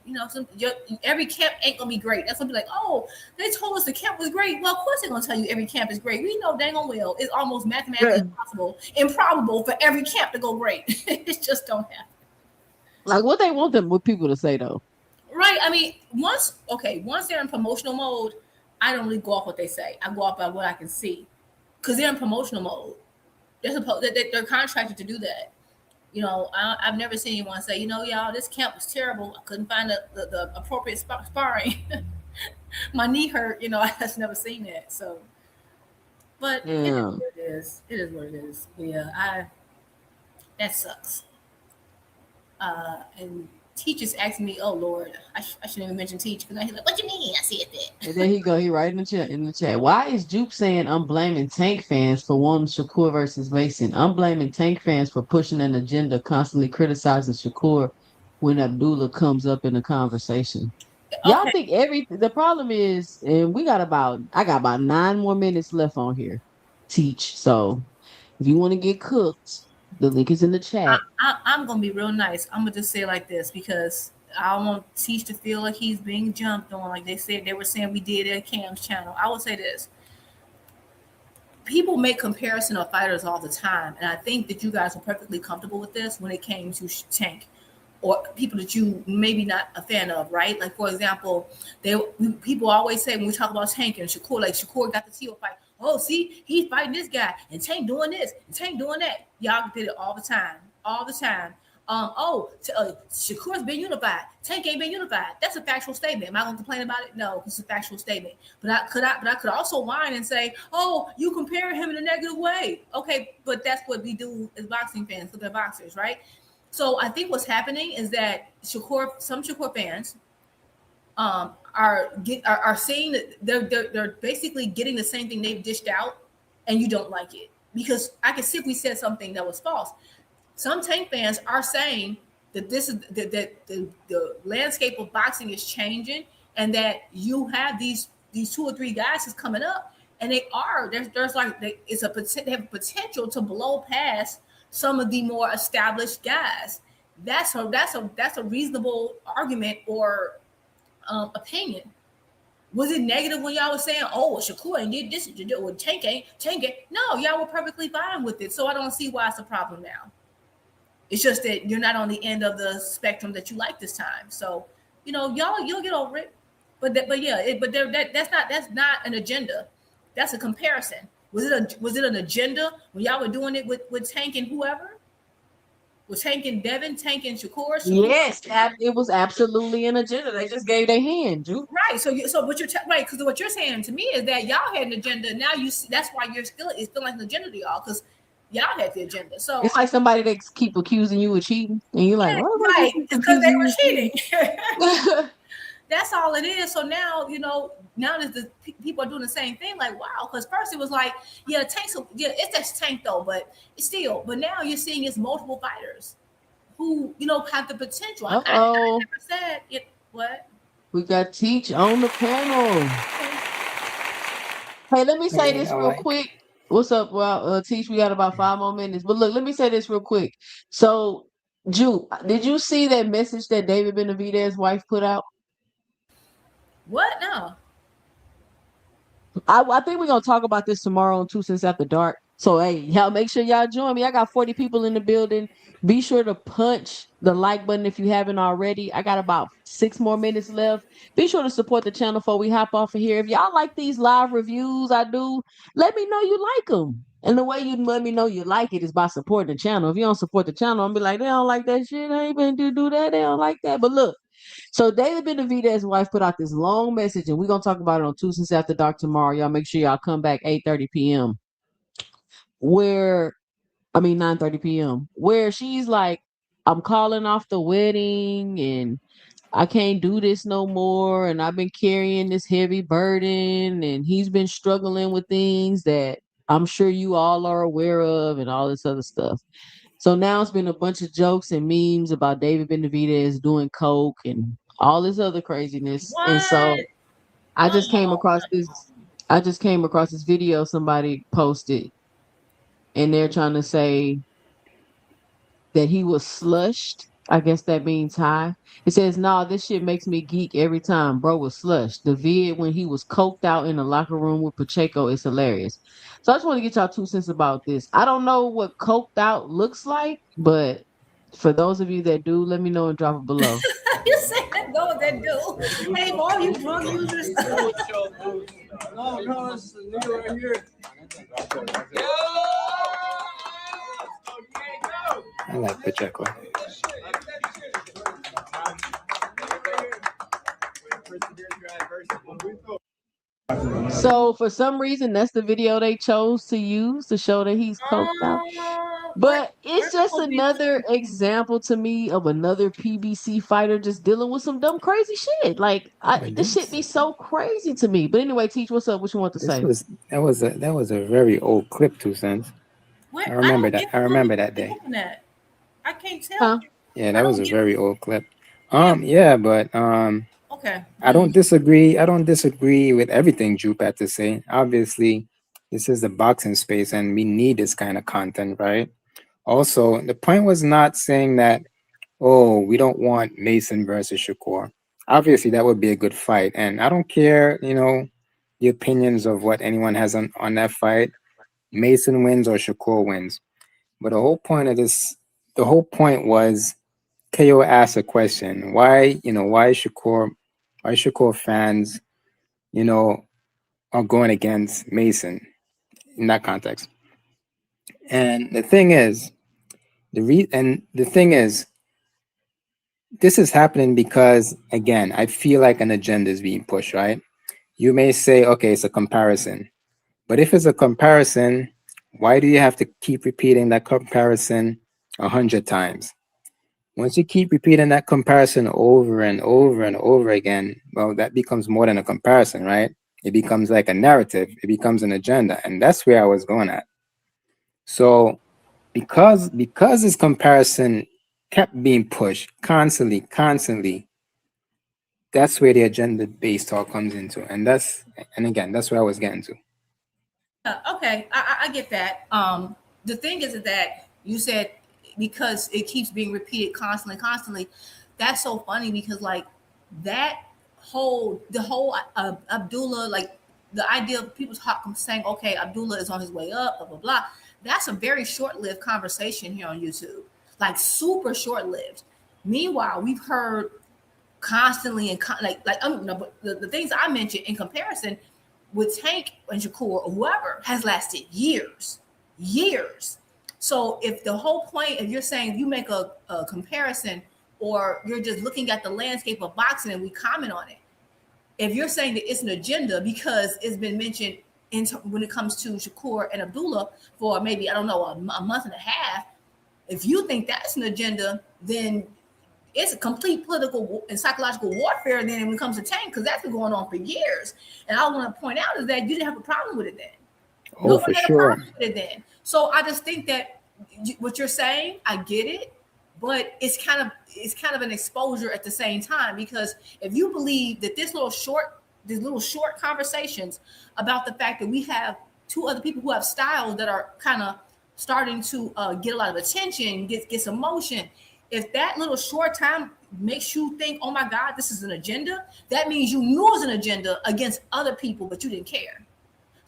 every camp ain't gonna be great. That's gonna be like, oh, they told us the camp was great. Well, of course they're gonna tell you every camp is great. We know dang on well it's almost mathematically improbable for every camp to go great. It just don't happen. Like what they want them with people to say though. Right. I mean, once they're in promotional mode, I don't really go off what they say. I go off by what I can see. Because they're in promotional mode. They're contracted to do that. I've never seen anyone say, y'all, this camp was terrible. I couldn't find the appropriate sparring. My knee hurt. I just never seen that. So, but it is Yeah. what it is. It is what it is. Yeah, that sucks. And teachers asking me, oh Lord, I shouldn't even mention teach because he's like, what you mean? I said that. And then he right in the chat. Why is Jupe saying I'm blaming Tank fans for wanting Shakur versus Mason? I'm blaming Tank fans for pushing an agenda, constantly criticizing Shakur when Abdullah comes up in the conversation. Y'all Okay. think the problem is, and I got about 9 more minutes left on here. Teach. So if you want to get cooked, the link is in the chat. I'm gonna be real nice. I'm gonna just say it like this because I don't want Teach to feel like he's being jumped on, like they were saying we did at Cam's channel. I will say this: people make comparison of fighters all the time, and I think that you guys are perfectly comfortable with this when it came to Tank or people that you maybe not a fan of, right? Like for example, people always say when we talk about Tank and Shakur, like Shakur got the Tio fight. Oh, see, he's fighting this guy, and Tank doing this, and Tank doing that. Y'all did it all the time, all the time. Shakur's been unified. Tank ain't been unified. That's a factual statement. Am I going to complain about it? No, it's a factual statement. But I could also whine and say, oh, you compare him in a negative way. Okay, but that's what we do as boxing fans because they're boxers, right? So I think what's happening is that some Shakur fans are saying that they're basically getting the same thing they've dished out, and you don't like it because I can see if we said something that was false. Some Tank fans are saying that this is that the landscape of boxing is changing, and that you have these 2 or 3 guys that's coming up, and they have potential to blow past some of the more established guys. That's a reasonable argument or opinion. Was it negative when y'all was saying, oh, Shakur ain't did this or Tank ain't? No, y'all were perfectly fine with it. So I don't see why it's a problem now. It's just that you're not on the end of the spectrum that you like this time. So, you'll get over it. That's not an agenda. That's a comparison. Was it an agenda when y'all were doing it with Tank and whoever? Was Tank and Devin, Tank and Shakur? Yes, it was absolutely an agenda. They just gave their hand, Jupe. Right. So what you're right, because what you're saying to me is that y'all had an agenda. Now you see, that's why it's still like an agenda to y'all because y'all had the agenda. So it's like somebody that keep accusing you of cheating, and you're like, well, right, because they were cheating. cheating. That's all it is. So now, now that the people are doing the same thing, like, wow, because first it was like, yeah, Tank's, yeah, it's just Tank though, but still, but now you're seeing it's multiple fighters who, have the potential. I never said it. What? We got Teach on the panel. Hey, let me say this real quick. What's up? Well, Teach, we got about 5 more minutes. But look, let me say this real quick. So, Jupe, did you see that message that David Benavidez's wife put out? What? No. I think we're going to talk about this tomorrow on 2 Cents After Dark. So hey, y'all make sure y'all join me. I got 40 people in the building. Be sure to punch the like button if you haven't already. I got about 6 more minutes left. Be sure to support the channel before we hop off of here. If y'all like these live reviews I do, let me know you like them. And the way you let me know you like it is by supporting the channel. If you don't support the channel, I'll be like, they don't like that shit. I ain't been to do that. They don't like that. But look, so David Benavidez's wife put out this long message, and we're gonna talk about it on Two Cents After Dark tomorrow. Y'all make sure y'all come back 8:30 p.m. Where 9:30 p.m. Where she's like, I'm calling off the wedding and I can't do this no more. And I've been carrying this heavy burden and he's been struggling with things that I'm sure you all are aware of and all this other stuff. So now it's been a bunch of jokes and memes about David Benavidez doing coke and all this other craziness. And What? so I just came Oh, across this I just came across this video somebody posted and they're trying to say that he was slushed. I guess that means high. It says, nah, this shit makes me geek every time. Bro was slushed. The vid when he was coked out in the locker room with Pacheco is hilarious. So I just want to get y'all 2 cents about this. I don't know what coked out looks like, but for those of you that do, let me know and drop it below. you said that go with that dude. Hey, for all you drug users. No, it's the nigga right here. I like Pacheco. So for some reason, that's the video they chose to use to show that he's coked out. But it's just another example to me of another PBC fighter just dealing with some dumb, crazy shit. Like But this shit be so crazy to me. But anyway, Teach, what's up? What you want to say? That was a very old clip, 2 cents. I remember that. I remember that day. I can't tell. Huh? Yeah, that was a very old clip. Yeah, but Okay. I don't disagree. I don't disagree with everything Jupe had to say. Obviously, this is the boxing space, and we need this kind of content, right? Also, the point was not saying that, oh, we don't want Mason versus Shakur. Obviously, that would be a good fight, and I don't care, the opinions of what anyone has on that fight. Mason wins or Shakur wins. But the whole point was KO asked a question. Why Shakur fans, are going against Mason in that context. And the thing is, this is happening because, again, I feel like an agenda is being pushed, right? You may say, okay, it's a comparison. But if it's a comparison, why do you have to keep repeating that comparison 100 times? Once you keep repeating that comparison over and over and over again, well, that becomes more than a comparison, right? It becomes like a narrative. It becomes an agenda. And that's where I was going at. So because this comparison kept being pushed constantly, that's where the agenda-based talk comes into. And again, that's where I was getting to. Okay, I get that. The thing is that you said because it keeps being repeated constantly. That's so funny because like the whole Abdullah, like the idea of people saying, okay, Abdullah is on his way up, blah blah blah. That's a very short-lived conversation here on YouTube, like super short-lived. Meanwhile, we've heard constantly and the things I mentioned in comparison with Tank and Shakur or whoever has lasted years. So if the whole point, if you're saying you make a comparison or you're just looking at the landscape of boxing and we comment on it, if you're saying that it's an agenda because it's been mentioned when it comes to Shakur and Abdullah for maybe, I don't know, a month and a half, if you think that's an agenda, then it's a complete political and psychological warfare then when it comes to Tank, because that's been going on for years. And I want to point out is that you didn't have a problem with it then. Oh, for sure. Then. So I just think that what you're saying, I get it, but it's kind of an exposure at the same time, because if you believe that these little short conversations about the fact that we have two other people who have styles that are kind of starting to get a lot of attention, get some motion. If that little short time makes you think, oh my God, this is an agenda, that means you knew it was an agenda against other people, but you didn't care.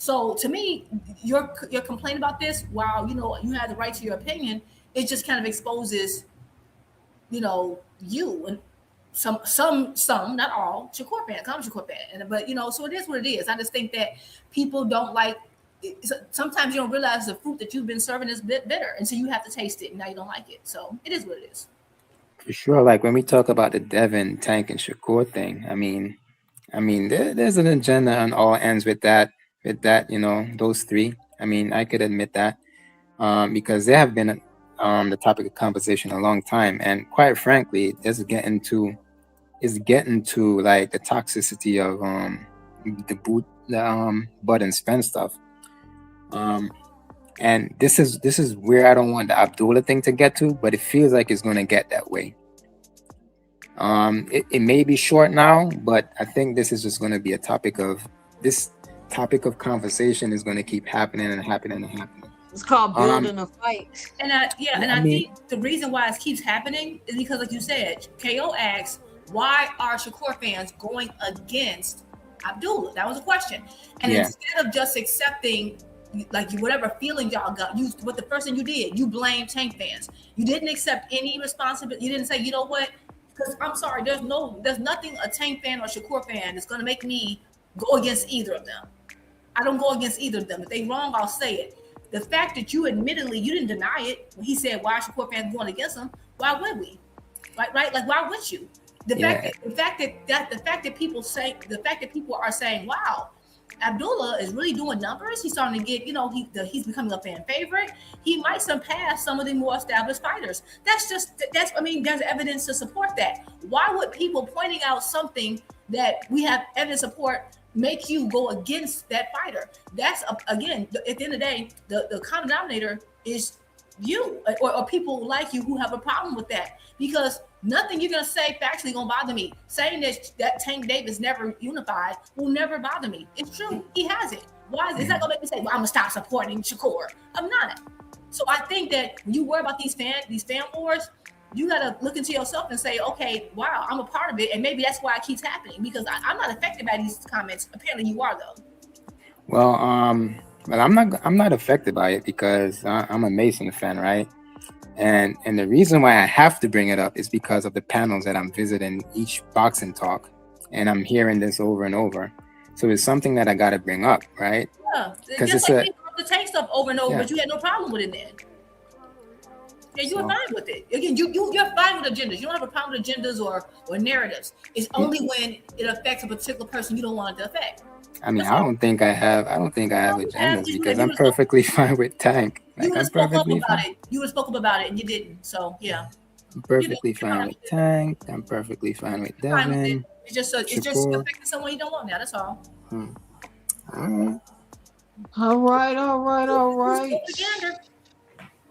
So to me, your complaint about this, while you have the right to your opinion, it just kind of exposes, you and some, not all, Shakur fans. I'm a Shakur fan, but so it is what it is. I just think that people don't like. Sometimes you don't realize the fruit that you've been serving is bitter, and so you have to taste it, and now you don't like it. So it is what it is. For sure. Like when we talk about the Devin, Tank, and Shakur thing, I mean, there's an agenda on all ends with that, those three. I mean, I could admit that, because they have been the topic of conversation a long time, and quite frankly, it's getting to like the toxicity of the Bud and Spence stuff. And this is where I don't want the Abdullah thing to get to, but it feels like it's going to get that way. It may be short now, but I think this is just going to be a topic of conversation is going to keep happening and happening and happening. It's called building a fight. And I think the reason why it keeps happening is because, like you said, KO asks, why are Shakur fans going against Abdullah? That was a question. And instead of just accepting, like, whatever feeling y'all got, what the first thing you did, you blamed Tank fans. You didn't accept any responsibility. You didn't say, you know what? Because I'm sorry, there's nothing a Tank fan or Shakur fan is going to make me go against either of them. I don't go against either of them. If they wrong, I'll say it. The fact that you admittedly, you didn't deny it when he said, why are Shakur fans going against him? Why would we? Right? Like, why would you? The fact that people are saying, wow, Abdullah is really doing numbers. He's starting to get, he's becoming a fan favorite. He might surpass some of the more established fighters. There's evidence to support that. Why would people pointing out something that we have evidence support make you go against that fighter? That's again, at the end of the day, the common denominator is you or people like you who have a problem with that, because nothing you're gonna say factually gonna bother me. Saying that Tank Davis never unified will never bother me. It's true, he has it. Why is it? It's not gonna make me say, well, I'm gonna stop supporting Shakur. I'm not. So I think that when you worry about these fan wars, you gotta look into yourself and say, okay, wow, I'm a part of it, and maybe that's why it keeps happening, because I'm not affected by these comments. Apparently, you are though. Well, I'm not affected by it because I'm a Mason fan, right? And the reason why I have to bring it up is because of the panels that I'm visiting each boxing talk, and I'm hearing this over and over. So it's something that I got to bring up, right? Yeah, just like the Tank stuff over and over, but you had no problem with it then. Yeah, you were fine with it. Again, you're fine with agendas. You don't have a problem with agendas or narratives. It's only when it affects a particular person you don't want it to affect. I mean, I don't think I have agendas because I'm perfectly fine with Tank. You would have spoken up about it. You would have spoken about it, and you didn't. So yeah, I'm perfectly fine with Tank. I'm perfectly fine with Devin. It's just affecting someone you don't want now. That's all. All right.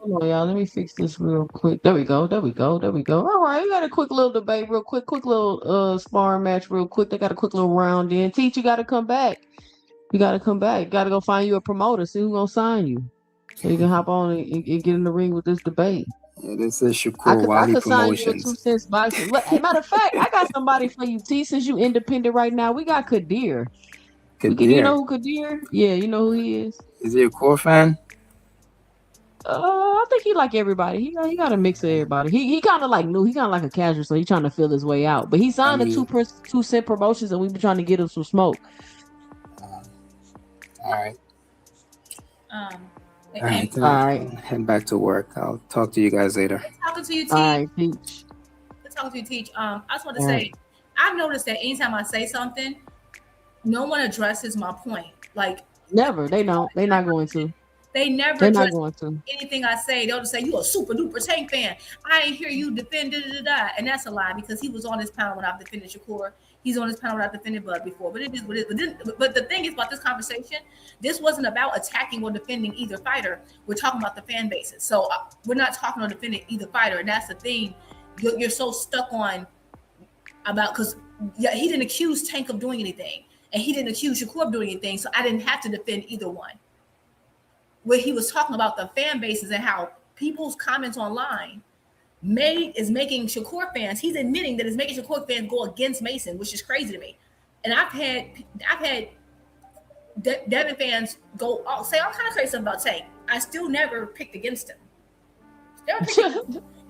Hold on, y'all. Let me fix this real quick. There we go. All right, we got a quick little debate, real quick little sparring match, real quick. They got a quick little round in. Teach, you got to come back. You got to go find you a promoter. See who's gonna sign you, so you can hop on and get in the ring with this debate. Yeah, this is Shakur Wali Promotions. Sign you a 2 cents boxing. Matter of fact, I got somebody for you, T. Since you independent right now, we got Kadir. You know who Kadir? Yeah, you know who he is. Is he a core fan? I think he like everybody. He got a mix of everybody. He kind of like new. He kind of like a casual, so he's trying to feel his way out. But he signed the 2 cent promotions, and we've been trying to get him some smoke. All right. All right. Head back to work. I'll talk to you guys later. Talking to you, Teach. All right, Teach. Talking to you, Teach. I just want to say, I've noticed that anytime I say something, no one addresses my point. Like never. They don't. They're not going to. They're not going to. Anything I say, they'll just say, you a super duper Tank fan. I ain't hear you defend and that's a lie, because he was on this panel when I've defended Shakur. He's on this panel when I've defended Bud before. But it is what it is. But the thing is about this conversation, this wasn't about attacking or defending either fighter. We're talking about the fan bases. So we're not talking or defending either fighter. And that's the thing you're so stuck on about, because he didn't accuse Tank of doing anything, and he didn't accuse Shakur of doing anything. So I didn't have to defend either one. Where he was talking about the fan bases and how people's comments online is making Shakur fans. He's admitting that it's making Shakur fans go against Mason, which is crazy to me. And I've had Devin fans go say all kind of crazy stuff about Tank. I still never picked against him.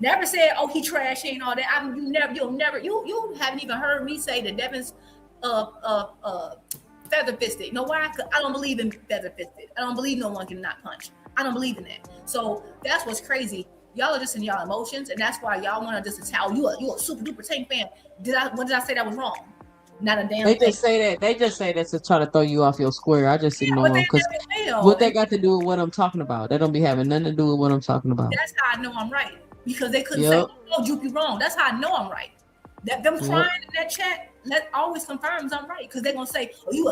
Never said, "Oh, he trash," ain't all that. You haven't even heard me say that Devin's feather fisted. You know why? Because I don't believe in feather fisted. I don't believe no one can not punch. I don't believe in that. So that's what's crazy. Y'all are just in y'all emotions, and that's why y'all want to just tell you a super duper Tank fan. What did I say that was wrong? Not a damn They thing. just say that. They just say that to try to throw you off your square. I just ignore them because what they got to do with what I'm talking about? They don't be having nothing to do with what I'm talking about. That's how I know I'm right, because they couldn't say, "Oh, Juke, you wrong." That's how I know I'm right. Them crying in that chat that always confirms I'm right, because they're gonna say, "Oh, you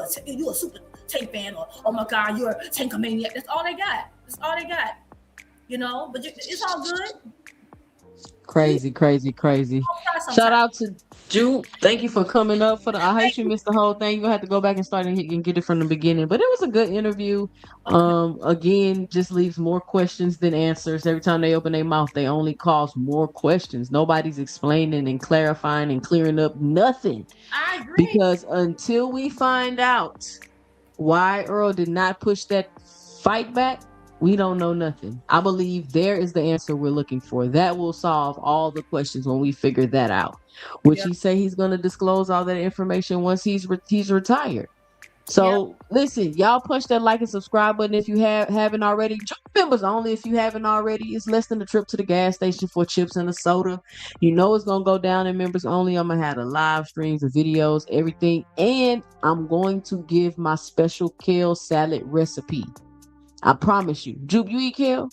a super Tank fan," or "Oh my God, you're a Tankomaniac." That's all they got. That's all they got. But it's all good. Crazy. Shout out to Juke. Thank you for coming up I hate you missed the whole thing. You're gonna have to go back and start and get it from the beginning. But it was a good interview. Again, just leaves more questions than answers. Every time they open their mouth, they only cause more questions. Nobody's explaining and clarifying and clearing up nothing. I agree. Because until we find out why Earl did not push that fight back, we don't know nothing. I believe there is the answer we're looking for. That will solve all the questions when we figure that out. Which he say he's going to disclose all that information once he's retired. So listen, y'all punch that like and subscribe button if you haven't already. Join members only if you haven't already. It's less than a trip to the gas station for chips and a soda. You know it's gonna go down in members only. I'm gonna have the live streams, the videos, everything, and I'm going to give my special kale salad recipe. I promise you. Jupe, you eat kale?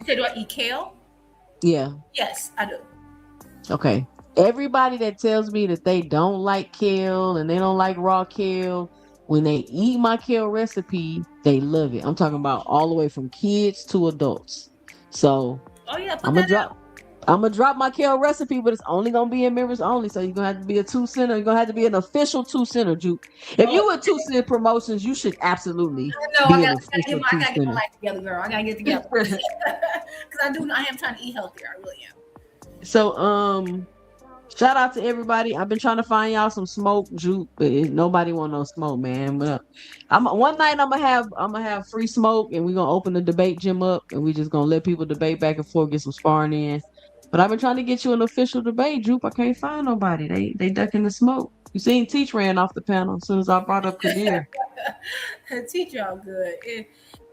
You said, do I eat kale? Yeah. Yes, I do. Okay. Everybody that tells me that they don't like kale and they don't like raw kale, when they eat my kale recipe, they love it. I'm talking about all the way from kids to adults. So I'm gonna drop my kale recipe, but it's only gonna be in members only. So you're gonna have to be a 2-center. You're gonna have to be an official 2-center, Juke. If you with 2-cent promotions, you should absolutely be an official 2-center. I gotta get my life together, girl. I gotta get it together. Because I am trying to eat healthier. I really am. So shout out to everybody. I've been trying to find y'all some smoke, Juke, but nobody want no smoke, man. But one night I'm gonna have free smoke, and we're gonna open the debate gym up, and we just gonna let people debate back and forth, get some sparring in. But I've been trying to get you an official debate, Jupe. I can't find nobody. They ducking the smoke. You seen Teach ran off the panel as soon as I brought up Kadir. Teach y'all good.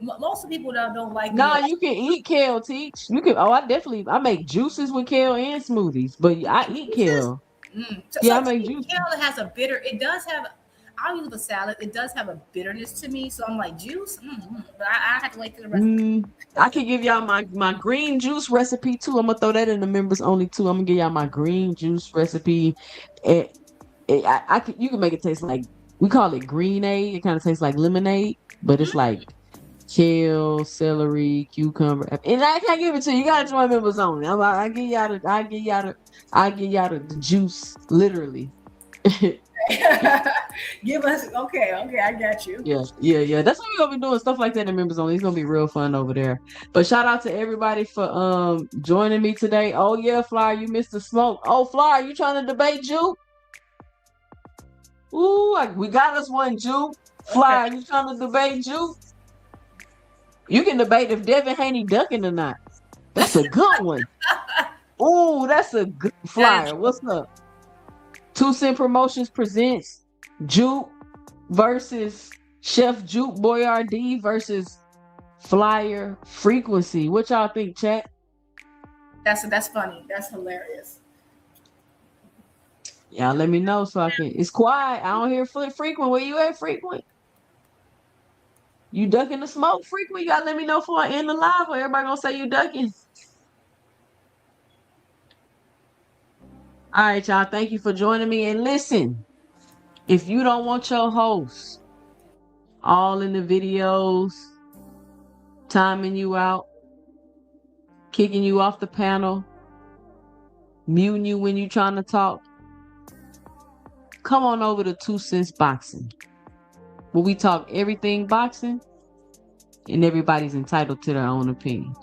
Most of the people that don't like. No, you can eat kale, Teach. You can. Oh, I make juices with kale and smoothies, but I eat kale. I make juice. Kale has a bitter. It does have. I'll use a salad. It does have a bitterness to me, so I'm like juice. But I have to wait for the rest. I can give y'all my green juice recipe too. I'm gonna throw that in the members only too. I'm gonna give y'all my green juice recipe. You can make it taste like, we call it greenade. It kind of tastes like lemonade, but it's like kale, celery, cucumber, and I can't give it to you. You gotta join members only. I give y'all the juice, literally. Give us okay, I got you. Yeah. That's what we're gonna be doing, stuff like that in members only. It's gonna be real fun over there. But shout out to everybody for joining me today. Oh yeah, Flyer, you missed the smoke. Oh, Flyer, you trying to debate Juke? Ooh, we got us one, Juke. Flyer, you trying to debate Juke? You can debate if Devin Haney ducking or not. That's a good one. Ooh, that's a good Flyer. What's up? 2-Cent Promotions presents Juke versus Chef Juke Boyardee versus Flyer Frequency. What y'all think, chat? That's funny. That's hilarious. Y'all let me know so I can. It's quiet. I don't hear Frequent. Where you at, Frequent? You ducking the smoke, Frequent? You gotta let me know before I end the live, or everybody gonna say you ducking. All right, y'all. Thank you for joining me. And listen, if you don't want your host all in the videos, timing you out, kicking you off the panel, muting you when you're trying to talk, come on over to 2 Cents Boxing, where we talk everything boxing, and everybody's entitled to their own opinion.